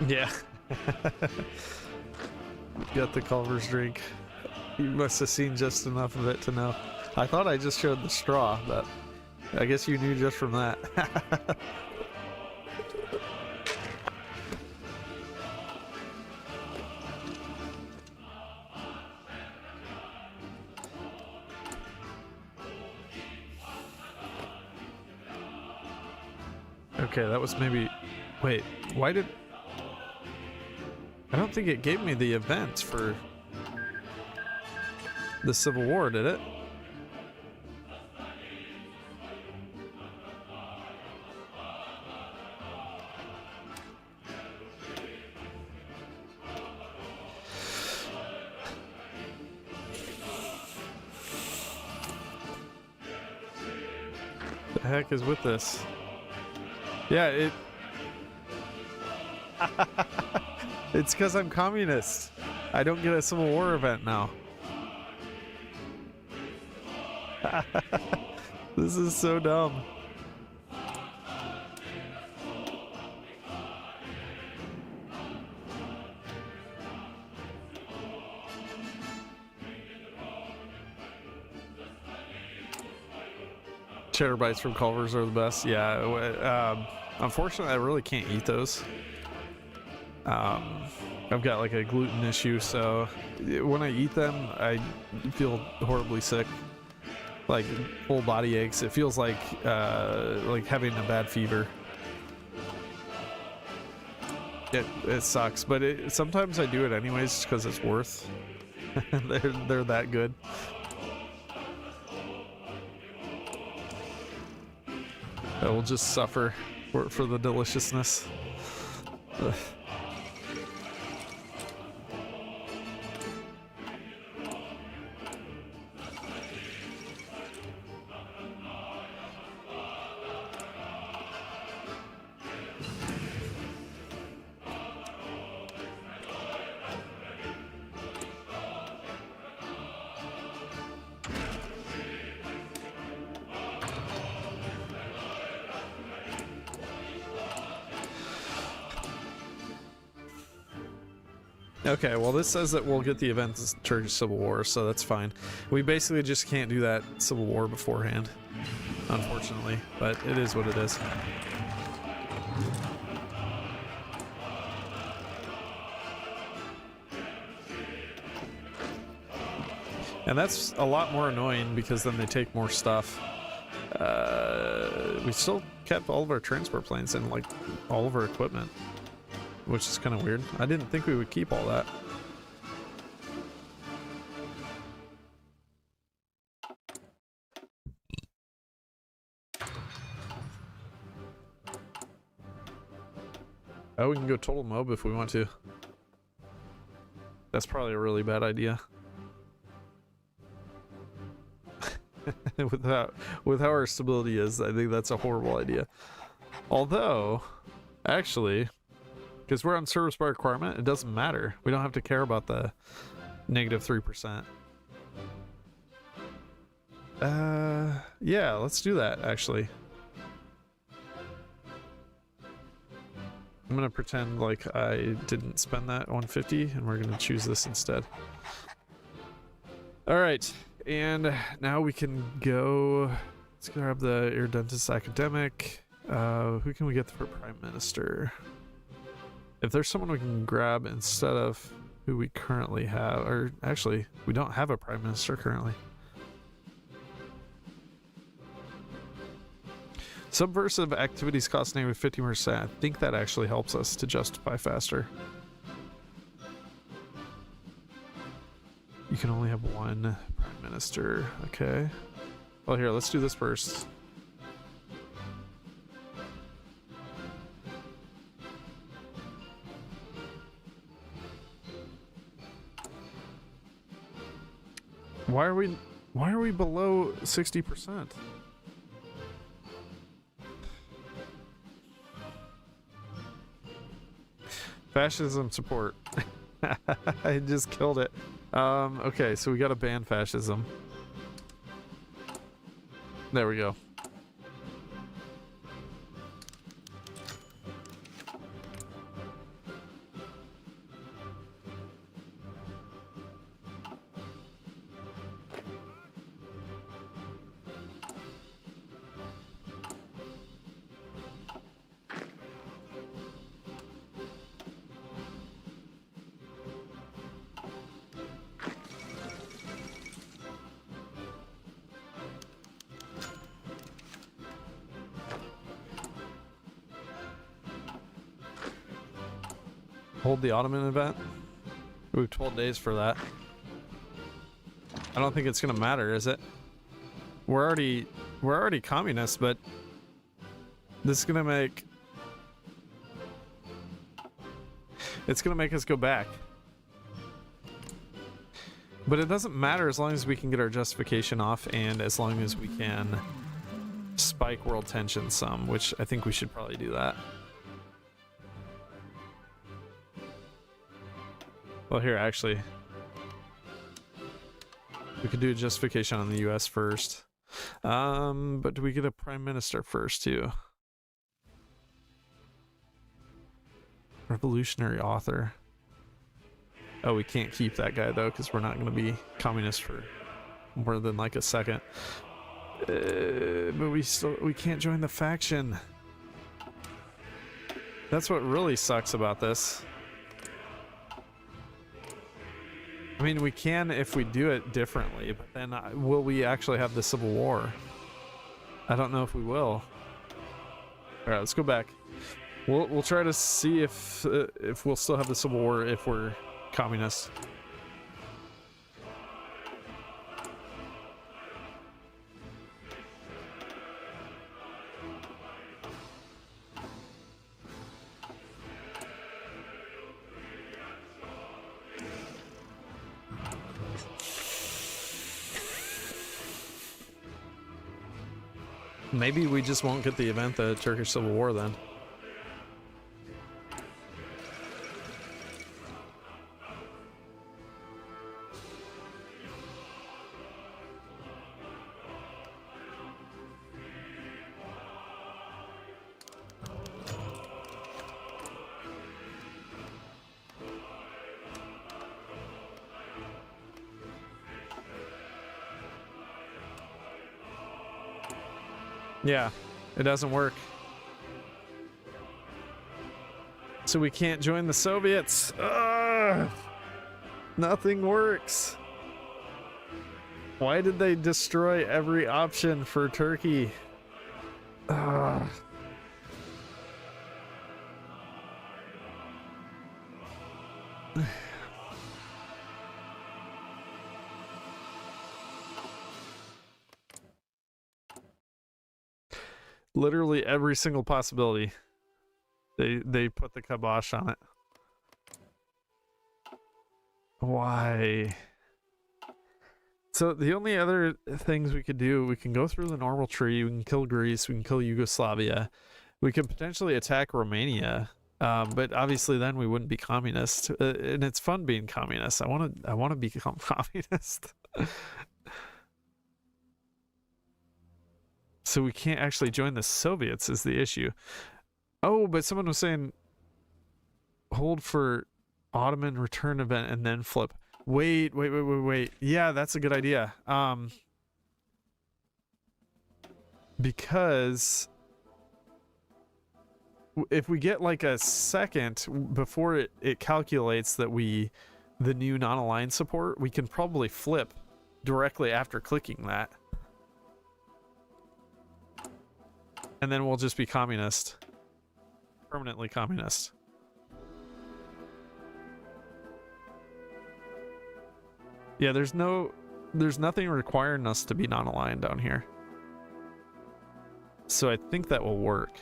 Yeah. Got the Culver's drink. You must have seen just enough of it to know. I thought I just showed the straw, but I guess you knew just from that. Okay, that was maybe... Wait, why did... I don't think it gave me the event for the Civil War, did it? The heck is with this? Yeah, it... It's because I'm communist. I don't get a Civil War event now. This is so dumb. Cheddar bites from Culver's are the best. Yeah, unfortunately, I really can't eat those. I've got like a gluten issue, so when I eat them, I feel horribly sick. Like full body aches. It feels like having a bad fever. It sucks, but sometimes I do it anyways just because it's worth. They're that good. I will just suffer for the deliciousness. Ugh. Okay, well this says that we'll get the event Turkish Civil War, so that's fine. We basically just can't do that Civil War beforehand, unfortunately, but it is what it is. And that's a lot more annoying because then they take more stuff. We still kept all of our transport planes and like all of our equipment, which is kind of weird. I didn't think we would keep all that. Oh, we can go total mob if we want to. That's probably a really bad idea. with how our stability is, I think that's a horrible idea. Although, actually, because we're on service by requirement, it doesn't matter. We don't have to care about the -3%. Yeah, let's do that, actually. I'm gonna pretend like I didn't spend that 150, and we're gonna choose this instead. Alright, and now we can go... Let's grab the ear dentist academic. Who can we get for Prime Minister? If there's someone we can grab instead of who we currently have, or actually, we don't have a Prime Minister currently. Subversive activities cost -50%. I think that actually helps us to justify faster. You can only have one Prime Minister. Okay. Well, here, let's do this first. Why are we below 60%? Fascism support. I just killed it. Okay, so we gotta ban fascism. There we go. Hold the Ottoman event. We have 12 days for that. I don't think it's gonna matter, is it? We're already communists, but this is gonna make us go back. But it doesn't matter as long as we can get our justification off and as long as we can spike world tension some, which I think we should probably do that. Well, here, actually, we could do a justification on the US first. But do we get a prime minister first, too? Revolutionary author. Oh, we can't keep that guy, though, because we're not going to be communist for more than like a second. But we can't join the faction. That's what really sucks about this. I mean, we can if we do it differently, but then will we actually have the Civil War? I don't know if we will. All right, let's go back. We'll try to see if we'll still have the Civil War if we're communists. Maybe we just won't get the event, the Turkish Civil War, then. Yeah, it doesn't work. So we can't join the Soviets. Ugh! Nothing works. Why did they destroy every option for Turkey? Ugh. Literally every single possibility. They put the kibosh on it. Why? So the only other things we could do, we can go through the normal tree, we can kill Greece, we can kill Yugoslavia, we could potentially attack Romania, but obviously then we wouldn't be communist. And it's fun being communist. I want to become communist. So we can't actually join the Soviets is the issue. Oh, but someone was saying hold for Ottoman return event and then flip. Wait. Yeah, that's a good idea. Because if we get like a second before it calculates that the new non-aligned support, we can probably flip directly after clicking that. And then we'll just be communist. Permanently communist. Yeah, there's nothing requiring us to be non-aligned down here. So I think that will work.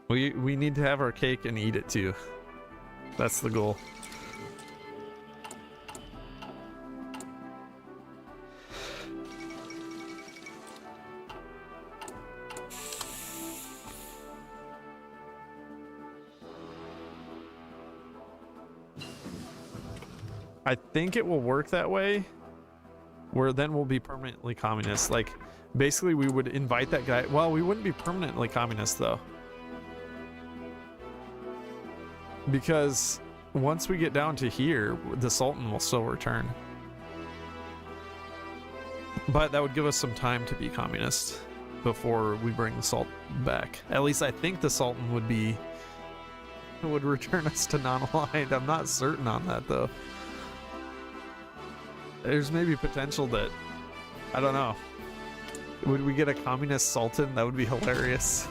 We need to have our cake and eat it too. That's the goal. I think it will work that way, where then we'll be permanently communist. Like, basically we would invite that guy. Well, we wouldn't be permanently communist though. Because once we get down to here, the Sultan will still return. But that would give us some time to be communist before we bring the Sultan back. At least I think the Sultan would return us to non-aligned. I'm not certain on that though. there's maybe potential that, I don't know. Would we get a communist sultan? That would be hilarious.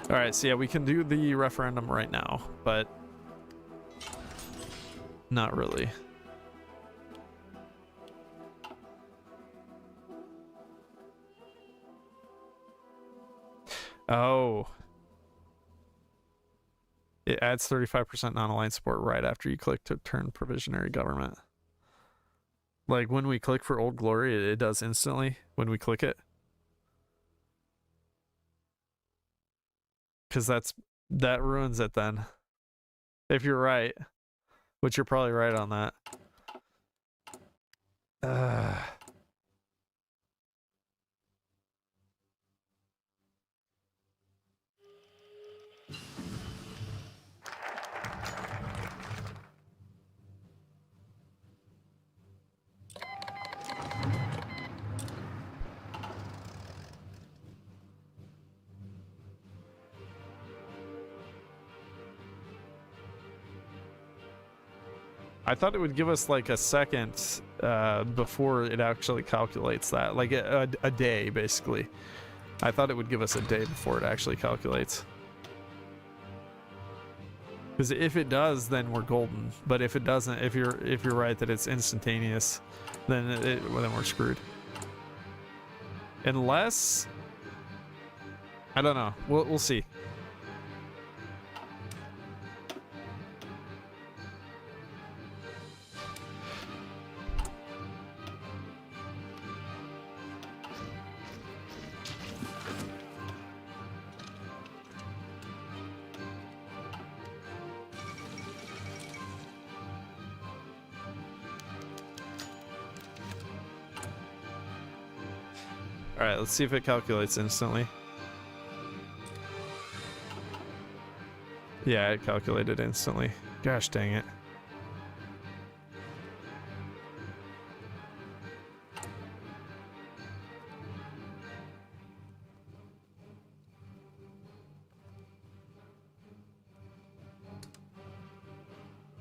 All right, so yeah, we can do the referendum right now, but not really. Oh. It adds 35% non-aligned support right after you click to turn provisionary government. Like when we click for Old Glory, it does instantly when we click it. Because that ruins it then. If you're right. Which you're probably right on that. I thought it would give us like a second before it actually calculates that. Like a day, basically. I thought it would give us a day before it actually calculates. Because if it does, then we're golden. But if it doesn't, if you're right that it's instantaneous, then we're screwed. Unless, I don't know. We'll see. All right, let's see if it calculates instantly. Yeah, it calculated instantly. Gosh dang it.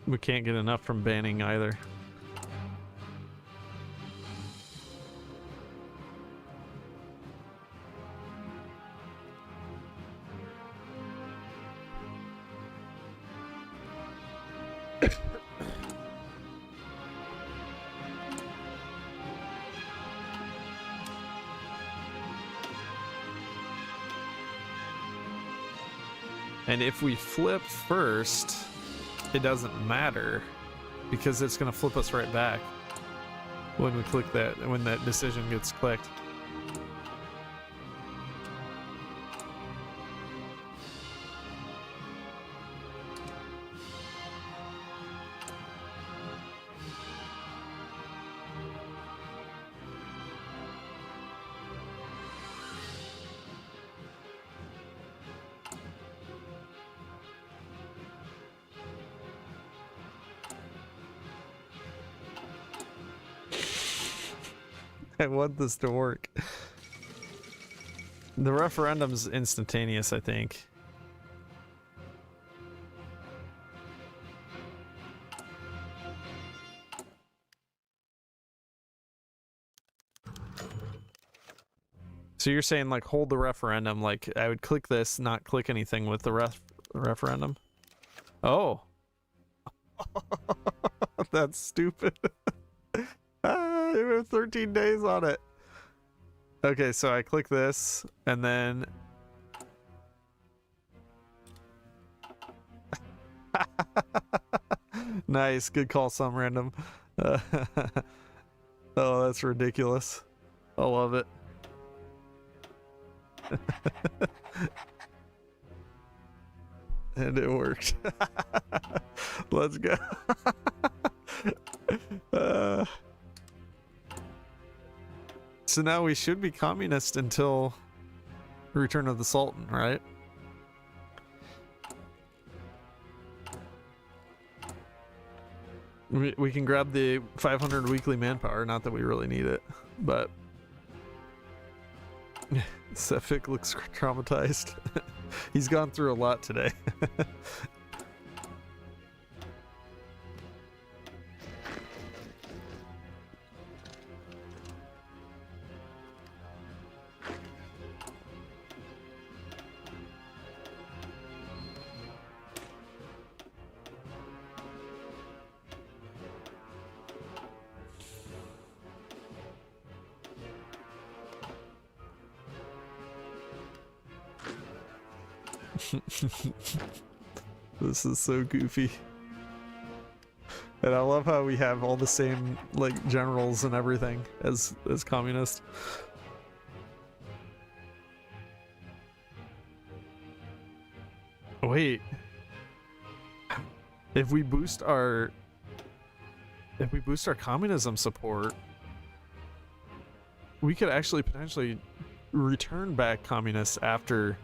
We can't get enough from banning either. And if we flip first, it doesn't matter because it's going to flip us right back when we click that, when that decision gets clicked. I want this to work. The referendum's instantaneous, I think. So you're saying like hold the referendum, like I would click this, not click anything with the referendum? Oh. That's stupid. You have 13 days on it. Okay, so I click this, and then... Nice, good call, some random. Oh, that's ridiculous. I love it. And it worked. Let's go. So now we should be communist until Return of the Sultan, right? We can grab the 500 weekly manpower, not that we really need it, but Sefik looks traumatized. He's gone through a lot today. This is so goofy. And I love how we have all the same like generals and everything as communists. Wait. If we boost our communism support, we could actually potentially return back communists after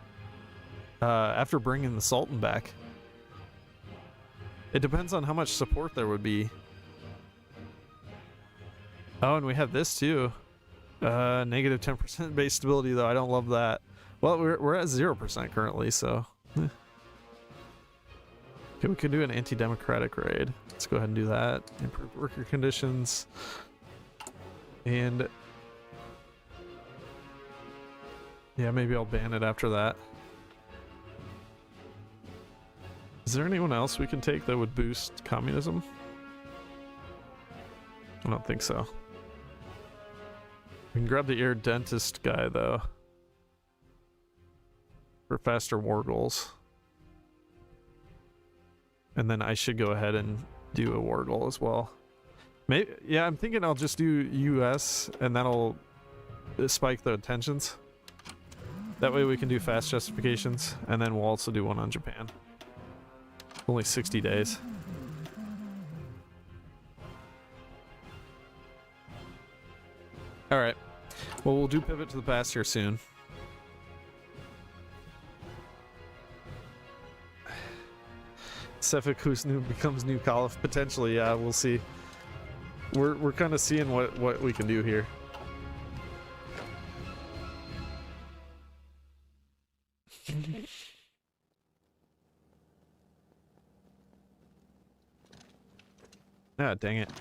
bringing the Sultan back. It depends on how much support there would be. Oh, and we have this too. Negative 10% base stability, though. I don't love that. Well, we're at 0% currently, so. Okay, we could do an anti-democratic raid. Let's go ahead and do that. Improve worker conditions. And yeah, maybe I'll ban it after that. Is there anyone else we can take that would boost communism? I don't think so. We can grab the ear dentist guy, though, for faster war goals. And then I should go ahead and do a war goal as well. Maybe, yeah, I'm thinking I'll just do US, and that'll spike the tensions. That way we can do fast justifications, and then we'll also do one on Japan. Only 60 days. Alright. Well, we'll do pivot to the past here soon. Sefik becomes new Caliph. Potentially, yeah, we'll see. We're kind of seeing what we can do here. Ah, dang it.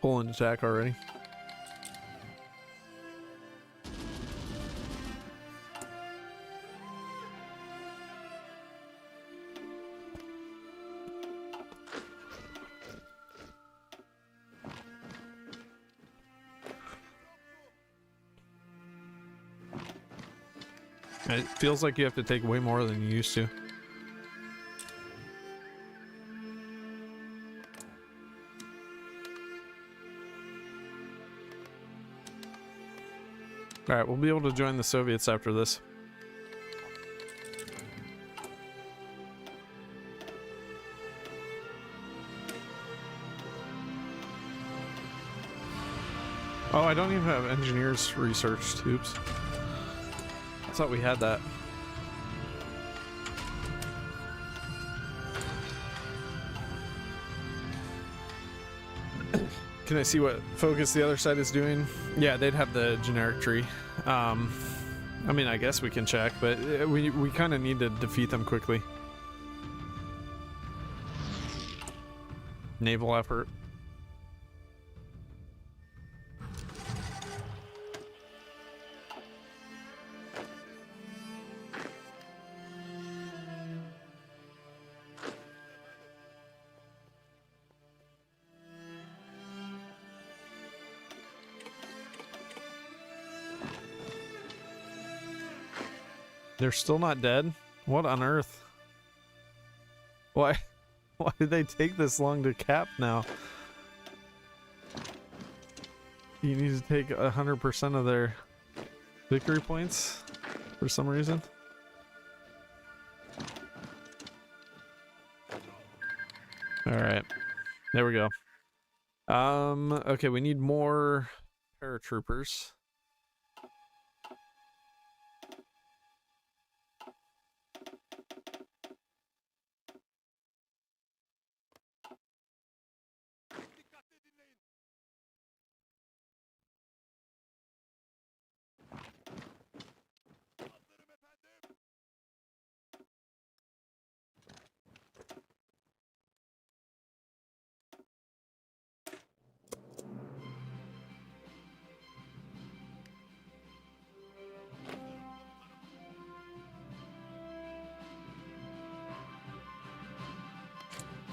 Poland attack already. It feels like you have to take way more than you used to. Alright, we'll be able to join the Soviets after this. Oh, I don't even have engineers researched. Oops. I thought we had that. Can I see what focus the other side is doing? Yeah, they'd have the generic tree. I mean, I guess we can check, but we kind of need to defeat them quickly. Naval effort. They're still not dead? What on earth? Why did they take this long to cap now? You need to take 100% of their victory points for some reason. Alright. There we go. Okay, we need more paratroopers.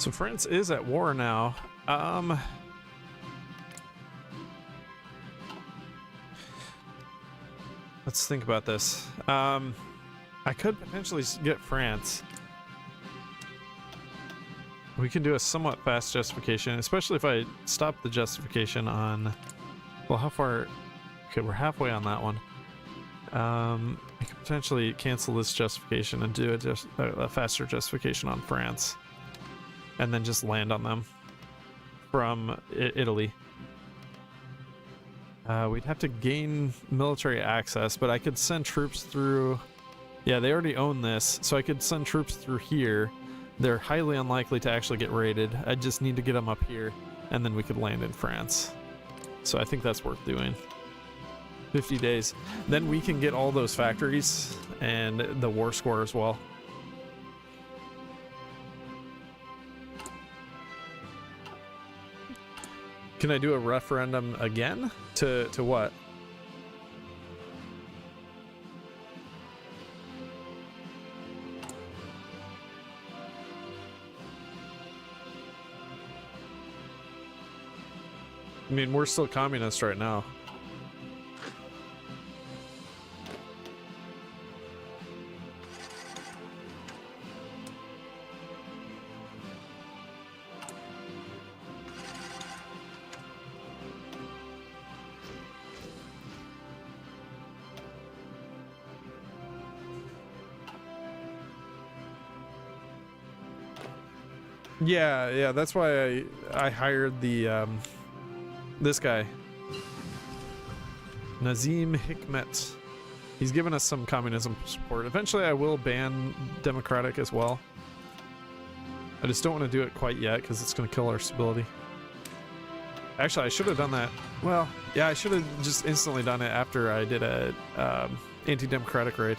So France is at war now. Let's think about this. I could potentially get France. We can do a somewhat fast justification, especially if I stop the justification on... Well, how far... Okay, we're halfway on that one. I could potentially cancel this justification and do a faster justification on France. And then just land on them from Italy. We'd have to gain military access, but I could send troops through... Yeah, they already own this, so I could send troops through here. They're highly unlikely to actually get raided. I just need to get them up here, and then we could land in France. So I think that's worth doing. 50 days. Then we can get all those factories and the war score as well. Can I do a referendum again? To what? I mean, we're still communist right now. Yeah, that's why I hired the this guy, Nazim Hikmet. He's given us some communism support. Eventually I will ban democratic as well. I just don't want to do it quite yet because it's going to kill our stability. Actually, I should have done that. Well, yeah, I should have just instantly done it after I did a anti-democratic raid.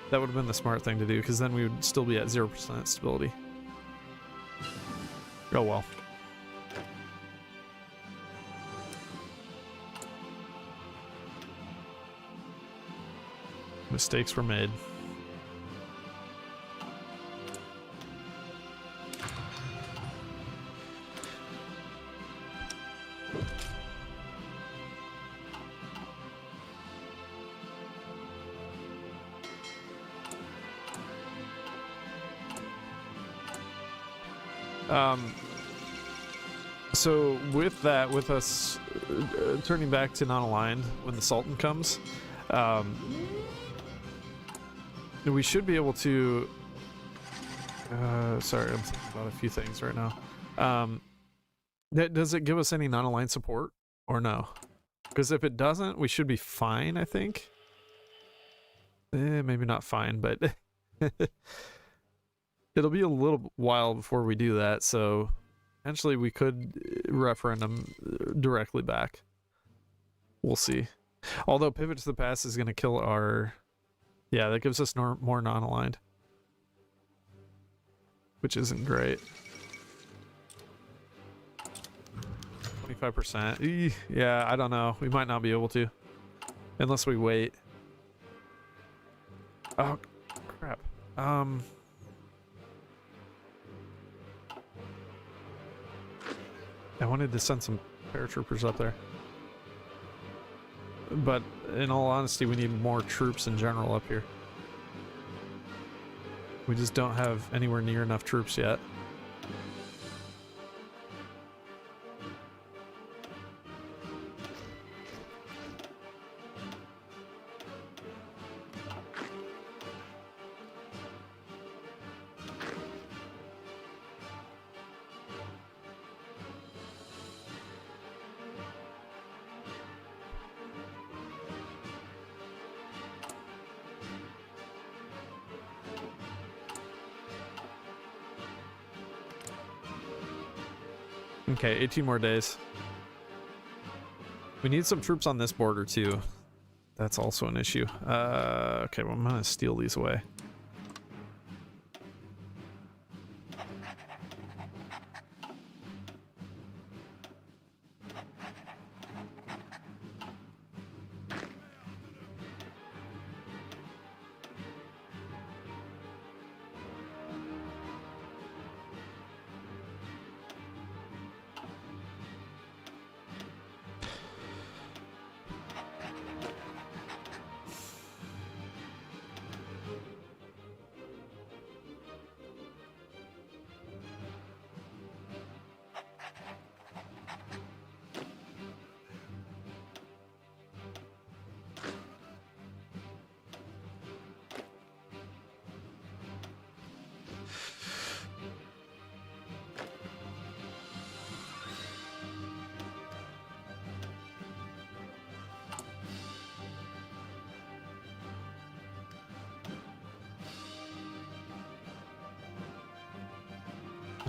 That would have been the smart thing to do, because then we would still be at 0% stability. Oh well. Mistakes were made. So with that, with us turning back to non-aligned when the Sultan comes, we should be able to... sorry, I'm thinking about a few things right now. Does it give us any non-aligned support or no? Because if it doesn't, we should be fine, I think. Maybe not fine, but it'll be a little while before we do that, so potentially we could referendum directly back. We'll see. Although pivot to the past is going to kill our... Yeah, that gives us more non-aligned, which isn't great. 25%. Yeah, I don't know. We might not be able to. Unless we wait. Oh, crap. I wanted to send some paratroopers up there. But in all honesty, we need more troops in general up here. We just don't have anywhere near enough troops yet. Okay, 18 more days. We need some troops on this border too. That's also an issue. Okay, well, I'm gonna steal these away.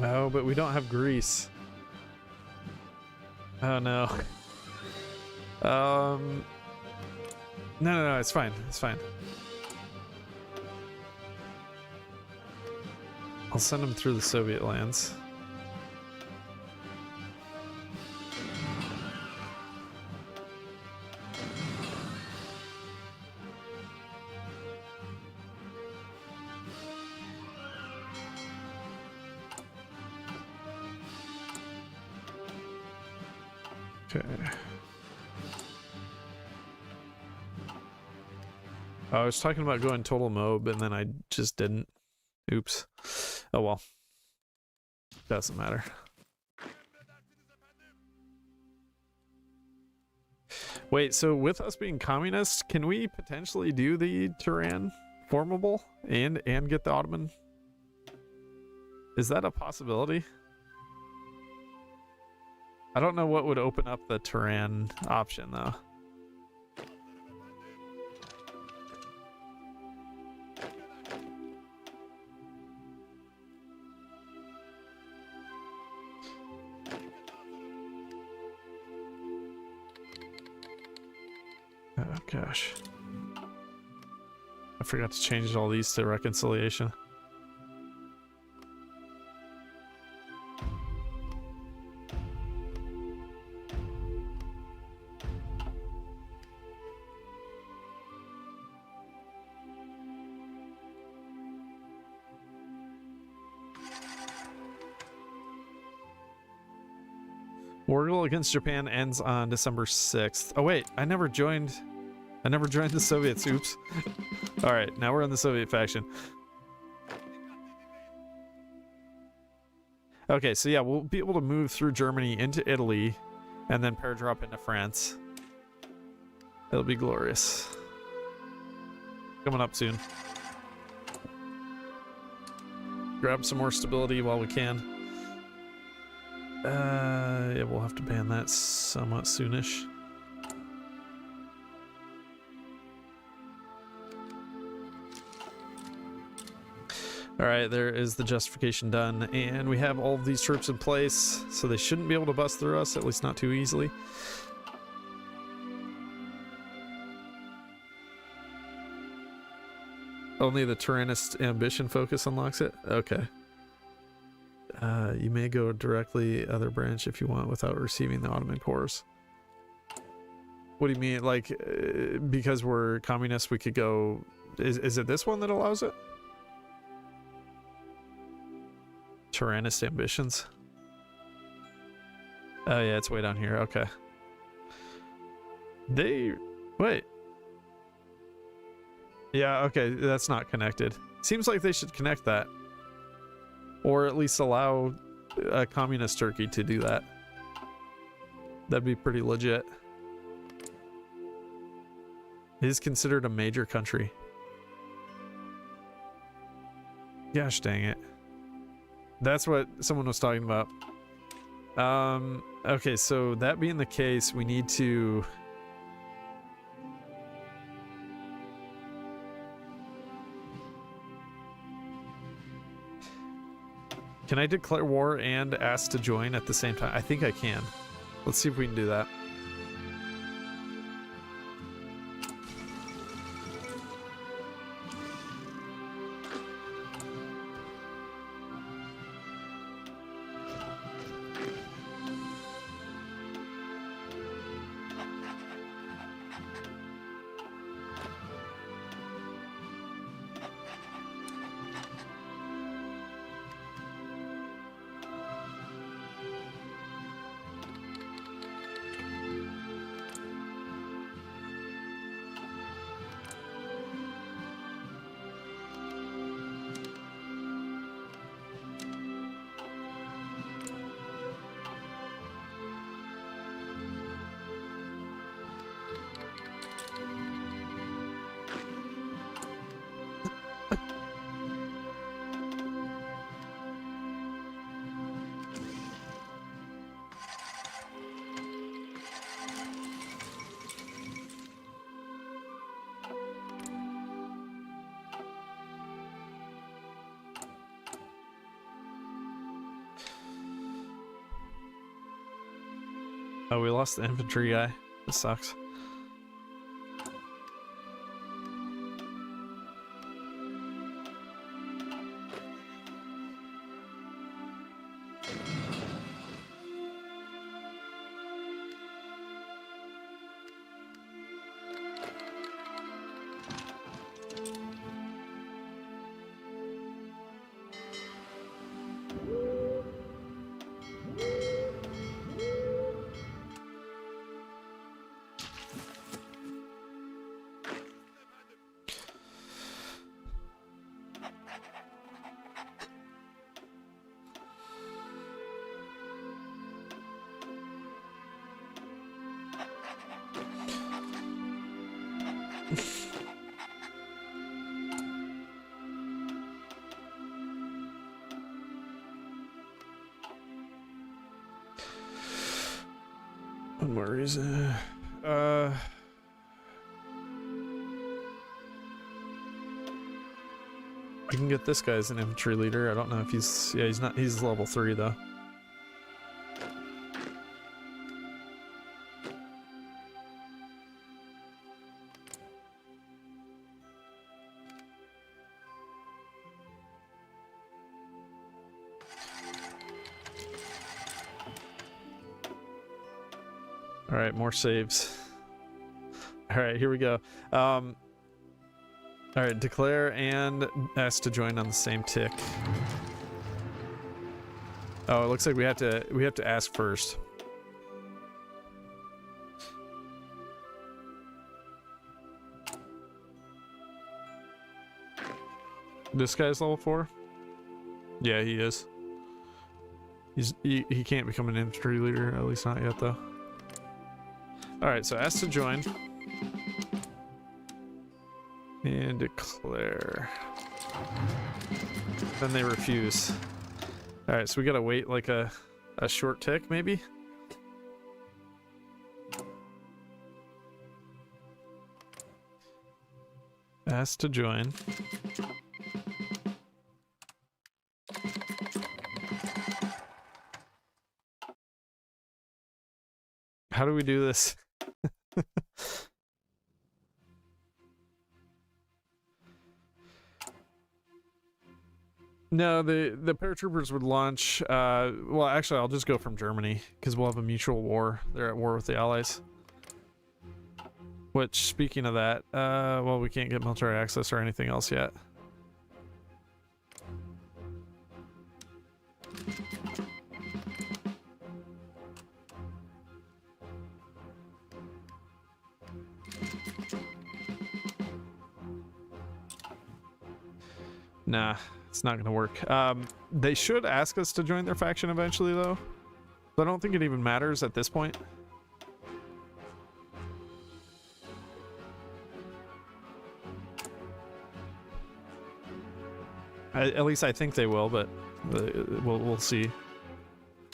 No, but we don't have Greece. Oh no. No, it's fine. It's fine. I'll send them through the Soviet lands. Okay. I was talking about going total mob and then I just didn't. Oops. Oh well. Doesn't matter. Wait, so with us being communists, can we potentially do the Turan formable and get the Ottoman? Is that a possibility? I don't know what would open up the Turan option though. Oh gosh. I forgot to change all these to reconciliation. War against Japan ends on December 6th. Oh wait, I never joined the Soviets. Oops. All right, now we're in the Soviet faction. Okay, so yeah, we'll be able to move through Germany into Italy and then pair-drop into France. It'll be glorious. Coming up soon. Grab some more stability while we can. Yeah, we'll have to ban that somewhat soonish. All right, there is the justification done, and we have all of these troops in place, so they shouldn't be able to bust through us, at least not too easily. Only the Tyrannist ambition focus unlocks it? Okay. You may go directly other branch if you want without receiving the Ottoman cores. What do you mean? Like, because we're communists, we could go... Is it this one that allows it? Tyrannist ambitions. Oh yeah, it's way down here. Okay. Wait. Yeah, okay, that's not connected. Seems like they should connect that. Or at least allow communist Turkey to do that. That'd be pretty legit. It is considered a major country. Gosh dang it. That's what someone was talking about. Okay, so that being the case, we need to... Can I declare war and ask to join at the same time? I think I can. Let's see if we can do that. Oh, we lost the infantry guy. This sucks. One more reason. We can get this guy as an infantry leader. I don't know if he's... Yeah, he's not... He's level 3, though. All right, more saves. All right, here we go. All right, declare and ask to join on the same tick. Oh, it looks like we have to ask first. This guy's level 4? Yeah, he is. He can't become an infantry leader, at least not yet though. Alright, so ask to join. And declare. Then they refuse. Alright, so we gotta wait like a short tick, maybe? Ask to join. How do we do this? No, the paratroopers would launch. Well, actually, I'll just go from Germany because we'll have a mutual war. They're at war with the Allies. Which, speaking of that, well, we can't get military access or anything else yet. Nah, it's not gonna work. They should ask us to join their faction eventually, though. So I don't think it even matters at this point. At least I think they will, but we'll see.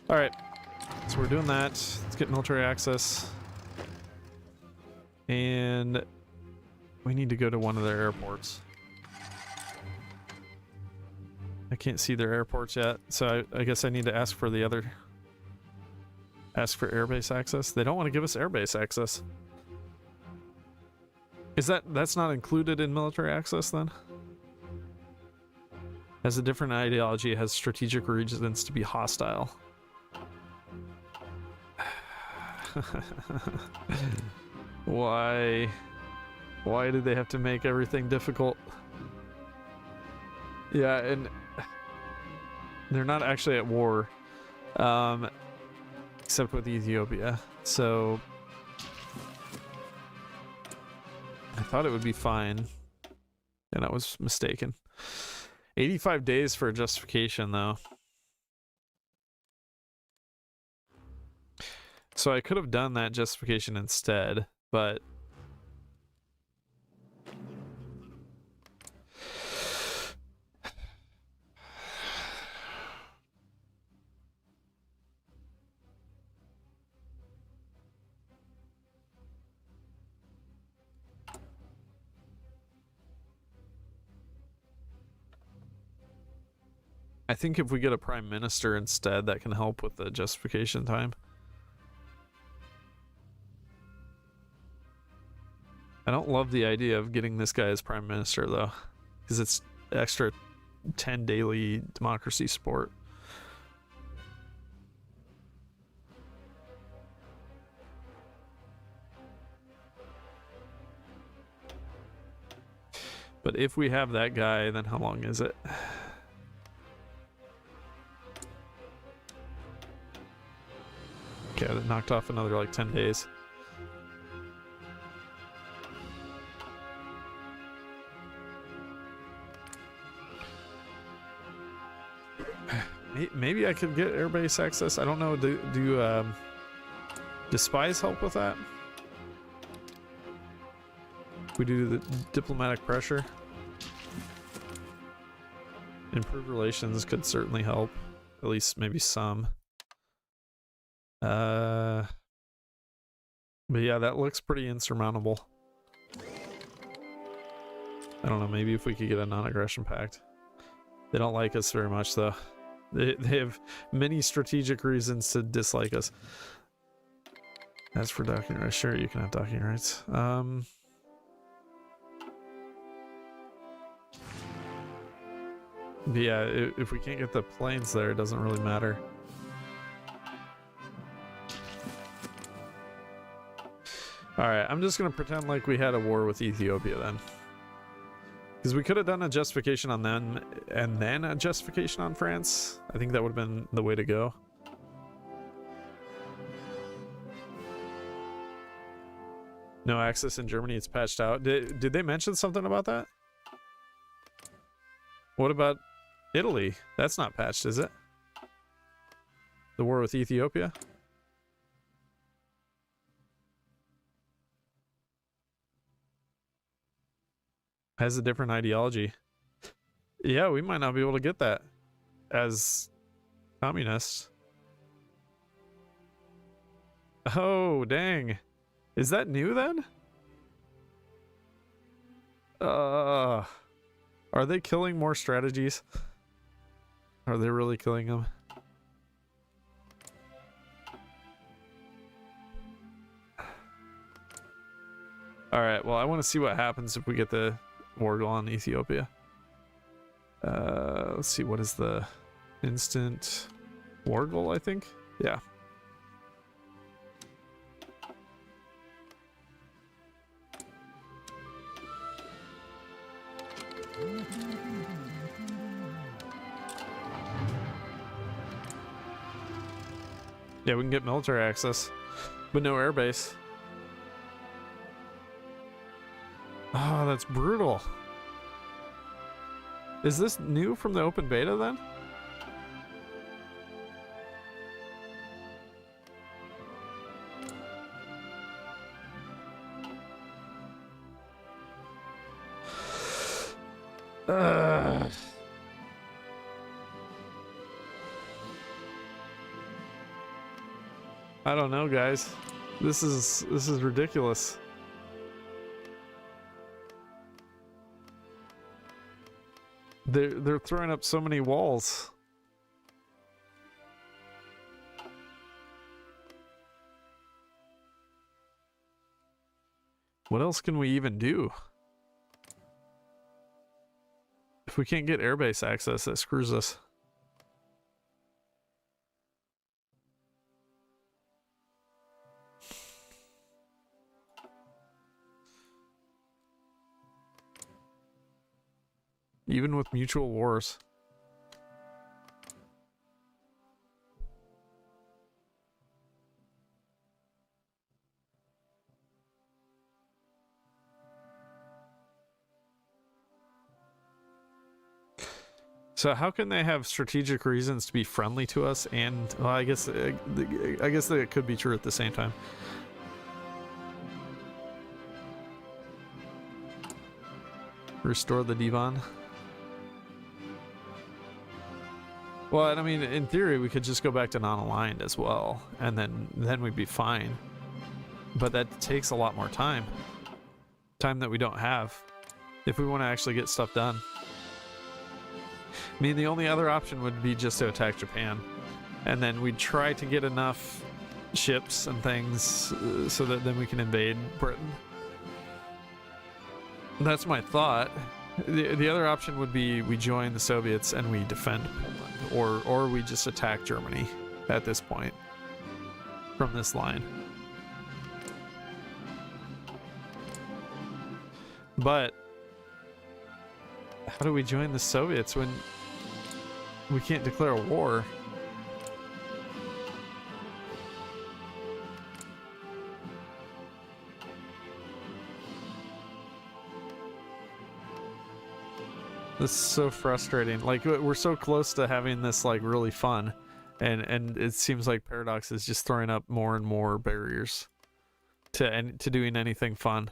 All right, so we're doing that. Let's get military access, and we need to go to one of their airports. I can't see their airports yet, so I guess I need to ask for the other. Ask for airbase access. They don't want to give us airbase access. Is that's not included in military access then? Has a different ideology, has strategic reasons to be hostile. Why did they have to make everything difficult? Yeah, and they're not actually at war, except with Ethiopia. So I thought it would be fine, and I was mistaken. 85 days for a justification, though. So I could have done that justification instead, but I think if we get a prime minister instead, that can help with the justification time. I don't love the idea of getting this guy as prime minister, though, because it's extra 10 daily democracy support. But if we have that guy, then how long is it? Okay, that knocked off another like 10 days. Maybe I could get airbase access. I don't know. Do spies help with that? We do the diplomatic pressure. Improved relations could certainly help. At least maybe some. But yeah, that looks pretty insurmountable. I don't know, maybe if we could get a non-aggression pact. They don't like us very much, though. They have many strategic reasons to dislike us. As for docking rights, sure, you can have docking rights. But yeah, if we can't get the planes there, it doesn't really matter. Alright, I'm just gonna pretend like we had a war with Ethiopia then. Because we could have done a justification on them and then a justification on France. I think that would have been the way to go. No access in Germany, it's patched out. Did they mention something about that? What about Italy? That's not patched, is it? The war with Ethiopia? Has a different ideology. Yeah, we might not be able to get that as communists. Oh, dang. Is that new then? Are they killing more strategies? Are they really killing them? Alright, well, I want to see what happens if we get the war goal on Ethiopia. Let's see, what is the instant war goal, I think? Yeah. Yeah, we can get military access, but no airbase. Oh, that's brutal. Is this new from the open beta then? I don't know, guys. This is ridiculous. They're throwing up so many walls. What else can we even do? If we can't get airbase access, that screws us. Even with mutual wars. So how can they have strategic reasons to be friendly to us? And well, I guess that it could be true at the same time. Restore the divan. Well, I mean, in theory, we could just go back to non-aligned as well, and then we'd be fine. But that takes a lot more time. Time that we don't have if we want to actually get stuff done. I mean, the only other option would be just to attack Japan, and then we'd try to get enough ships and things so that then we can invade Britain. That's my thought. The other option would be we join the Soviets and we defend Poland, or we just attack Germany at this point from this line. But how do we join the Soviets when we can't declare a war? This is so frustrating. Like, we're so close to having this like really fun, and it seems like Paradox is just throwing up more and more barriers to doing anything fun.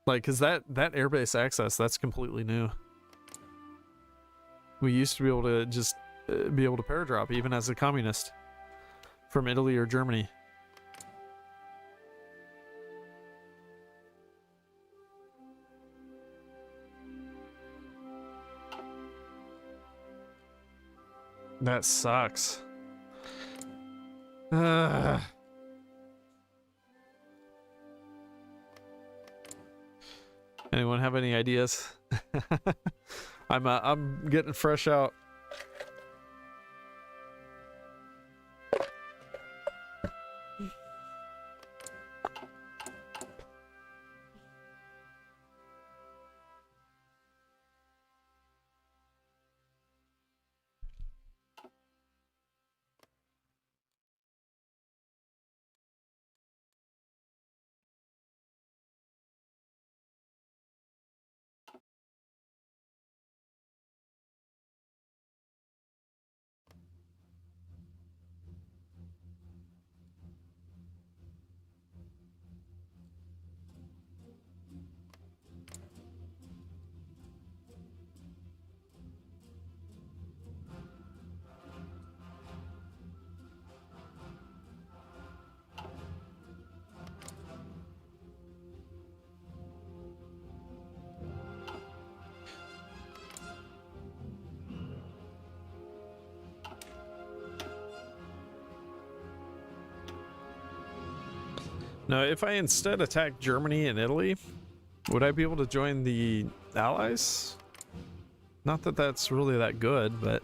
Like, cause that airbase access, that's completely new. We used to be able to just be able to paradrop even as a communist from Italy or Germany. That sucks. Anyone have any ideas? I'm getting fresh out. Now, if I instead attack Germany and Italy, would I be able to join the Allies? Not that that's really that good, but...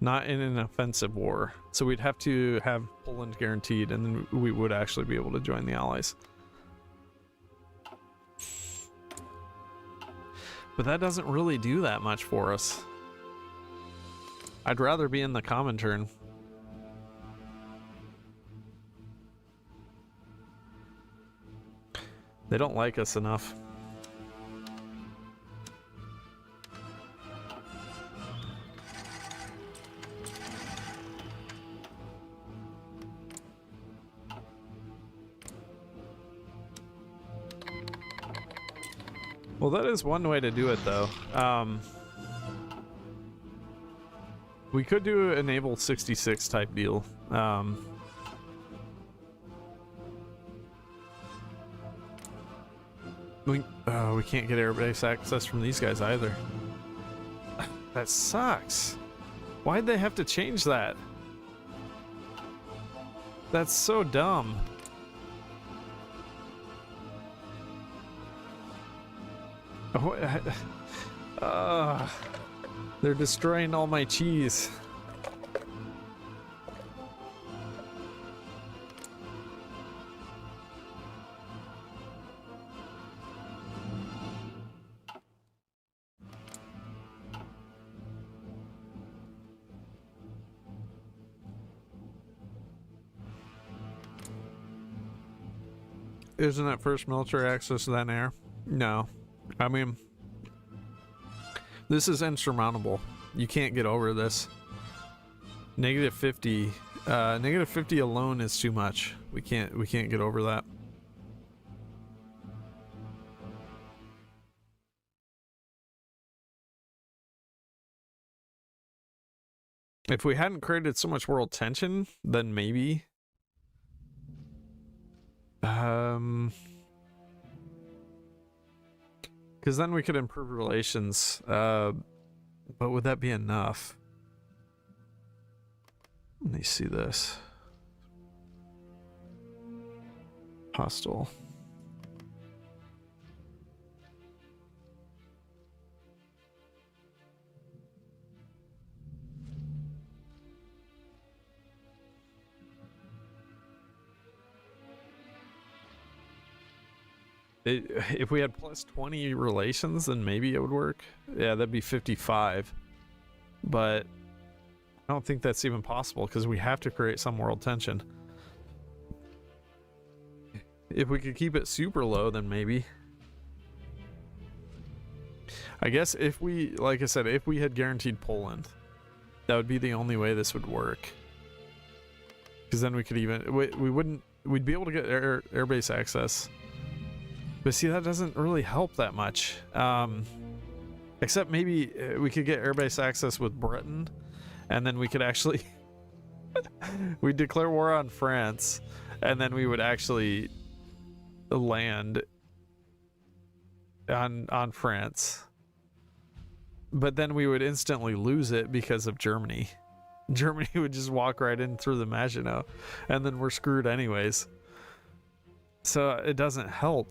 Not in an offensive war. So we'd have to have Poland guaranteed, and then we would actually be able to join the Allies. But that doesn't really do that much for us. I'd rather be in the Comintern. They don't like us enough. Well, that is one way to do it, though. We could do an Able 66 type deal. We can't get airbase access from these guys either. That sucks. Why'd they have to change that? That's so dumb. They're destroying all my cheese. Isn't it first military access then air? No. I mean, this is insurmountable. You can't get over this. Negative 50. Negative 50 alone is too much. We can't get over that. If we hadn't created so much world tension, then maybe. Because then we could improve relations, but would that be enough? Let me see this. Hostile. If we had plus 20 relations, then maybe it would work. Yeah, that'd be 55. But I don't think that's even possible because we have to create some world tension. If we could keep it super low, then maybe. I guess if we, like I said, if we had guaranteed Poland, that would be the only way this would work. Because then we could even, we'd be able to get airbase access. But see, that doesn't really help that much. Except maybe we could get airbase access with Britain, and then we could actually we'd declare war on France, and then we would actually land on France. But then we would instantly lose it because of Germany. Germany would just walk right in through the Maginot, and then we're screwed anyways. So it doesn't help.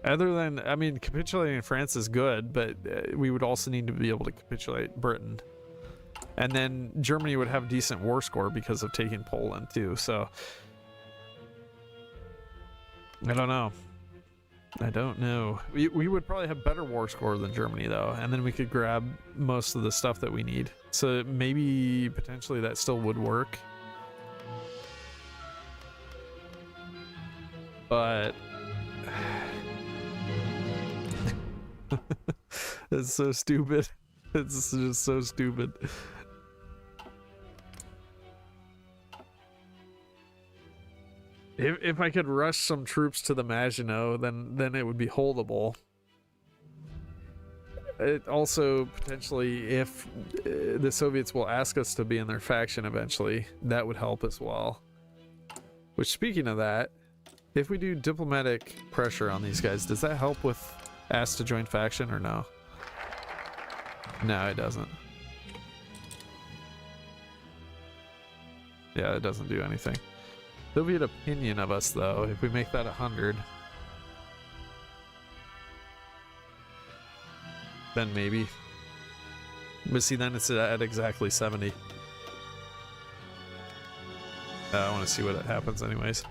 Other than, I mean, capitulating France is good, but we would also need to be able to capitulate Britain. And then Germany would have decent war score because of taking Poland too, so... I don't know. I don't know. We would probably have better war score than Germany though, and then we could grab most of the stuff that we need. So maybe, potentially, that still would work. But... It's so stupid. It's just so stupid. If I could rush some troops to the Maginot, then it would be holdable. it also potentially, if the Soviets will ask us to be in their faction eventually, that would help as well. Which, speaking of that, if we do diplomatic pressure on these guys, does that help with asked to join faction or no? No, it doesn't. Yeah, it doesn't do anything. Soviet opinion of us, though, if we make that 100, then maybe. But see, then it's at exactly 70. I want to see what happens anyways.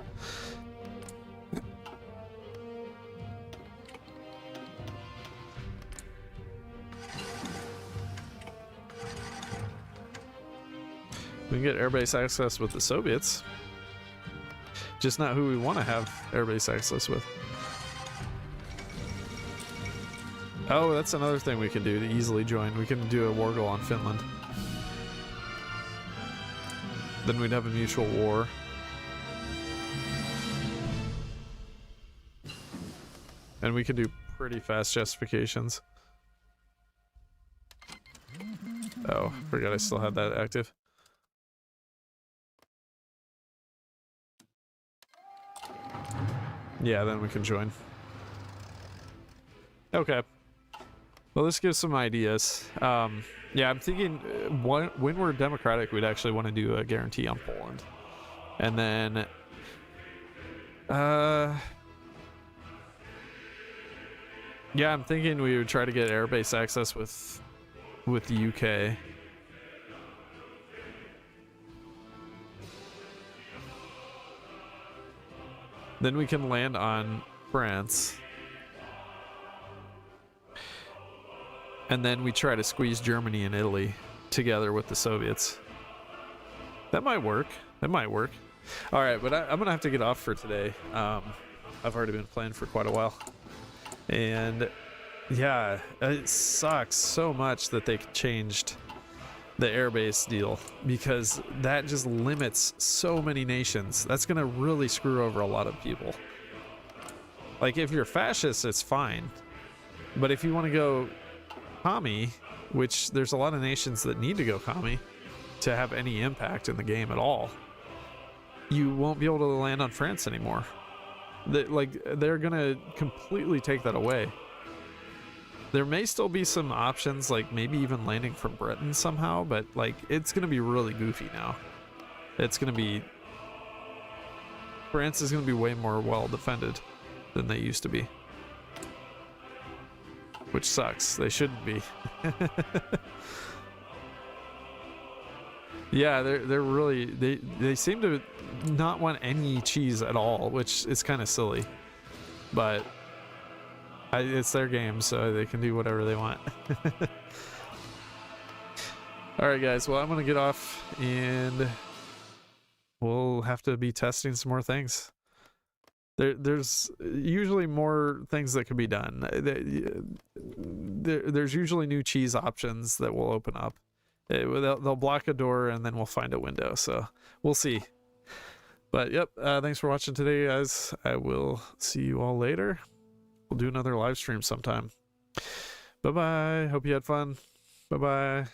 We can get airbase access with the Soviets. Just not who we want to have airbase access with. Oh, that's another thing we can do to easily join. We can do a war goal on Finland. Then we'd have a mutual war. And we can do pretty fast justifications. Oh, forgot I still had that active. Yeah, then we can join. Okay. Well, this gives some ideas. Yeah, I'm thinking when we're democratic, we'd actually want to do a guarantee on Poland. And then... yeah, I'm thinking we would try to get airbase access with the UK. Then we can land on France. And then we try to squeeze Germany and Italy together with the Soviets. That might work. That might work. All right, but I'm going to have to get off for today. I've already been playing for quite a while. And yeah, it sucks so much that they changed the airbase deal, because that just limits so many nations. That's going to really screw over a lot of people. Like, if you're fascist, it's fine. But if you want to go commie, which there's a lot of nations that need to go commie to have any impact in the game at all, you won't be able to land on France anymore. They're gonna completely take that away. There may still be some options, like maybe even landing from Britain somehow, but like it's gonna be really goofy now. It's gonna be... France is gonna be way more well defended than they used to be. Which sucks. They shouldn't be. Yeah, they're really... They seem to not want any cheese at all, which is kind of silly. But it's their game, so they can do whatever they want. Alright guys, well I'm going to get off and we'll have to be testing some more things. There's usually more things that can be done. There's usually new cheese options that will open up. They'll block a door and then we'll find a window, so we'll see. But yep, thanks for watching today, guys. I will see you all later. We'll do another live stream sometime. Bye-bye. Hope you had fun. Bye-bye.